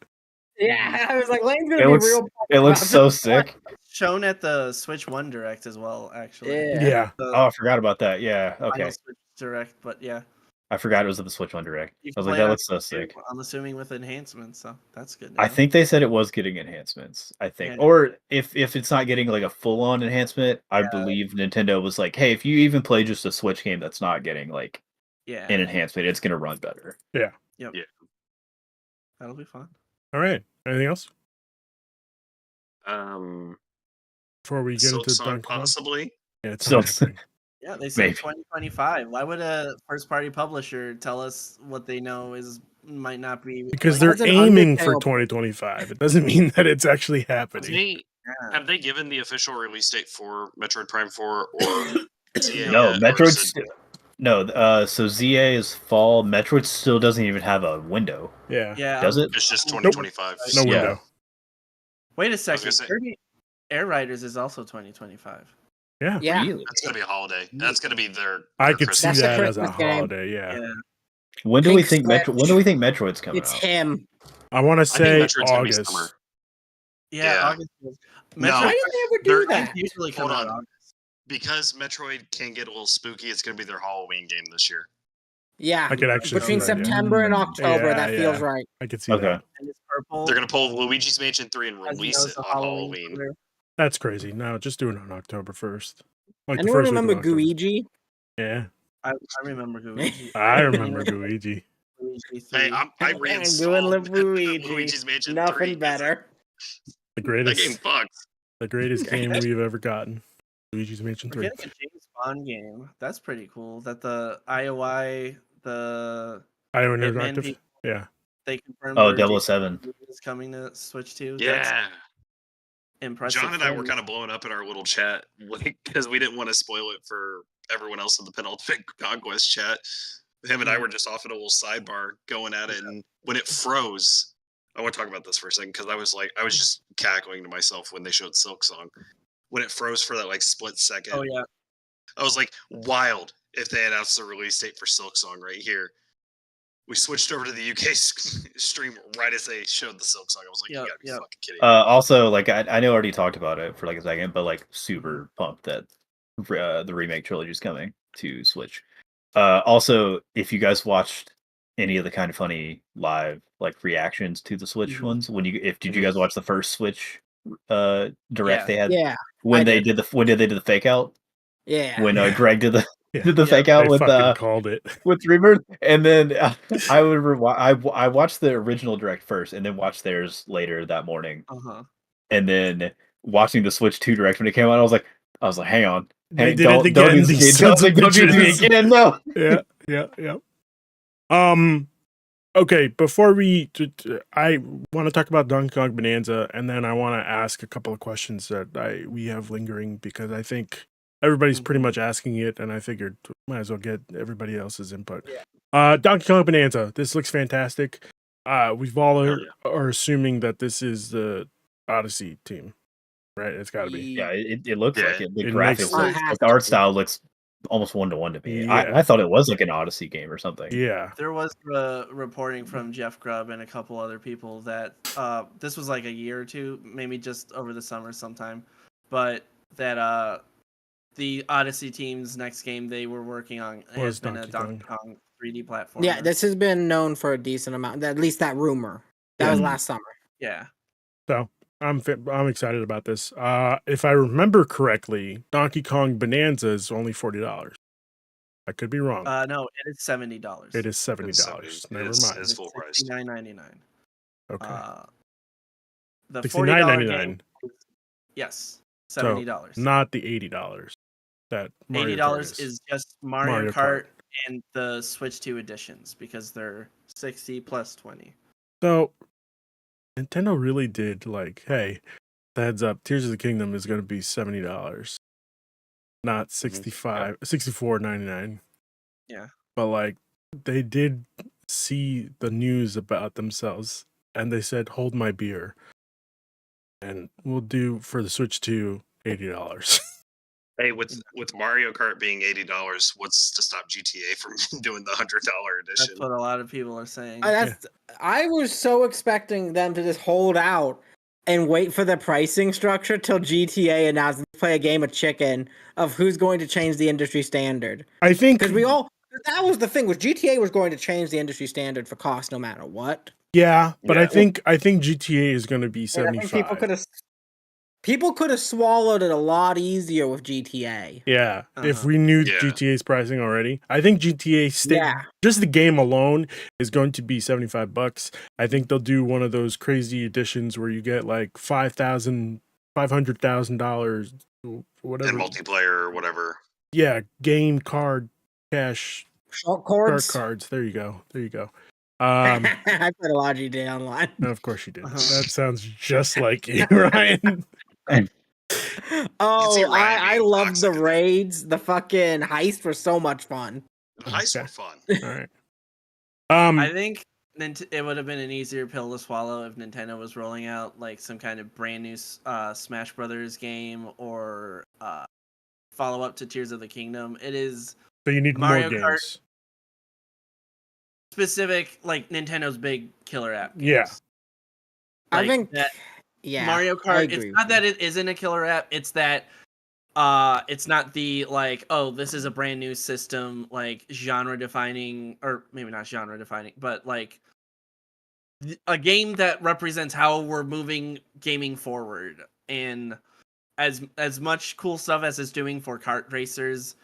Yeah, I was like, Lane's gonna It be looks real. it looks about so this. sick. Shown at the Switch 1 Direct as well, actually. Yeah. Yeah. The Oh, I forgot about that. Yeah, final okay. Switch Direct, but yeah. I forgot it was at the Switch 1 Direct. You I was can like, play that on looks so Switch sick. 2, I'm assuming with enhancements, so that's good. I now. think they said it was getting enhancements. I think, Yeah. or if it's not getting like a full on enhancement, I Yeah. believe Nintendo was like, hey, if you even play just a Switch game that's not getting like Yeah. an enhancement, it's gonna run better. That'll be fun. All right. Anything else Um, before we get Silk into Song Dunk Club? possibly. Yeah, it's So- not happening. Yeah, they said Maybe. 2025. Why would a first party publisher tell us what they know might not be? Because like, they're That's an aiming for Undertale. 2025. It doesn't mean that it's actually Have happening. they, yeah. have they given the official release date for Metroid Prime 4 or ZA No, yet, or Metroid's is it- so ZA is fall. Metroid still doesn't even have a window, Yeah. Yeah. does it? It's just 2025. No Yeah. window. Wait a gonna second. say- Kirby Air Riders is also 2025. Yeah. Yeah. Really? That's gonna be a holiday. That's gonna be their. I their could see Christmas. That's the that as a Christmas game. holiday. Yeah. Yeah. When do we Pink think Switch. When do we think Metroid's coming It's out? him. I want to I say think Metroid's gonna be August. summer. Yeah. Yeah. August is- No. Metroid Why did they ever do They're- that? usually come Hold out on. August. Because Metroid can get a little spooky, it's gonna be their Halloween game this year. Yeah. I could actually Between see that, yeah. September and October, Yeah, that feels yeah. right. I could see Okay. that. And it's purple. They're gonna pull Luigi's Mansion 3 and as you release know, it it's a on Halloween. color. That's crazy. No, just do it on October 1st. Like the Anyone first week of remember October. Guigi? Yeah. I remember Luigi. I remember Luigi. Luigi 3. Hey, I Doing reinstalled Luigi. Luigi's Mansion 3. Nothing 'cause better. The That game greatest fucks. the greatest game we've ever gotten. Luigi's Mansion We're 3. getting a James Bond game. That's pretty cool. That the IOI, the IO Hitman Interactive. people, Yeah. they confirmed Oh, their James 007. Bond is coming to Switch 2. That's Yeah. impressive. John and I for were me. kind of blowing up in our little chat because we didn't want to spoil it for everyone else in the Penultimate Conquest chat. Him and I were just off in a little sidebar going at it, and when it froze, I want to talk about this for a second because I was just cackling to myself when they showed Silk Song. When it froze for that like split second, Oh yeah. I was like, wild if they announced the release date for Silk Song right here. We switched over to the UK stream right as they showed the Silk Song. I was like, you gotta be fucking kidding me. Also, like I know I already talked about it for like a second, but like super pumped that the remake trilogy is coming to Switch. Also, if you guys watched any of the Kind of Funny live like reactions to the Switch ones, did you guys watch the first Switch direct Yeah. they had Yeah. when I they did. did the fake out? Yeah. When Yeah. Greg did the Yeah. did the Yeah. fake out They with fucking called it. with Rebirth, and then I watched the original direct first, and then watched theirs later that morning, and then watching the Switch 2 direct when it came out, I was like, hang on, They did it don't again. do this These again. sons of Don't do this bitches. again. No. Yeah. Okay, before I want to talk about Donkey Kong Bonanza, and then I want to ask a couple of questions that we have lingering because I think everybody's pretty much asking it, and I figured might as well get everybody else's input. Donkey Kong Bonanza, this looks fantastic. We've all are assuming that this is the Odyssey team, right? It's got to be. Yeah, it looks like it. The It graphics, makes- like the art style looks almost 1-to-1 to me. Yeah. I thought it was like an Odyssey game or something. Yeah. There was reporting from Jeff Grubb and a couple other people that this was like a year or two, maybe just over the summer sometime, but that the Odyssey team's next game they were working on has been a Donkey Kong 3D platform. Yeah, this has been known for a decent amount. At least that rumor. That was last summer. Yeah. So I'm excited about this. If I remember correctly, Donkey Kong Bonanza is only $40. I could be wrong. No, it is $70. It is $70. Never mind. It's full price. $69.99. Okay. The $69.99. game, yes, $70. So not the $80 that Mario Kart $80 is just Mario Kart and the Switch 2 editions because they're 60 plus 20. So Nintendo really did like, hey, heads up, Tears of the Kingdom is going to be $70, not $64.99. Yeah. But like they did see the news about themselves and they said, hold my beer. And we'll do for the Switch 2 $80. Hey, with Mario Kart being $80, what's to stop GTA from doing the $100 edition? That's what a lot of people are saying. I was so expecting them to just hold out and wait for the pricing structure till GTA announced to play a game of chicken of who's going to change the industry standard. I think because that was the thing was GTA was going to change the industry standard for cost no matter what. Yeah, but I think GTA is going to be 75. People could have swallowed it a lot easier with GTA. Yeah, if we knew GTA's pricing already. I think GTA just the game alone is going to be $75. I think they'll do one of those crazy editions where you get like $500,000 whatever. And multiplayer or whatever. Yeah, game card cash short cards. There you go. I played a lot of GTA Online. Of course you did. That sounds just like you, Ryan. I loved the raids. The fucking heists were so much fun. The heists were fun. All right. I think it would have been an easier pill to swallow if Nintendo was rolling out like some kind of brand new Smash Brothers game or follow up to Tears of the Kingdom. It is. So you need Mario more Kart games. Specific, like Nintendo's big killer app. Games. Yeah. I think that. Yeah, Mario Kart. It's not that it isn't a killer app. It's that it's not the like, oh, this is a brand new system, like genre defining, or maybe not genre defining, but like a game that represents how we're moving gaming forward. And as much cool stuff as it's doing for kart racers,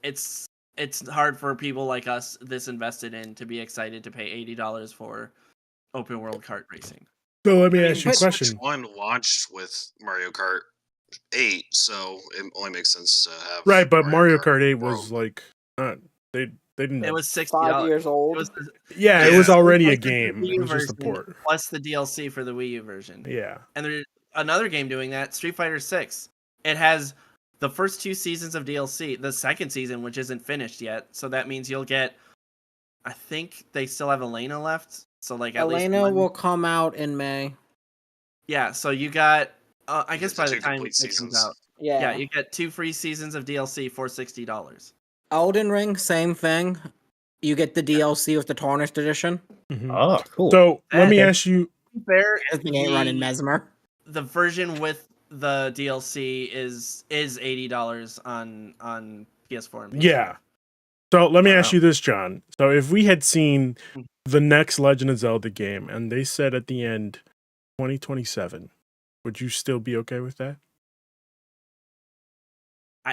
it's hard for people like us this invested in to be excited to pay $80 for open world kart racing. So let me ask you a question. One launched with Mario Kart 8, so it only makes sense to have Right, but Mario Kart 8 World. was like not they didn't. It was $60. 5 years It old. was Yeah, it it was was the already a same price as game. the Wii It U was just a version port. plus the DLC for the Wii U version. Yeah. And there's another game doing that, Street Fighter 6. It has the first 2 seasons of DLC, the second season, which isn't finished yet. So that means you'll get, I think they still have Elena left. So like at least Elena one. will come out in May. Yeah, so you got, I You guess get the by the 2 time complete it comes seasons. out. Yeah. Yeah, you get 2 free seasons of DLC for $60. Elden Ring, same thing. You get the DLC with the Tarnished Edition. Mhm. Oh, cool. So let me That- ask you. Fair, This thing ain't running Mesmer. the version with the DLC is $80 on PS4 and PS5. Yeah. So let me ask Wow. you this, John. So if we had seen Mhm. the next Legend of Zelda game and they said at the end 2027, would you still be okay with that?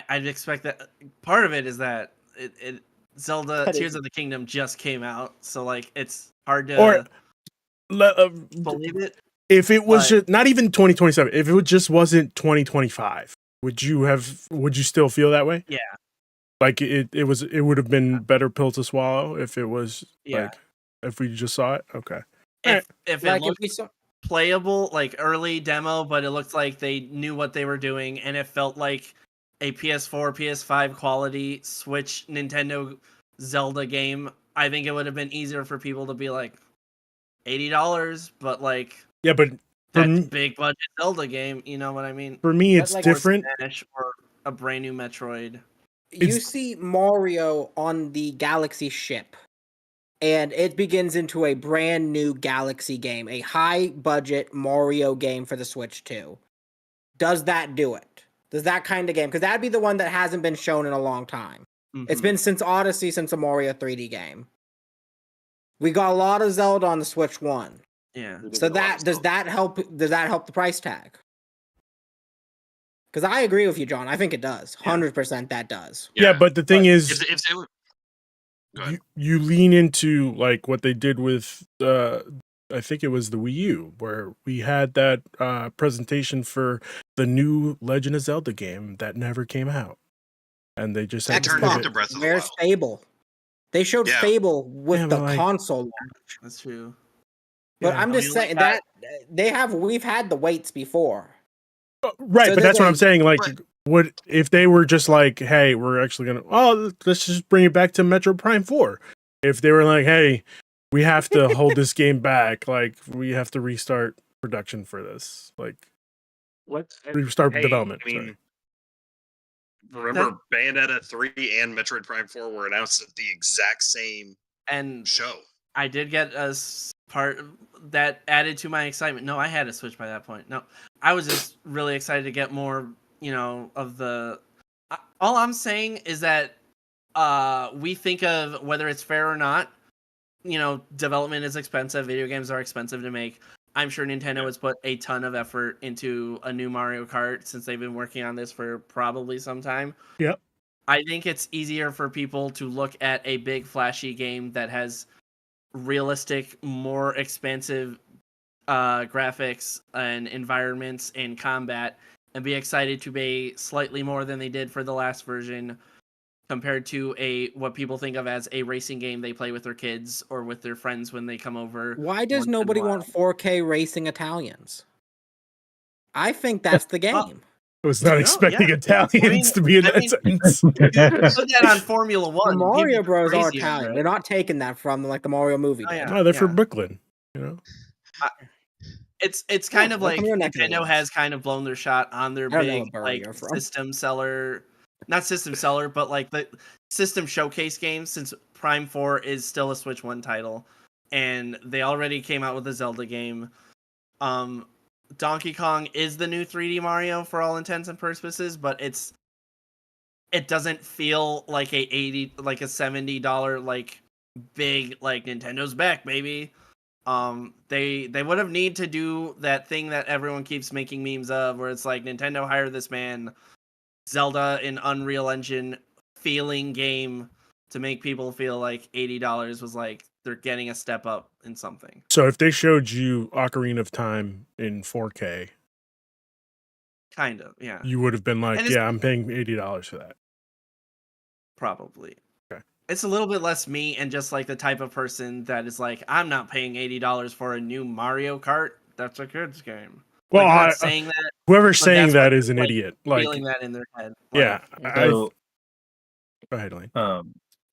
I'd expect that. Part of it is that it Zelda That Tears is- of the Kingdom just came out, so like it's hard to Or believe it. if it was but- just, not even 2027, if it just wasn't 2025, would you still feel that way? Yeah. Like it would have been better pill to swallow if it was Yeah. like if we just saw it. Okay. If it Like if looked we saw, playable, like early demo, but it looked like they knew what they were doing, and it felt like a PS4, PS5 quality Switch Nintendo Zelda game, I think it would have been easier for people to be like $80, but like Yeah, but for that's me, big budget Zelda game, you know what I mean? for me But, it's like, different. Or Spanish or a brand new Metroid. you It's- see Mario on the Galaxy ship, and it begins into a brand new Galaxy game, a high budget Mario game for the Switch 2. Does that do it? Does that kind of game? Because that'd be the one that hasn't been shown in a long time. It's Mhm. been since Odyssey, since a Mario 3D game. We got a lot of Zelda on the Switch 1. Yeah. So that does that help? Does that help the price tag? Because I agree with you, John. I think it does. 100% that does. Yeah, but the thing But is, if they would, go ahead. you lean into like what they did with I think it was the Wii U, where we had that presentation for the new Legend of Zelda game that never came out, and they just had to turned pivot. into Breath of the Where's Wild. Fable? They showed Yeah. Fable with Yeah, the but, like- console launch. That's true. But Yeah. I'm Oh, just you saying like that we've had the waits before. Right, So but that's what I'm there's saying. Like, Right. what if they were just like, "Hey, we're actually gonna let's just bring it back to Metro Prime 4." If they were like, "Hey, we have to hold this game back. Like, we have to restart production for this. Like, Let's restart hey, development." I mean, sorry. remember Bayonetta 3 and Metroid Prime 4 were announced at the exact same And show. I did get a part that added to my excitement. No, I had a Switch by that point. No, I was just really excited to get more, of the. All I'm saying is that we think of whether it's fair or not. Development is expensive. Video games are expensive to make. I'm sure Nintendo has put a ton of effort into a new Mario Kart since they've been working on this for probably some time. Yep. I think it's easier for people to look at a big flashy game that has realistic, more expansive graphics and environments and combat and be excited to pay slightly more than they did for the last version compared to what people think of as a racing game they play with their kids or with their friends when they come over. Why does once in a nobody while. want 4K racing Italians? I think that's the game. I was not No, expecting yeah. Italians to be in I that mean- sentence. Put that on Formula The One. Mario people go Bros are crazy over Italian. it. They're not taking that from like the Mario movie. Oh, did. yeah. No, they're from Brooklyn. You know. It's kind of they're like from your neck of the Nintendo woods. has kind of blown their shot on their I don't know big what borough like you're from. system seller, not system seller, but like the system showcase games. Since Prime 4 is still a Switch 1 title, and they already came out with a Zelda game. Donkey Kong is the new 3D Mario for all intents and purposes, but it doesn't feel like a $70 like big like Nintendo's back, baby. They would have need to do that thing that everyone keeps making memes of, where it's like Nintendo hired this man, Zelda in Unreal Engine feeling game to make people feel like $80 was like they're getting a step up in something. So if they showed you Ocarina of Time in 4K, Kind of, yeah. You would have been like, And it's- yeah, I'm paying $80 for that. Probably. Okay. It's a little bit less me and just like the type of person that is like, I'm not paying $80 for a new Mario Kart. That's a kid's game. Well, Like, I'm not saying that. whoever's but saying that's what that is they're, an like, idiot. Like, feeling that in their head. yeah. So, Go ahead, Lane.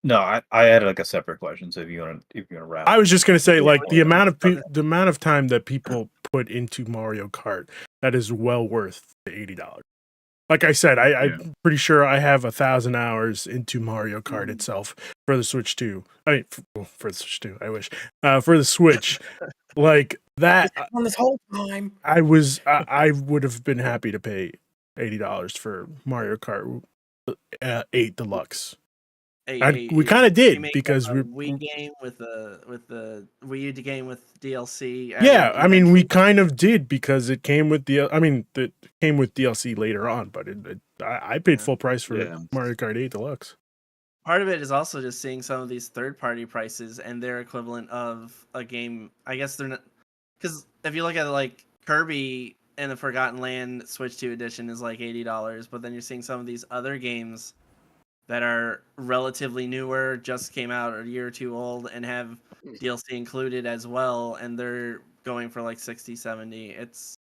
no, I had like a separate question. So if you want to wrap, I was just gonna say, Yeah, like, the amount of okay. the amount of time that people put into Mario Kart, that is well worth the $80. Like I said, I'm pretty sure I have 1,000 hours into Mario Kart itself for the Switch 2. I mean, for the Switch 2, I wish. For the Switch, like that, On this whole time. I would have been happy to pay $80 for Mario Kart 8 Deluxe. We kind of did because we we Wii game with the Wii U game with DLC. yeah, added I mean, we eventually. kind of did because it came with it came with DLC later on, but I paid full price for Yeah. Mario Kart 8 Deluxe. Part of it is also just seeing some of these third-party prices and their equivalent of a game. I guess they're not, because if you look at like Kirby and the Forgotten Land Switch 2 edition is like $80, but then you're seeing some of these other games that are relatively newer, just came out a year or two old, and have DLC included as well, and they're going for like 60, 70. It's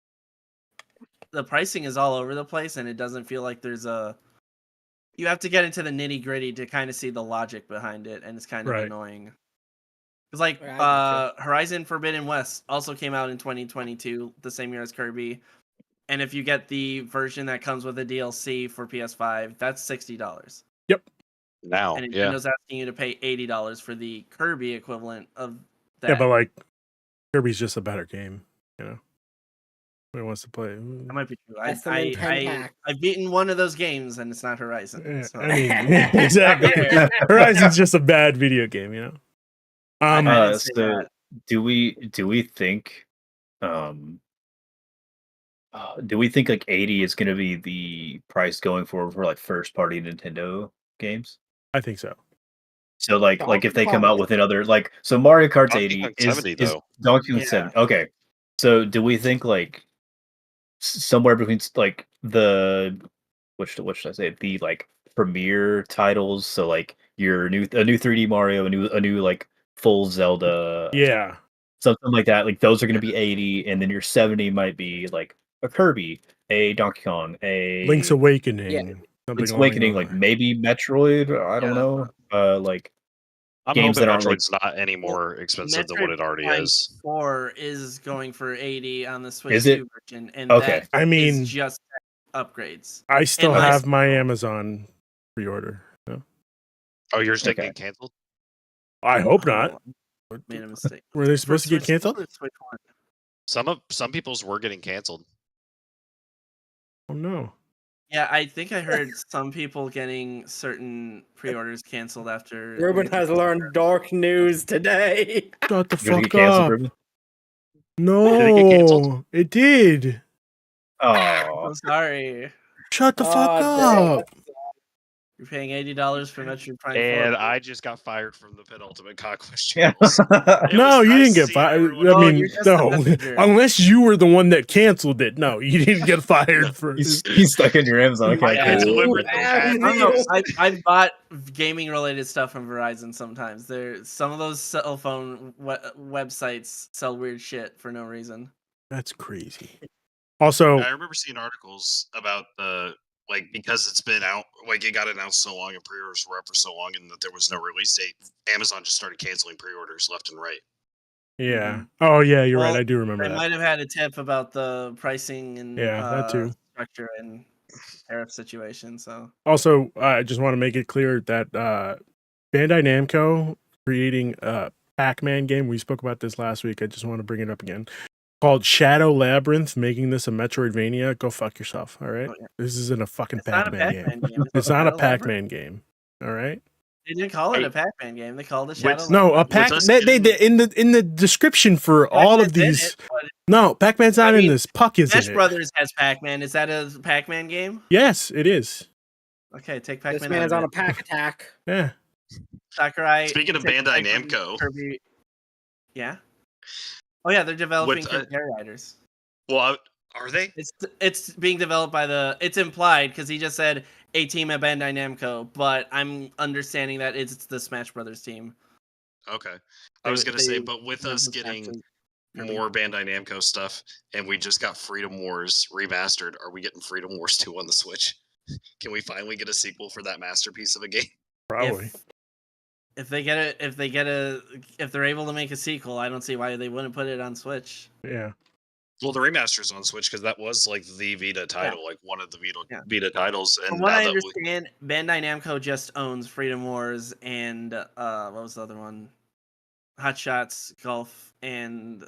the pricing is all over the place, and it doesn't feel like there's a. You have to get into the nitty gritty to kind of see the logic behind it, and it's kind of Right. annoying. Because like Yeah, I gotcha. Horizon Forbidden West also came out in 2022, the same year as Kirby, and if you get the version that comes with a DLC for PS5, that's $60. Now, And yeah. Nintendo's asking you to pay $80 for the Kirby equivalent of that. Yeah, but like Kirby's just a better game, you know. Who wants to play? That might be true. That's the Nintendo hack. I've beaten one of those games, and it's not Horizon. Yeah, So. I mean, exactly. Horizon's just a bad video game, you know. I didn't say so that. do we think do we think like 80 is going to be the price going forward for like first party Nintendo games? I think so. So like Donkey if they come Kong out with another like so Mario Kart's Donkey 80 Kong's is 70 is though. Donkey Kong Yeah. 70. Okay. So do we think like somewhere between like the what should I say, the like premier titles, so like your a new 3D Mario, a new like full Zelda, Yeah. something like that, like those are going to be 80, and then your 70 might be like a Kirby, a Donkey Kong, a Link's Awakening. Yeah. Something Link's along Awakening, those like lines. maybe Metroid, I don't Yeah. know, like I'm games hoping that aren't like Metroid's not any more expensive than what Metroid it already Prime is. 4 is going for 80 on the Switch Is it? 2 version, and Okay. that I mean, is just upgrades. I still and have my license. Amazon pre-order. So. Oh, yours didn't Okay. get canceled? I hope not. Oh, made a mistake. Were they For supposed to get Switch 2 canceled? or Switch 1? Some people's were getting canceled. Oh no. Yeah, I think I heard some people getting certain pre-orders canceled after. Ruben has learned dark news today. Shut the Yours get fuck canceled, up. Ruben? No. Did it get canceled? It did. Oh, I'm sorry. Shut the fuck Oh, up. You're paying $80 for Metroid Prime 4. And I just got fired from the Penultimate Conquest yeah. channels. It No, was you nice didn't get seeing fired. everyone I Oh, mean, you're just a no. messenger. Unless you were the one that canceled it. No, you didn't get fired for he's stuck in your Amazon account. I delivered the Damn. package. I don't know. I bought gaming related stuff from Verizon sometimes. Some of those cell phone websites sell weird shit for no reason. That's crazy. Also, I remember seeing articles about because it's been out, like it got announced so long and pre-orders were up for so long and that there was no release date, Amazon just started canceling pre-orders left and right. yeah. Oh, yeah, you're right. Well, I do remember They that. might have had a tip about the pricing and Yeah, that too. structure and tariff situation. So Also, I just want to make it clear that Bandai Namco creating a Pac-Man game. We spoke about this last week. I just want to bring it up again. Called Shadow Labyrinth, making this a Metroidvania. Go fuck yourself. All right. Oh, yeah. This isn't a fucking it's not a Pac-Man game. Pac-Man game. It's not a Shadow Labyrinth? Pac-Man game. All right. They didn't call it Hey. a Pac-Man game. They called it Shadow. No, a Labyrinth. Pac. us They getting- in the description for all of Pac-Man's in these. it, but No, Pac-Man's not I in mean, this. Puck is Smash in it. Brothers has Pac-Man. Is that a Pac-Man game? Yes, it is. Okay, take This Pac-Man. man's out on a of pack attack. Yeah. it. Sakurai. Speaking of take Bandai Pac-Man, Namco. Kirby. Yeah. Oh yeah, they're developing With, Kirby Air Riders. Well, Are they? It's being developed by it's implied because he just said a team at Bandai Namco, but I'm understanding that it's the Smash Brothers team. Okay. I was gonna say, but with us Smash getting is Kirby. more Bandai Namco stuff, and we just got Freedom Wars remastered, are we getting Freedom Wars 2 on the Switch? Can we finally get a sequel for that masterpiece of a game? Probably. If they're able to make a sequel, I don't see why they wouldn't put it on Switch. Yeah. Well, the remaster's on Switch because that was like the Vita title, like one of the Vita titles. And From what now I that understand, Bandai Namco just owns Freedom Wars and what was the other one? Hot Shots, Golf, and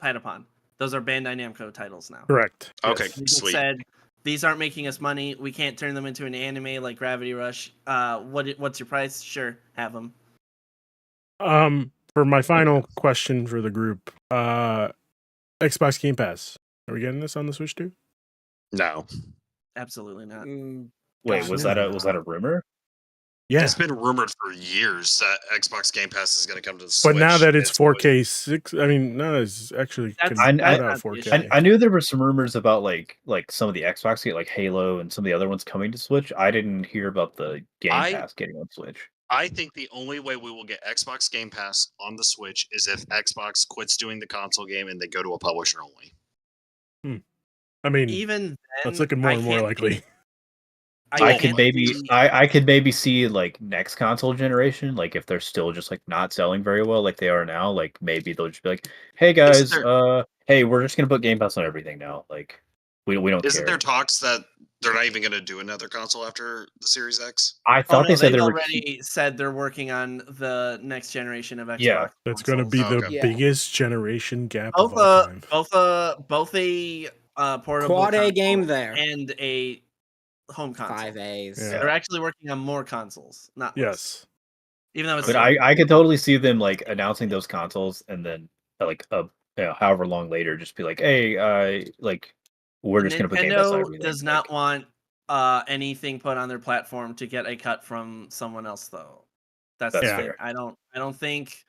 Patapon. Those are Bandai Namco titles now. Correct. Okay, Yes. They just sweet. said these aren't making us money. We can't turn them into an anime like Gravity Rush. What's your price? Sure, have them. For my final question for the group, Xbox Game Pass. Are we getting this on the Switch too? No, Absolutely not. Wait, was that Absolutely a rumor? Yeah. it's been rumored for years that Xbox Game Pass is going to come to the Switch. But now that it's always- 4K 6, I mean, no, it's actually can That's- put that's out not the 4K. issue. I knew there were some rumors about like some of the Xbox, like Halo and some of the other ones coming to Switch. I didn't hear about the Game Pass getting on Switch. I think the only way we will get Xbox Game Pass on the Switch is if Xbox quits doing the console game and they go to a publisher only. I mean, Even then, that's looking more and more likely. I could maybe see like next console generation, like if they're still just like not selling very well like they are now, like maybe they'll just be like, hey guys, hey, we're just gonna put Game Pass on everything now. Like we don't Isn't care. there talks that they're not even going to do another console after the Series X? I thought they said they've they were already said they're working on the next generation of Xbox. Yeah. That's going to be consoles. the Okay. biggest generation gap both of all time. both a portable Quad A console game there. and a home console. 5 A's. Yeah. They're actually working on more consoles, not less. Yes. Even though it's But I could totally see them like announcing those consoles and then like however long later just be like, hey, like we're just gonna put Game Pass on Nintendo everything. does not want anything put on their platform to get a cut from someone else, though. That's the That's thing. fair. I don't think.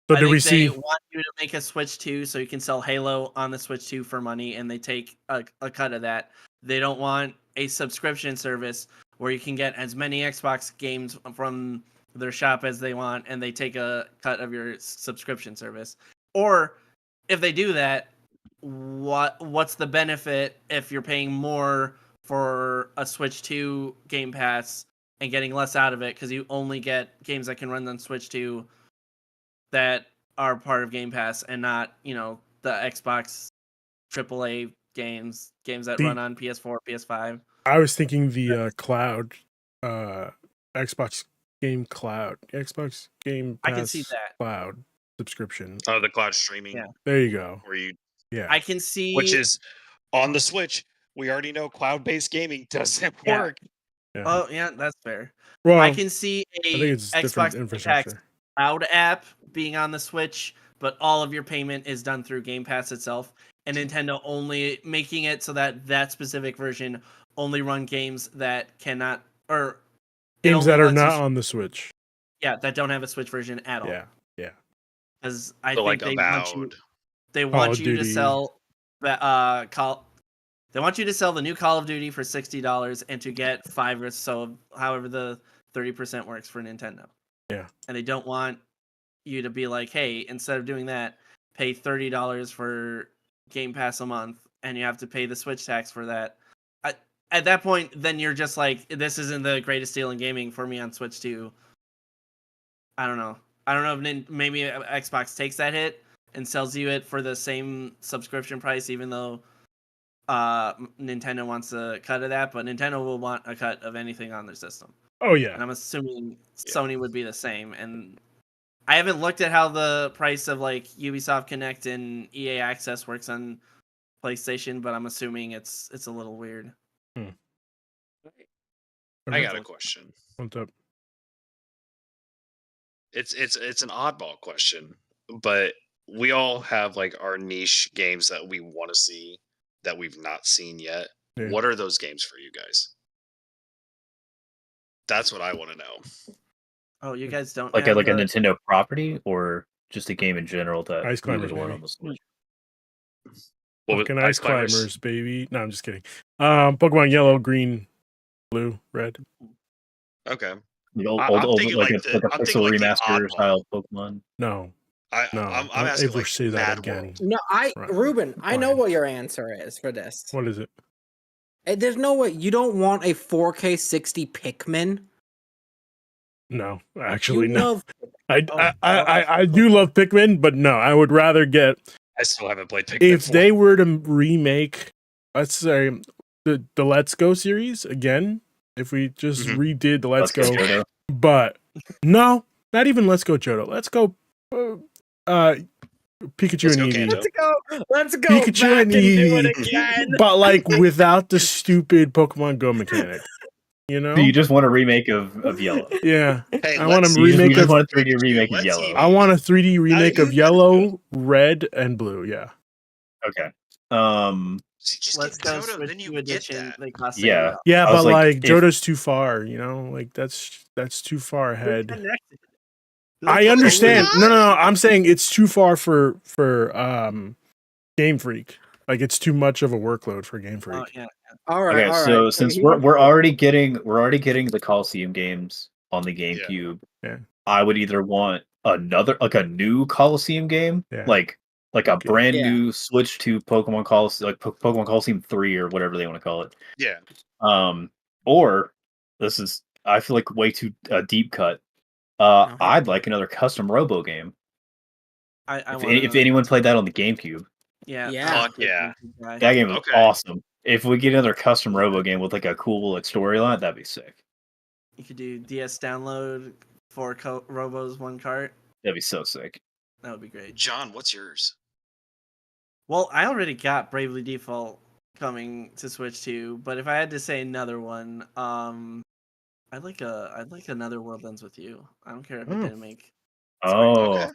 So I do think we they see? want you to make a Switch 2 so you can sell Halo on the Switch 2 for money, and they take a cut of that. They don't want a subscription service where you can get as many Xbox games from their shop as they want, and they take a cut of your subscription service. Or if they do that, what's the benefit if you're paying more for a Switch 2 Game Pass and getting less out of it because you only get games that can run on Switch 2 that are part of Game Pass and not, the Xbox AAA games that run on PS4, PS5. I was thinking the cloud, Xbox Game Pass I can see that. cloud subscription. Oh, the cloud streaming. Yeah. There you go. Where you, Yeah. I can see which is on the Switch. We already know cloud-based gaming doesn't Yeah. work. Yeah. Oh, yeah, that's fair. Well, I can see I think a it's different Xbox Game Pass infrastructure. Cloud app being on the Switch, but all of your payment is done through Game Pass itself, and Nintendo only making it so that specific version only run games that cannot or it Games only that are lets you not on the Switch. that don't have a Switch version at all. Yeah. Yeah. Because I So think like they Call want of you to Duty. sell they want you to sell the new Call of Duty for $60 and to get 5 or so, however the 30% works for Nintendo. Yeah. And they don't want you to be like, hey, instead of doing that, pay $30 for Game Pass a month and you have to pay the Switch tax for that. At that point, then you're just like, this isn't the greatest deal in gaming for me on Switch 2. I don't know. I don't know if maybe Xbox takes that hit and sells you it for the same subscription price, even though Nintendo wants a cut of that, but Nintendo will want a cut of anything on their system. Oh yeah. And I'm assuming Sony would be the same. And I haven't looked at how the price of like Ubisoft Connect and EA Access works on PlayStation, but I'm assuming it's a little weird. I got a question. What's up? It's an oddball question, but we all have like our niche games that we want to see that we've not seen yet. Yeah. What are those games for you guys? That's what I want to know. Oh, you guys don't like have a Nintendo property or just a game in general that Ice really Climbers, want maybe. on the Switch. Fucking ice climbers, baby. No, I'm just kidding. Pokemon Yellow, Green, Blue, Red. Okay. The I'm thinking like like a the I'm thinking pixel like the remaster oddball. style Pokemon. No, I'm don't asking ever like say that Mad again. World. No, Right. Ruben, I know Fine. what your answer is for this. What is it? There's no way you don't want a 4K 60 Pikmin. No, You actually, no. love I do love Pikmin, but no, I would rather get I still haven't played Pikmin if 4. they were to remake, let's say the Let's Go series again. If we just Mhm. redid the Let's Go, Johto. but no, not even Let's Go Johto. Let's go, Pikachu Let's and go, Eevee. Kanto. Let's go Pikachu back and and do it Eevee, again. but like without the stupid Pokemon Go mechanic. You know? So you just want a remake of Yellow. Yeah. Hey, I want a let's You remake just of. want a 3D Pikachu, remake of let's Yellow. I want a 3D remake of Let's Yellow, Red, and Blue. Yeah. Okay. Just Let's get go Johto, Switch then you 2 get edition. that. They cost Yeah. $70. Yeah, I was but like, like if- Johto's too far. You know, like that's too far They're ahead. connected. I They're understand. totally- No. I'm saying it's too far for Game Freak. Like it's too much of a workload for Game Freak. Oh, yeah. All right, Okay, all so right. since he we're wants- already getting the Coliseum games on the GameCube, Yeah. I would either want another like a new Coliseum game, Yeah. like a Okay. brand Yeah. new Switch to Pokemon Coliseum, like Pokemon Coliseum 3 or whatever they want to call it. Yeah. Or this is I feel like way too deep cut. Uh-huh. I'd like another custom Robo game. I If want another anyone custom- played that on the GameCube, Yeah. Yeah. Fuck yeah. Guy. that game was Okay. awesome. If we get another custom Robo game with like a cool like storyline, that'd be sick. You could do DS download 4 Robos, 1 cart. That'd be so sick. That would be great. John, what's yours? Well, I already got Bravely Default coming to Switch 2, but if I had to say another one, I'd like another World Ends With You. I don't care if it Oh. didn't make. Oh, Okay.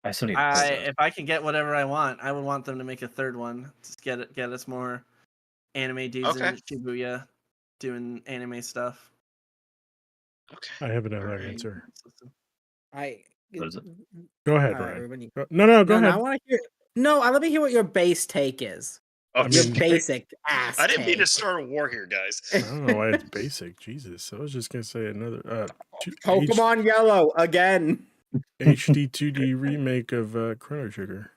I still need to play that. If I can get whatever I want, I would want them to make a third one. Just get us more anime dudes Okay. in Shibuya doing anime stuff. Okay. I have another Alright. answer. I What is it? Go ahead, All right, Brian. Ruben, you- No, go No, ahead. I want to hear. No, let me hear what your base take is. Oh, I Your mean- basic ass. I didn't mean to take. start a war here, guys. I don't know why it's basic. Jesus. I was just gonna say another Pokemon Yellow again. HD 2D remake of Chrono Trigger.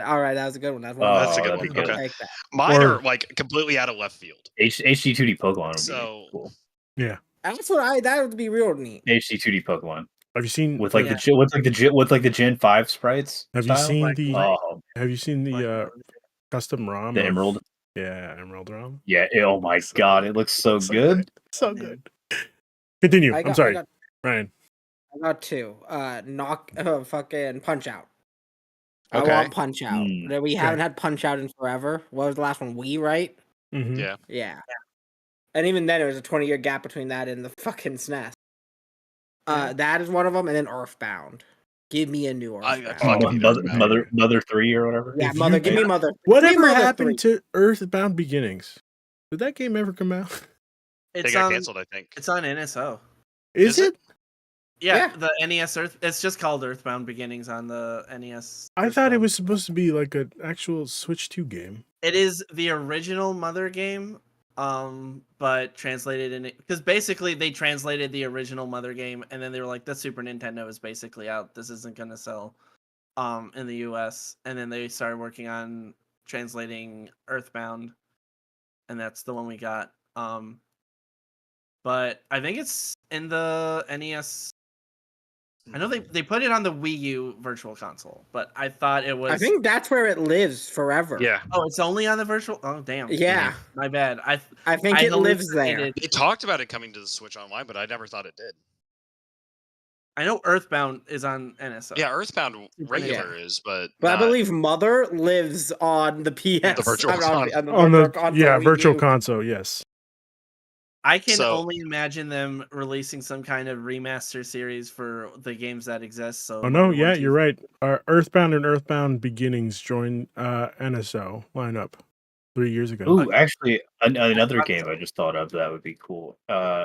All right, that was a good one. That's Oh, That's a good that'd one. be good. Okay. Take that. Mine Or- are like completely out of left field. HD 2D Pokemon would So- be cool. That's what that would be real neat. HD 2D Pokemon Have you seen with like Yeah. the Gen 5 sprites. Have you style. seen Black the and white. Oh, Have you seen Like, the custom ROM? the of- Emerald. Yeah, Emerald ROM. Yeah. Oh my So god, good. it looks so So good. So Oh, good. Continue. I'm sorry, I Ryan. got 2. Fucking Punch Out. Okay. I want Punch Out. Mm, We haven't had Punch Out in forever. What was the last one? Wii, right? Mhm. Yeah. Yeah. And even then, it was a 20-year gap between that and the fucking SNES. That is one of them, and then Earthbound. Give me a new I Earthbound. fucking Oh, need Mother, Earthbound. Mother 3 or whatever. Yeah, If Mother. you Give me get- Mother. Give me Whatever Mother happened 3. to Earthbound Beginnings? Did that game ever come out? They It's got on. canceled, I think. It's on NSO. Is Is it? it? Yeah, Yeah. the NES Earth. It's just called Earthbound Beginnings on the NES. I thought it Earthbound. was supposed to be like an actual Switch 2 game. It is the original Mother game, but translated in it because basically they translated the original Mother game, and then they were like, "The Super Nintendo is basically out. This isn't gonna sell, in the U.S." And then they started working on translating Earthbound, and that's the one we got. But I think it's in the NES. I know they put it on the Wii U Virtual Console, but I thought it was. I think that's where it lives forever. Yeah. Oh, it's only on the virtual. Oh, damn. Yeah. My bad. I think I it lives there. hallucinated. They talked about it coming to the Switch Online, but I never thought it did. I know Earthbound is on NSO. Yeah, Earthbound regular is, but But I not- believe Mother lives on the PS. The Virtual on Console. the On Virtual the Console yeah, Wii Virtual U. Console. Yes. I can So- only imagine them releasing some kind of remaster series for the games that exist. So Oh no, Mother yeah, 1, 2, you're right. Earthbound and Earthbound Beginnings joined NSO lineup 3 years ago. Ooh, actually, another game I just thought of that would be cool.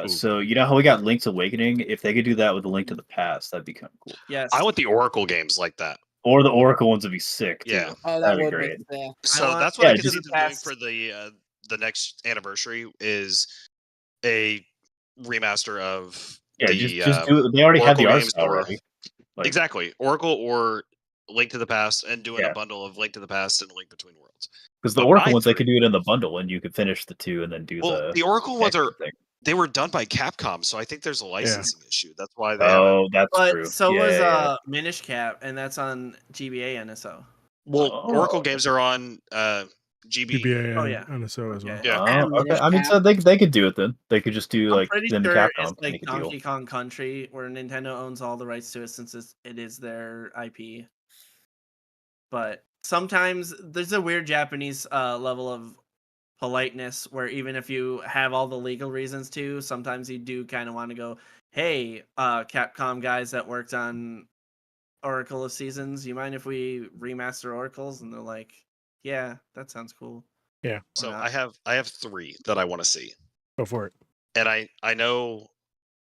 So you know how we got Link's Awakening? If they could do that with a Link to the Past, that'd be kind of cool. Yes. I want the Oracle games like that. Or the Oracle ones would be sick too. Yeah. Oh, that That'd be would great. be sick. So want- that's what I yeah, can just- see them doing for the next anniversary is a remaster of Yeah, the just do it. They already have Oracle the art games style or already. Like, exactly Oracle or Link to the Past, and doing Yeah. a bundle of Link to the Past and Link Between Worlds. because the But Oracle my ones, they three- could do it in the bundle, and you could finish the two and then do Well, the. the Oracle ones extra are thing. they were done by Capcom, so I think there's a licensing issue. That's why they. Oh, that's But true. so yeah, was yeah. Minish Cap, and that's on GBA NSO. Well, Oracle Oh. games are on GB. GBA Oh, and yeah. NSO as well. Okay. Yeah. Oh, okay. Minish I mean, Cap. so they could do it then. They could just do I'm like pretty then sure Capcom it's like make a deal. Donkey Kong Country, where Nintendo owns all the rights to it since it is their IP. But sometimes there's a weird Japanese level of politeness where even if you have all the legal reasons to, sometimes you do kind of want to go, hey, Capcom guys that worked on Oracle of Seasons, you mind if we remaster Oracles? And they're like, yeah, that sounds cool. Yeah. So not. I have three that I want to see, Go for it. and I know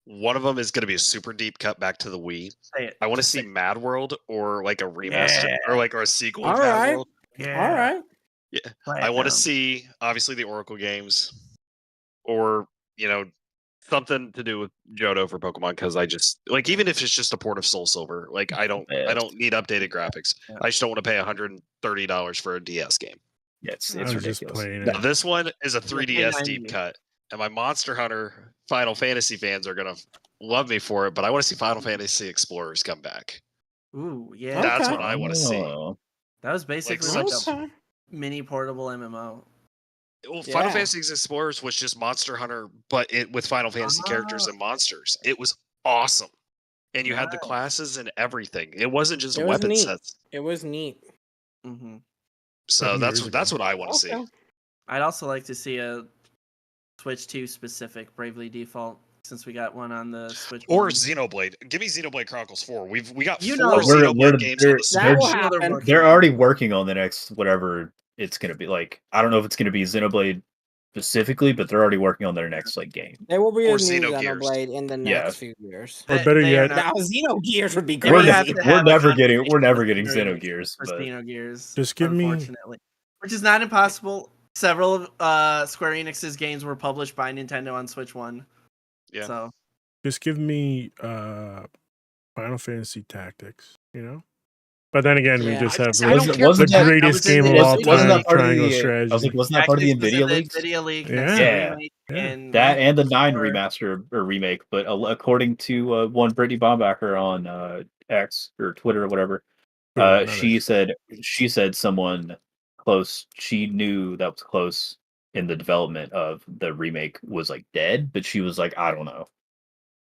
one of them is going to be a super deep cut back to the Wii. Say it. I want to Just see say it. Mad World or like a remaster or a sequel of All Mad right. World. Yeah. All right. Play I it want to down. see obviously the Oracle games, or something to do with Johto for Pokemon, because I just like, even if it's just a port of Soul Silver, like I don't need updated graphics. Yeah. I just don't want to pay $130 for a DS game. Yeah, it's I was just ridiculous. playing Now it. this one is a pay 3DS deep $90. cut, and my Monster Hunter Final Fantasy fans are gonna love me for it, but I want to see Final Fantasy Explorers come back. Ooh, yeah. That's Okay. what I want to see. Oh. That was basically some- like a Okay. mini portable MMO. Well, Final Yeah. Fantasy Explorers was just Monster Hunter, but it with Final Fantasy characters Ah. and monsters. It was awesome, and you had the Nice. classes and everything. It wasn't just It was weapon neat. sets. It was neat. Mm-hmm. So 7 that's years that's ago. what I want to see. Okay. I'd also like to see a Switch 2 specific Bravely Default, since we got one on the Switch. Or 1. Xenoblade. Give me Xenoblade Chronicles 4. We got You 4 know- Xenoblade games on the That Switch. will You know they're happen. working They're on it. already working on the next whatever it's gonna be. Like, I don't know if it's gonna be Xenoblade specifically, but they're already working on their next like game. There will be Or a new Xenogears. Xenoblade in the Yeah. next few years. Or better They are yet, not- Now, Xenogears would be They would have crazy. to We're have a never getting confirmation Xenogears, for but Xenogears. Just give me- unfortunately, which is not impossible. Several of Square Enix's games were published by Nintendo on Switch 1. Yeah. So just give me Final Fantasy Tactics, But then again, we Yeah. just I have don't the, care wasn't the that- greatest that was in game of the- all wasn't time, that part of Triangle the- Strategy. I was like, wasn't that part of the Tactics was in Nvidia the leaks? Nvidia leak. Yeah. Next Yeah. remake, Yeah. and That and the 9 or- remaster or remake, but according to one Brittany Bombacher on X or Twitter or whatever, Not she X. said someone close she knew that was close in the development of the remake was like dead, but she was like, I don't know.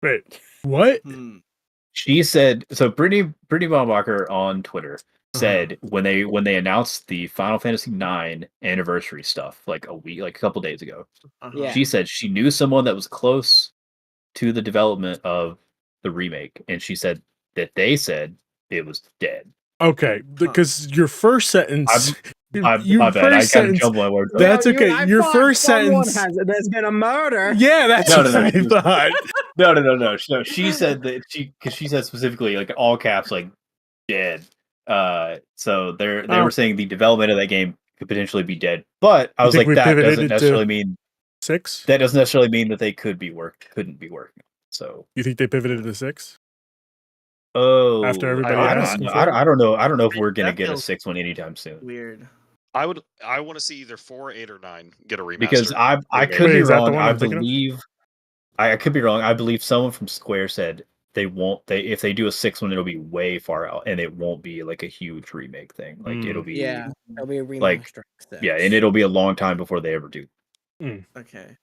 Wait, what? She said so. Brittany Bombacher on Twitter Uh-huh. said when they announced the Final Fantasy IX anniversary stuff like a couple days ago. Uh-huh. Yeah. She said she knew someone that was close to the development of the remake, and she said that they said it was dead. Okay, because your first sentence, My your bad. I first kind of sentence, jumbled my words. up. that's I okay. Your thought first someone sentence, there's been a murder. yeah, that's No, what no, I no. thought. No. She said that because she said specifically like all caps like dead. So they were saying the development of that game could potentially be dead, but I You was think like, we that pivoted doesn't it to necessarily mean 6? that doesn't necessarily mean that they couldn't be working. So You think they pivoted to 6? after everybody I asking don't know. for it? I don't know. I don't know if we're gonna That get a feels 6 one anytime soon. Weird. I want to see either 4, 8, or 9 get a remaster. Because I could Wait, be is that the wrong. one I I'm thinking of? believe I could be wrong. I believe someone from Square said they won't. If they do a 6 one, it'll be way far out, and it won't be like a huge remake thing. Like it'll be Yeah, there'll be a Like, remaster. yeah, and it'll be a long time before they ever do. Okay. Okay.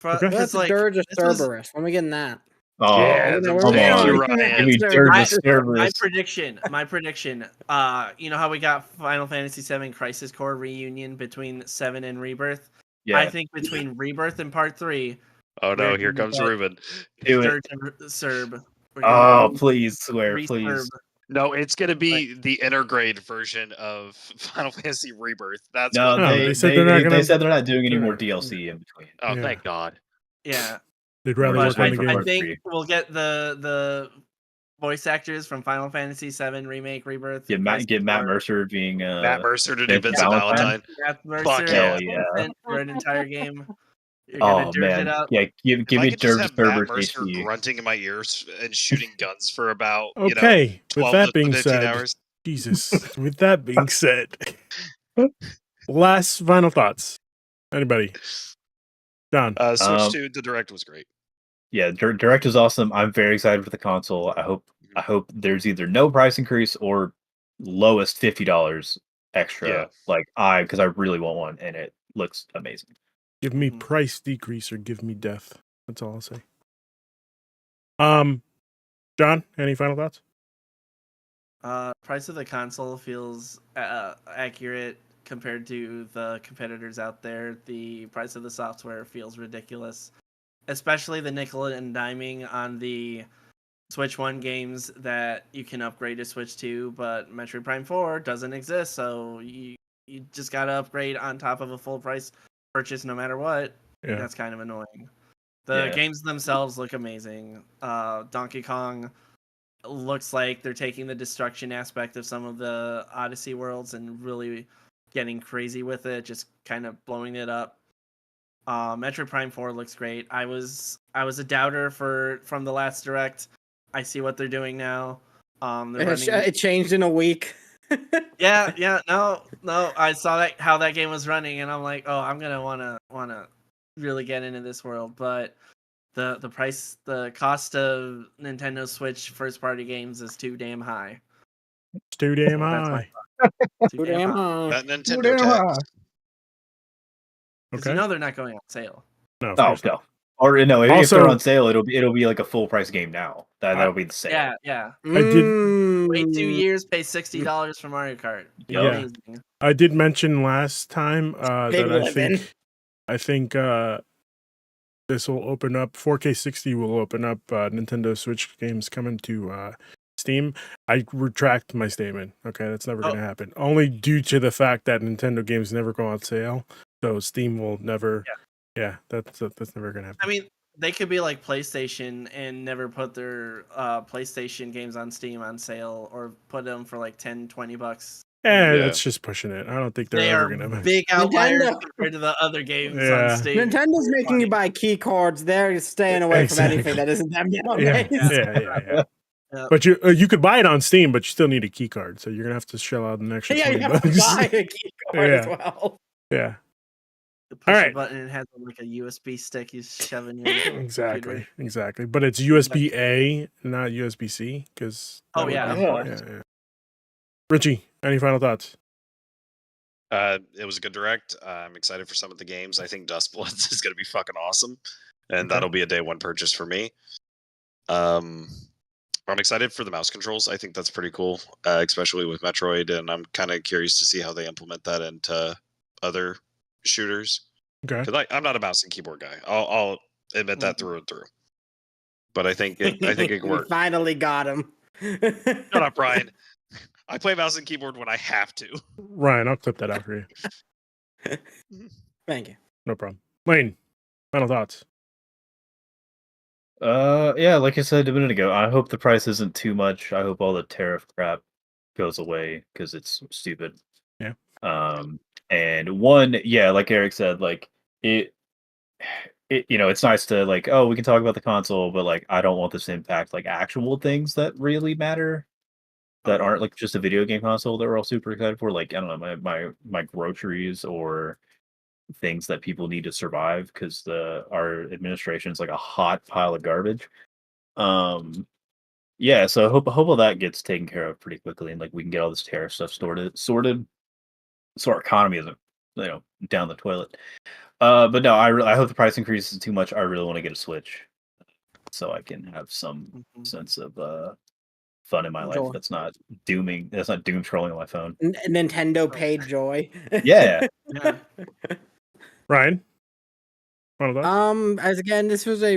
That's like, Dirge of this was- Cerberus. When we getting that? Oh, Yeah, we're come waiting on! You're on right. Give me Cerberus. Dirge of My Cerberus. prediction. You know how we got Final Fantasy VII Crisis Core reunion between 7 and Rebirth? Yeah, I think between Rebirth and Part 3, Oh no, We're here gonna comes get- Ruben. do it. Dirge of Cerb. We're Oh, gonna please swear, re-Cerb. please. No, it's gonna be the intergrade version of Final Fantasy Rebirth. That's No, what. Oh, they they said said they're not gonna- they said they're not doing any they're more not- DLC in between. Oh, Yeah. thank God. Yeah. They'd rather We're work just on the waiting for game. I Part think 3. we'll get the voice actors from Final Fantasy VII Remake, Rebirth. Get Matt Mercer being Matt Mercer to do Vincent Vincent Valentine. Valentine. Matt Mercer Fuck as Hell yeah. yeah. Vincent for an entire game. You're gonna Oh dirt it man, up. yeah. Give If I me could just Jervis have Matt Herbert's Mercer HD. grunting in my ears and shooting guns for about Okay, with 12 that to being 15 said, hours. Jesus. With that being said, last final thoughts. Anybody? John. Switch 2, the direct was great. Yeah, Direct is awesome. I'm very excited for the console. I hope there's either no price increase or lowest $50 extra. Yeah. Because I really want one, and it looks amazing. Give me Mhm. price decrease or give me death. That's all I'll say. John, any final thoughts? Price of the console feels accurate compared to the competitors out there. The price of the software feels ridiculous, especially the nickel and diming on the Switch 1 games that you can upgrade to Switch 2, but Metroid Prime 4 doesn't exist, so you just gotta upgrade on top of a full price purchase no matter what. Yeah. That's kind of annoying. The Yeah. games themselves look amazing. Donkey Kong looks like they're taking the destruction aspect of some of the Odyssey worlds and really getting crazy with it, just kind of blowing it up. Metroid Prime 4 looks great. I was a doubter from the last direct. I see what they're doing now. They're running. It changed in a week. Yeah, no. I saw how that game was running, and I'm like, oh, I'm gonna wanna really get into this world. But the cost of Nintendo Switch first party games is too damn high. It's too damn So that's my high. Too damn high. That Nintendo tax. Because Okay. they're not going on sale. No, of Oh course not. no. Or no, if Also- they're on sale, it'll be like a full price game now. That'll be the sale. Yeah. I did- Wait 2 years, pay $60 for Mario Kart. Yeah. Amazing. I did mention last time Big that living. I think this will open up 4K 60 will open up Nintendo Switch games coming to Steam. I retract my statement. Okay, that's never going to happen. Only due to the fact that Nintendo games never go on sale, so Steam will never. Yeah, that's never going to happen. I mean, they could be like PlayStation and never put their PlayStation games on Steam on sale, or put them for like $10-$20. That's just pushing it. I don't think they're They ever are going to. big outliers Nintendo. compared to the other games Yeah. on Steam. Nintendo's making you buy key cards. They're staying away from Exactly. anything that isn't them Yeah, nowadays. yeah. Yeah. But you could buy it on Steam, but you still need a key card, so you're gonna have to shell out an extra Yeah, you $20. have to buy a key card as Yeah. well. Yeah, You push Alright. a button and it has like a USB stick you shove in your exactly. computer. But it's USB A, not USB C, because. Oh, yeah, of course. Yeah. Richie, any final thoughts? It was a good direct. I'm excited for some of the games. I think Dustbloods is going to be fucking awesome, and that'll be a day one purchase for me. I'm excited for the mouse controls. I think that's pretty cool, especially with Metroid, and I'm kind of curious to see how they implement that into other shooters. Okay. Because I'm not a mouse and keyboard guy. I'll admit that through and through. But I think it can We work. finally got him. Shut up, Brian. I play mouse and keyboard when I have to. Ryan, I'll clip that out for you. Thank you. No problem. Lane, final thoughts. Yeah, like I said a minute ago, I hope the price isn't too much. I hope all the tariff crap goes away because it's stupid. Yeah. And one, yeah, like Eric said, like it it's nice to like, oh, we can talk about the console, but like I don't want this to impact like actual things that really matter that aren't like just a video game console that we're all super excited for. Like, I don't know, my groceries or things that people need to survive because our administration is like a hot pile of garbage. Yeah, so I hope all that gets taken care of pretty quickly, and like we can get all this tariff stuff sorted, so our economy isn't down the toilet. But no, I hope the price increase is too much. I really want to get a Switch, so I can have some sense of fun in my life Joy. that's not doom scrolling on my phone. Nintendo paid joy. Yeah. Yeah. Ryan, final thoughts. As again, this was they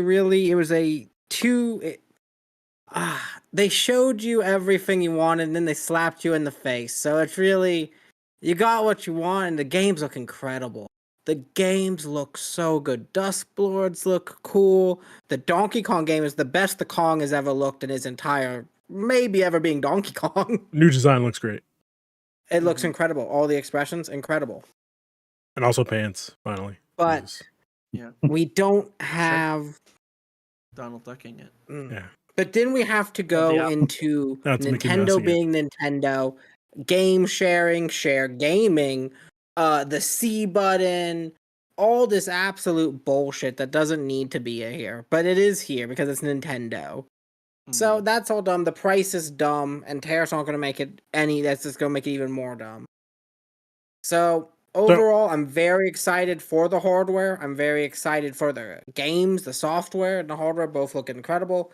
showed you everything you wanted and then they slapped you in the face. So it's really, you got what you want and the games look incredible. The games look so good. Dustbloods look cool. The Donkey Kong game is the best the Kong has ever looked in his entire maybe ever being Donkey Kong. New design looks great, It looks Mhm. incredible. All the expressions, incredible. and also pants. Finally, But Jesus. we don't have. Donald ducking it. Yeah, But then we have to go the into That's Mickey Nintendo Mousing it. being Nintendo, game sharing, share gaming, the C button, all this absolute bullshit that doesn't need to be here, but it is here because it's Nintendo. So Mhm. that's all dumb. The price is dumb, and tariffs aren't going to make it any. That's just going to make it even more dumb. So overall, I'm very excited for the hardware. I'm very excited for the games, the software, and the hardware both look incredible.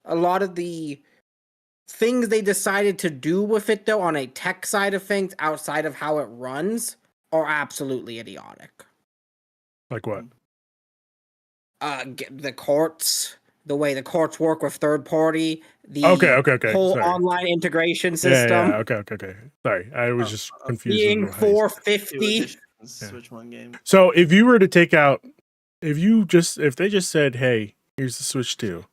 A lot of the things they decided to do with it, though, on a tech side of things, outside of how it runs, are absolutely idiotic. Like what? The courts, the way the courts work with third party, the Okay. whole Sorry. online integration Yeah, system okay. Sorry, I was just confused. being with how you said it. 2 450. editions, Yeah. Switch One game. So if you were to take out, if they just said, "Hey, here's the Switch 2.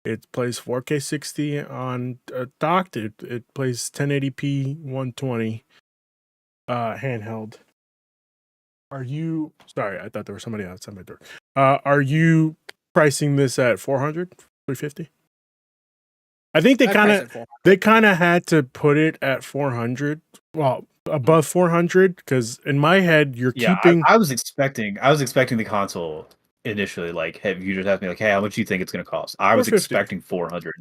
It plays 4K 60 on docked. It plays 1080p 120 handheld." Are you sorry? I thought there was somebody outside my door. Are you pricing this at 400, 350? I think they kind of had to put it at 400. Well, above 400 because in my head you're Yeah, keeping. I was expecting the console initially. Like, have you just asked me like, hey, how much do you think it's going to cost? I was 450. expecting 400.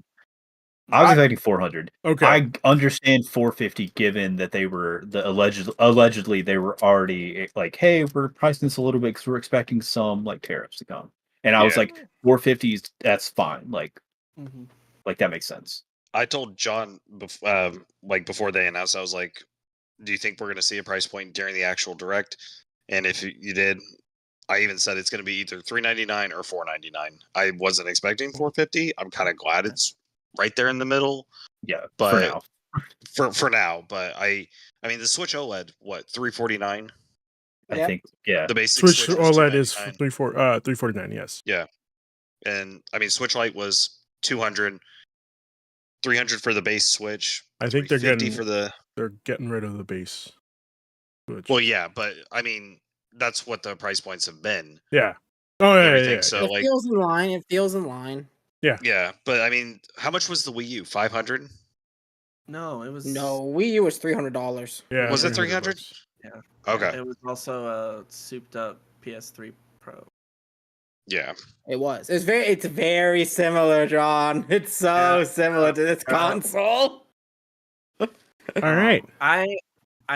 I was expecting 400. Okay. I understand 450 given that they were allegedly they were already like, hey, we're pricing this a little bit because we're expecting some like tariffs to come. And I was Yeah. like, 450 is that's fine. Like Mhm. that makes sense. I told John like before they announced, I was like, "Do you think we're going to see a price point during the actual direct?" And if you did, I even said it's going to be either $399 or $499. I wasn't expecting $450. I'm kind of glad it's right there in the middle. Yeah, But for now. For now, but I mean the Switch OLED, what, $349? I Yep. think yeah. The basic Switch Switch was OLED is $299. 349. Yes. Yeah, and I mean Switch Lite was 200, 300 for the base Switch. I think they're 350 for the. they're getting rid of the base Switch. Well, yeah, but I mean that's what the price points have been. Yeah. Oh yeah, Everything. yeah. So It like, feels in line. It feels in line. yeah, but I mean, how much was the Wii U? 500? No, it was No, Wii U was $300. Yeah. Was it 300 300? bucks. Yeah. Okay. It was also a souped up PS3 Pro. Yeah. It was. It's very similar, John. It's so Yeah, similar to this console. All right. I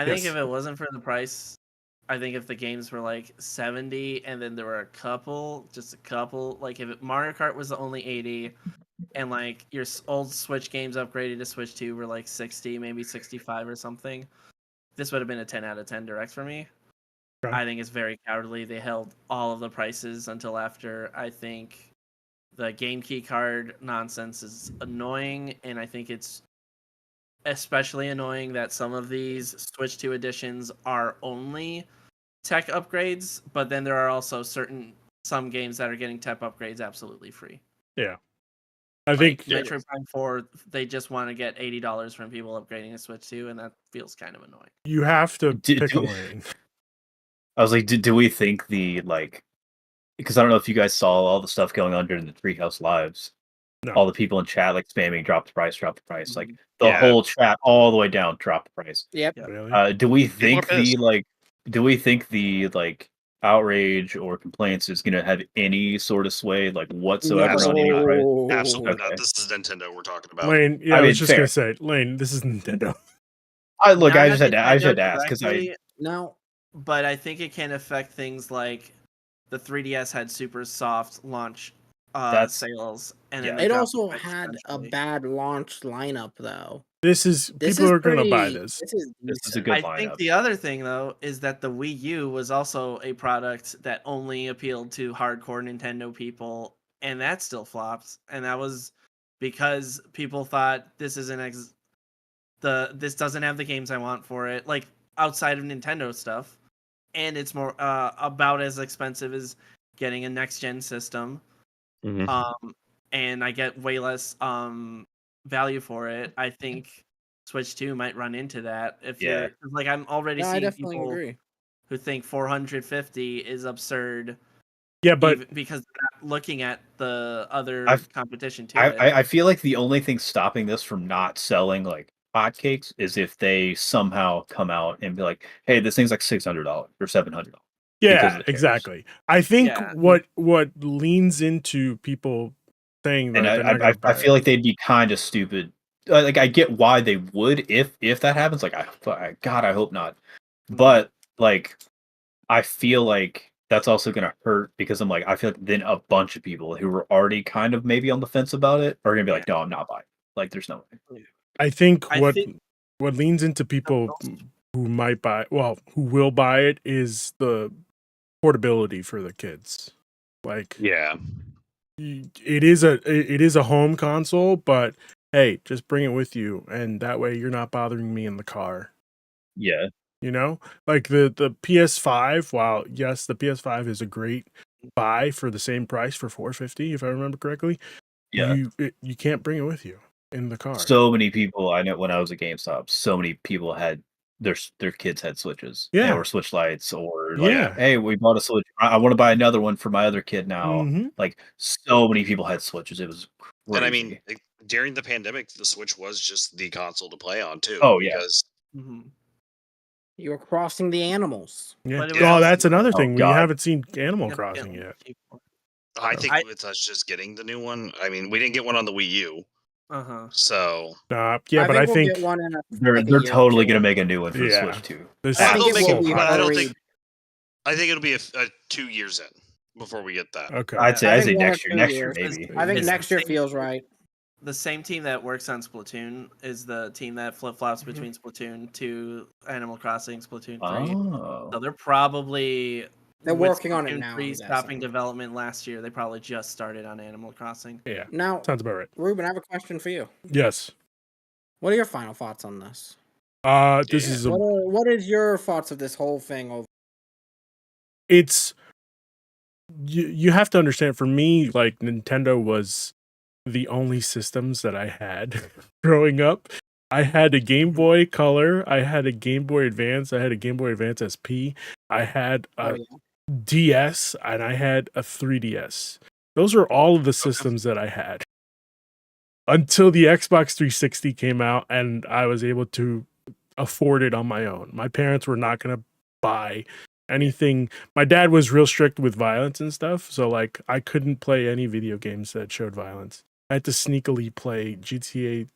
think Yes. if it wasn't for the price, I think if the games were like 70 and then there were just a couple, like if Mario Kart was the only 80 and like your old Switch games upgraded to Switch 2 were like 60, maybe 65 or something, this would have been a 10 out of 10 direct for me. Okay. I think it's very cowardly. They held all of the prices until after. I think the game key card nonsense is annoying, and I think it's especially annoying that some of these Switch 2 editions are only tech upgrades, but then there are also some games that are getting tech upgrades absolutely free. Yeah. I Like think Metroid Prime 4, they just want to get $80 from people upgrading a Switch 2, and that feels kind of annoying. you have to pick a lane. I was like, do we think the like? Because I don't know if you guys saw all the stuff going on during the Treehouse Lives. No. All the people in chat like spamming, drop the price, drop the price. Like the Yeah. whole chat all the way down, drop the price. Yep. Really? Do we People are think the outrage or complaints is gonna have any sort of sway like whatsoever on any price? Absolutely Okay. not. This is Nintendo we're talking about. Lane, yeah, I I mean, was just fair. gonna say, Lane, this is Nintendo. I just Not had Nintendo to ask because directly, No. but I think it can affect things like the 3DS had super soft launch sales, and then yeah. they It dropped the also price had a eventually. bad launch lineup, though. This people are gonna buy this. This is This is a decent. good I lineup. think the other thing though is that the Wii U was also a product that only appealed to hardcore Nintendo people, and that still flopped. And that was because people thought this isn't this doesn't have the games I want for it, like outside of Nintendo stuff, and it's more about as expensive as getting a next gen system. Mhm. And I get way less value for it. I think Switch 2 might run into that if Yeah. you're 'cause, like I'm already No, I seeing definitely people agree. who think 450 is absurd Yeah, but because they're not looking at the other I've- competition to it. I feel like the only thing stopping this from not selling like hotcakes is if they somehow come out and be like, "Hey, this thing's like $600 or $700." because yeah, of the tariffs. exactly. I think Yeah. what leans into people saying And that they're not I going to buy feel it. like they'd be kind of stupid. Like I get why they would if that happens. Like God, I hope not. But like I feel like that's also gonna hurt because I'm like I feel like then a bunch of people who were already kind of maybe on the fence about it are gonna be like, no, I'm not buying it. Like there's no way. I think I what think what leans into people who might buy, well, who will buy it, is the portability for the kids. Like, Yeah. it is a home console, but hey, just bring it with you, and that way you're not bothering me in the car. Yeah. You know, like the PS5. While yes, the PS5 is a great buy for the same price for $450, if I remember correctly. Yeah. You can't bring it with you in the car. So many people I know when I was at GameStop, so many people had their kids had Switches. Yeah. Or Switch Lights or like, Yeah. hey, we bought a Switch. I want to buy another one for my other kid now. Mhm. Like so many people had Switches. It was crazy. And I mean, during the pandemic, the Switch was just the console to play on too. Oh, yeah. Because You were crossing the animals. Yeah. But it was Oh, also- that's another thing. We God. haven't seen Animal Crossing yet. I think I- with us just getting the new one, I mean, we didn't get one on the Wii U, Uh-huh. so Yeah, I but think I we'll think get one in They're like a year or totally two. gonna make a new one for the Yeah. Switch too. this I think they'll it make will it, be but I don't hurried. think. I think it'll be a 2 years in before we get that. okay. I'd say I I'd think say 1 or next year. 2 Next year years. maybe. I think It's next year the same- feels right. The same team that works on Splatoon is the team that flip-flops Mhm. between Splatoon 2, Animal Crossing, Splatoon 3. Oh. So they're probably They're with working on it Splatoon now, 3 I'm stopping guessing. development last year. They probably just started on Animal Crossing. Yeah. Now, Sounds about right. Ruben, I have a question for you. Yes. What are your final thoughts on this? This Yeah. is What is your thoughts of this whole thing? it's you have to understand, for me, like, Nintendo was the only systems that I had growing up. I had a Game Boy Color, I had a Game Boy Advance, I had a Game Boy Advance SP, I had a Oh, yeah. DS, and I had a 3DS. Those were all of the systems that I had until the Xbox 360 came out, and I was able to afford it on my own. My parents were not going to buy anything. My dad was real strict with violence and stuff, so like I couldn't play any video games that showed violence. I had to sneakily play GTA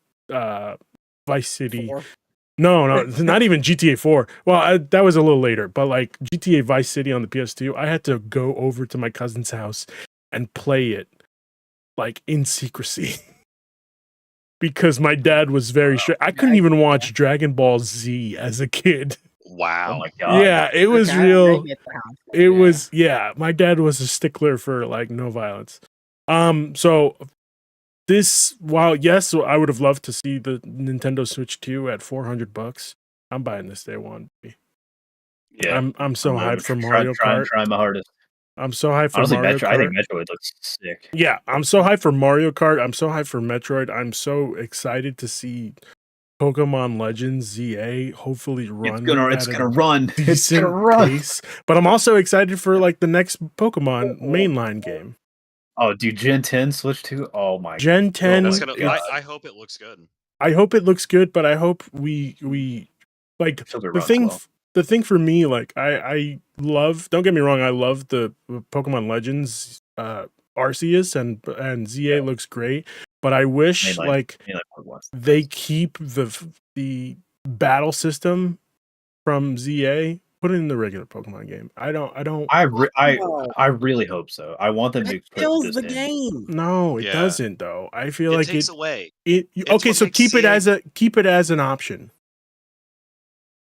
Vice City. 4. No, not even GTA 4. Well, that was a little later, but like GTA Vice City on the PS2, I had to go over to my cousin's house and play it like in secrecy. Because my dad was very strict. I couldn't even watch Dragon Ball Z as a kid. Wow. Oh my god. Yeah, it was Okay, I real. get the house, It yeah. was, yeah. My dad was a stickler for like no violence. So this, while yes, I would have loved to see the Nintendo Switch 2 at $400. I'm buying this day one. Yeah. I'm so hyped for Mario Kart. Trying my hardest. I'm so hyped for Honestly, Mario Metro. Kart. I think Metroid looks sick. Yeah, I'm so hyped for Mario Kart. I'm so hyped for Metroid. I'm so excited to see Pokemon Legends ZA hopefully run. It's gonna run. It's Decent gonna run. pace. But I'm also excited for like the next Pokemon mainline game. Oh, dude, Gen 10 Switch 2? Oh my Gen 10. That's my gonna. God. I hope it looks good. I hope it looks good, but I hope we like Hope it the runs thing. well. The thing for me, like I love. Don't get me wrong, I love the Pokemon Legends. Arceus and ZA looks great, but I wish Mainline- like mainline Pokemon. they keep the battle system from ZA. Put it in the regular Pokemon game. I really hope so. I want them to It put kills this the in. game. No, it Yeah. doesn't though. I feel It like takes away. it. It's Okay, what so makes keep it CA as an option.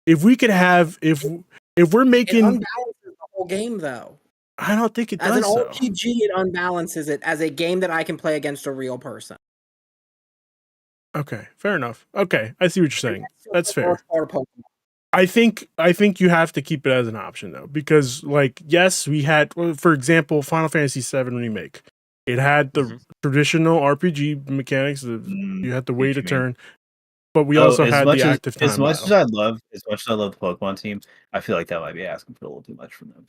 If we could have, if we're It making, unbalances the whole game, though. I don't think it As an does. Though. RPG, it unbalances it as a game that I can play against a real person. Okay, fair enough. Okay, I see what you're saying. That's the fair. worst part of Pokemon. I think you have to keep it as an option though, because like yes, we had, well, for example, Final Fantasy VII Remake. It had the traditional RPG mechanics, the You had to what wait you a mean? turn. But we Oh, also had the active time as much as battle. as much as I love the Pokemon team, I feel like that might be asking for a little too much from them.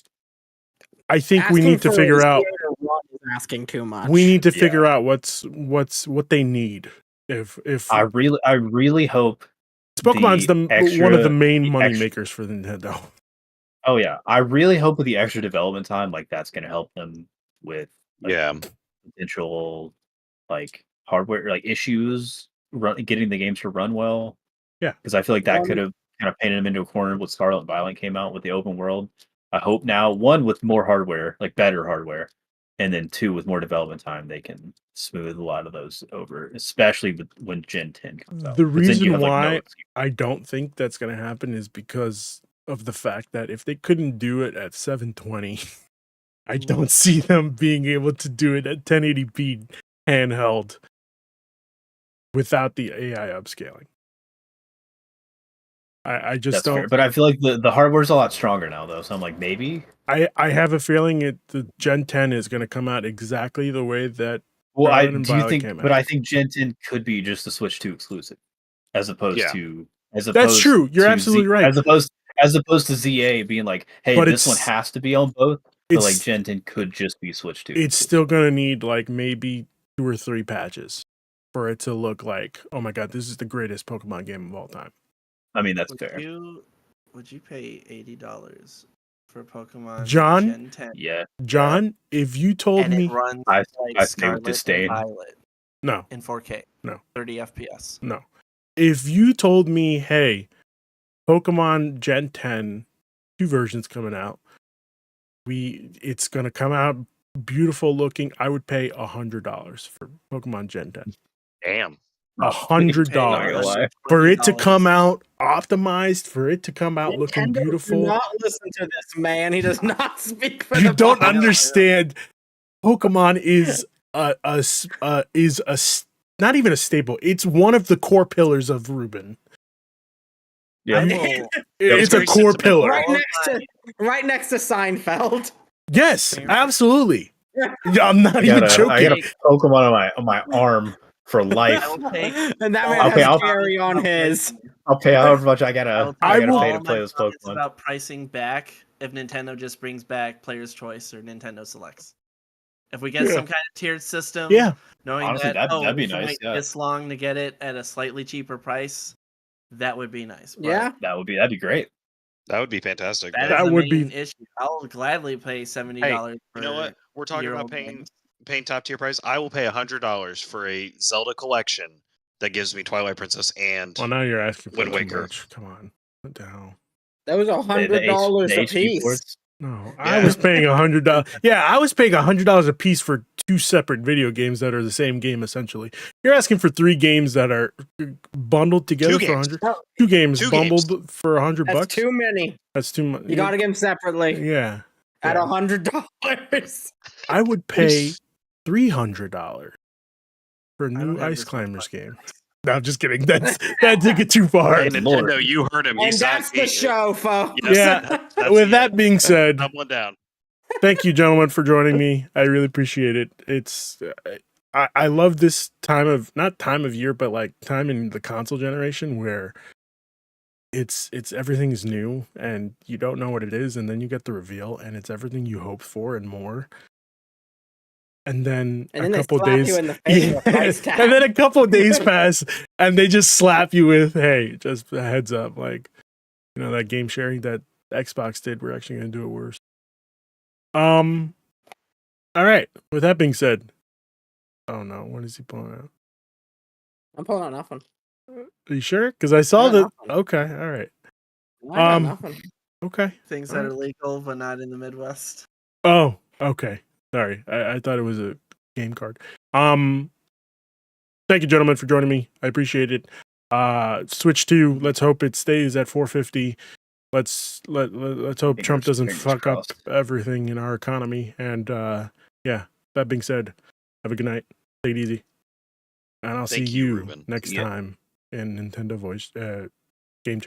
I think we Asking need to for figure a out. zero to one is asking too much. We need to Yeah. figure out what they need. If I really hope Pokemon's one of the main the money extra- makers for Nintendo. Oh yeah, I really hope with the extra development time, like that's going to help them with like, Yeah. potential like hardware like issues, getting the games to run well. Yeah. because I feel like that One- could have kind of painted them into a corner when Scarlet and Violet came out with the open world. I hope now one with more hardware, like better hardware, and then two with more development time, they can smooth a lot of those over, especially when Gen 10 comes out. The 'Cause then you reason have, like, no why excuse. I don't think that's going to happen is because of the fact that if they couldn't do it at 720, I don't see them being able to do it at 1080p handheld without the AI upscaling. I just That's fair, don't. but I feel like the hardware's a lot stronger now, though. So I'm like, maybe. I have a feeling the Gen 10 is going to come out exactly the way that Well, Scarlet and do you Violet think? came But out. I think Gen 10 could be just a Switch 2 exclusive, as opposed Yeah. to That's true. You're absolutely right. as opposed to ZA being like, hey, But this one it's- has to be on both. But like It's Gen 10 could just be Switch 2. it's still going to need like maybe 2 or 3 patches for it to look like, oh my god, this is the greatest Pokemon game of all time. I mean, that's Would fair. would you pay $80 for Pokemon John? Gen 10? Yeah. John, if you told And it me runs I like say with Scarlet disdain. and Violet no, in 4K. No. 30 FPS. no. If you told me, hey, Pokemon Gen 10, 2 versions coming out, it's gonna come out beautiful looking, I would pay $100 for Pokemon Gen 10. Damn. $100 Not gonna lie. for it to $20. come out optimized, for it to come out looking Nintendo, do beautiful. not listen to this man. He does not speak for You the don't podcast. understand. Pokemon is not even a staple. It's one of the core pillars of Ruben. Yeah. I will- It's a very core sentimental. pillar. right next to Seinfeld. Yes, absolutely. Yeah, I'm not even I joking. got a Pokemon on my arm for life. I will take And that man Okay, has I'll- Gary on his. I'll pay however much I gotta I will- pay all to play my this comments Pokemon. about pricing back if Nintendo just brings back Player's Choice or Nintendo Selects. If we get Yeah. some kind of tiered system, Yeah, knowing Honestly, that that'd be if you nice, wait yeah. this long to get it at a slightly cheaper price, that would be nice. But Yeah. That'd be great. That would be fantastic. that but- is the would be- main issue. I'll gladly pay $70 for You know what? We're talking about year-old paying games. top tier price. I will pay $100 for a Zelda collection that gives me Twilight Princess and well, now you're asking for Wind too Waker. much. Come on, what the hell? That was The $100 a HD piece. ports. No, I Yeah. was paying $100. Yeah, I was paying $100 a piece for 2 separate video games that are the same game essentially. You're asking for 3 games that are bundled together for games. 100. No, 2 games Two bundled for $100 that's bucks. too many. That's too much. You gotta get them separately Yeah, at yeah. $100. I would pay $300 for a I new don't have Ice this much Climbers money. game. No, I'm just kidding. That took it too far. Hey, Lord. Nintendo, you heard him. He And signed- that's the he- show, folks. Yeah. that's With it. that being said, Doubling down. thank you, gentlemen, for joining me. I really appreciate it. It's I love this not time of year, but like time in the console generation where it's everything's new and you don't know what it is, and then you get the reveal and it's everything you hoped for and more. And then And then a they couple slap days, you in the face with a price tag. and then a couple days pass, and they just slap you with, "Hey, just a heads up, like, you know, that game sharing that Xbox did. We're actually going to do it worse." All right. With that being said, oh no, what is he pulling out? I'm pulling out nothing. Are you sure? Because I saw Yeah, the. nothing. Okay, all right, I got Um, nothing. okay. Things that are legal but not in the Midwest. Oh, okay. Sorry, I thought it was a game card. Thank you, gentlemen, for joining me. I appreciate it. Switch 2. Let's hope it stays at 450. Let's hope Trump doesn't Fingers fuck crossed. up everything in our economy. And yeah, that being said, have a good night. Take it easy. And I'll Thank see you, you Ruben. next Yeah. time in Nintendo Voice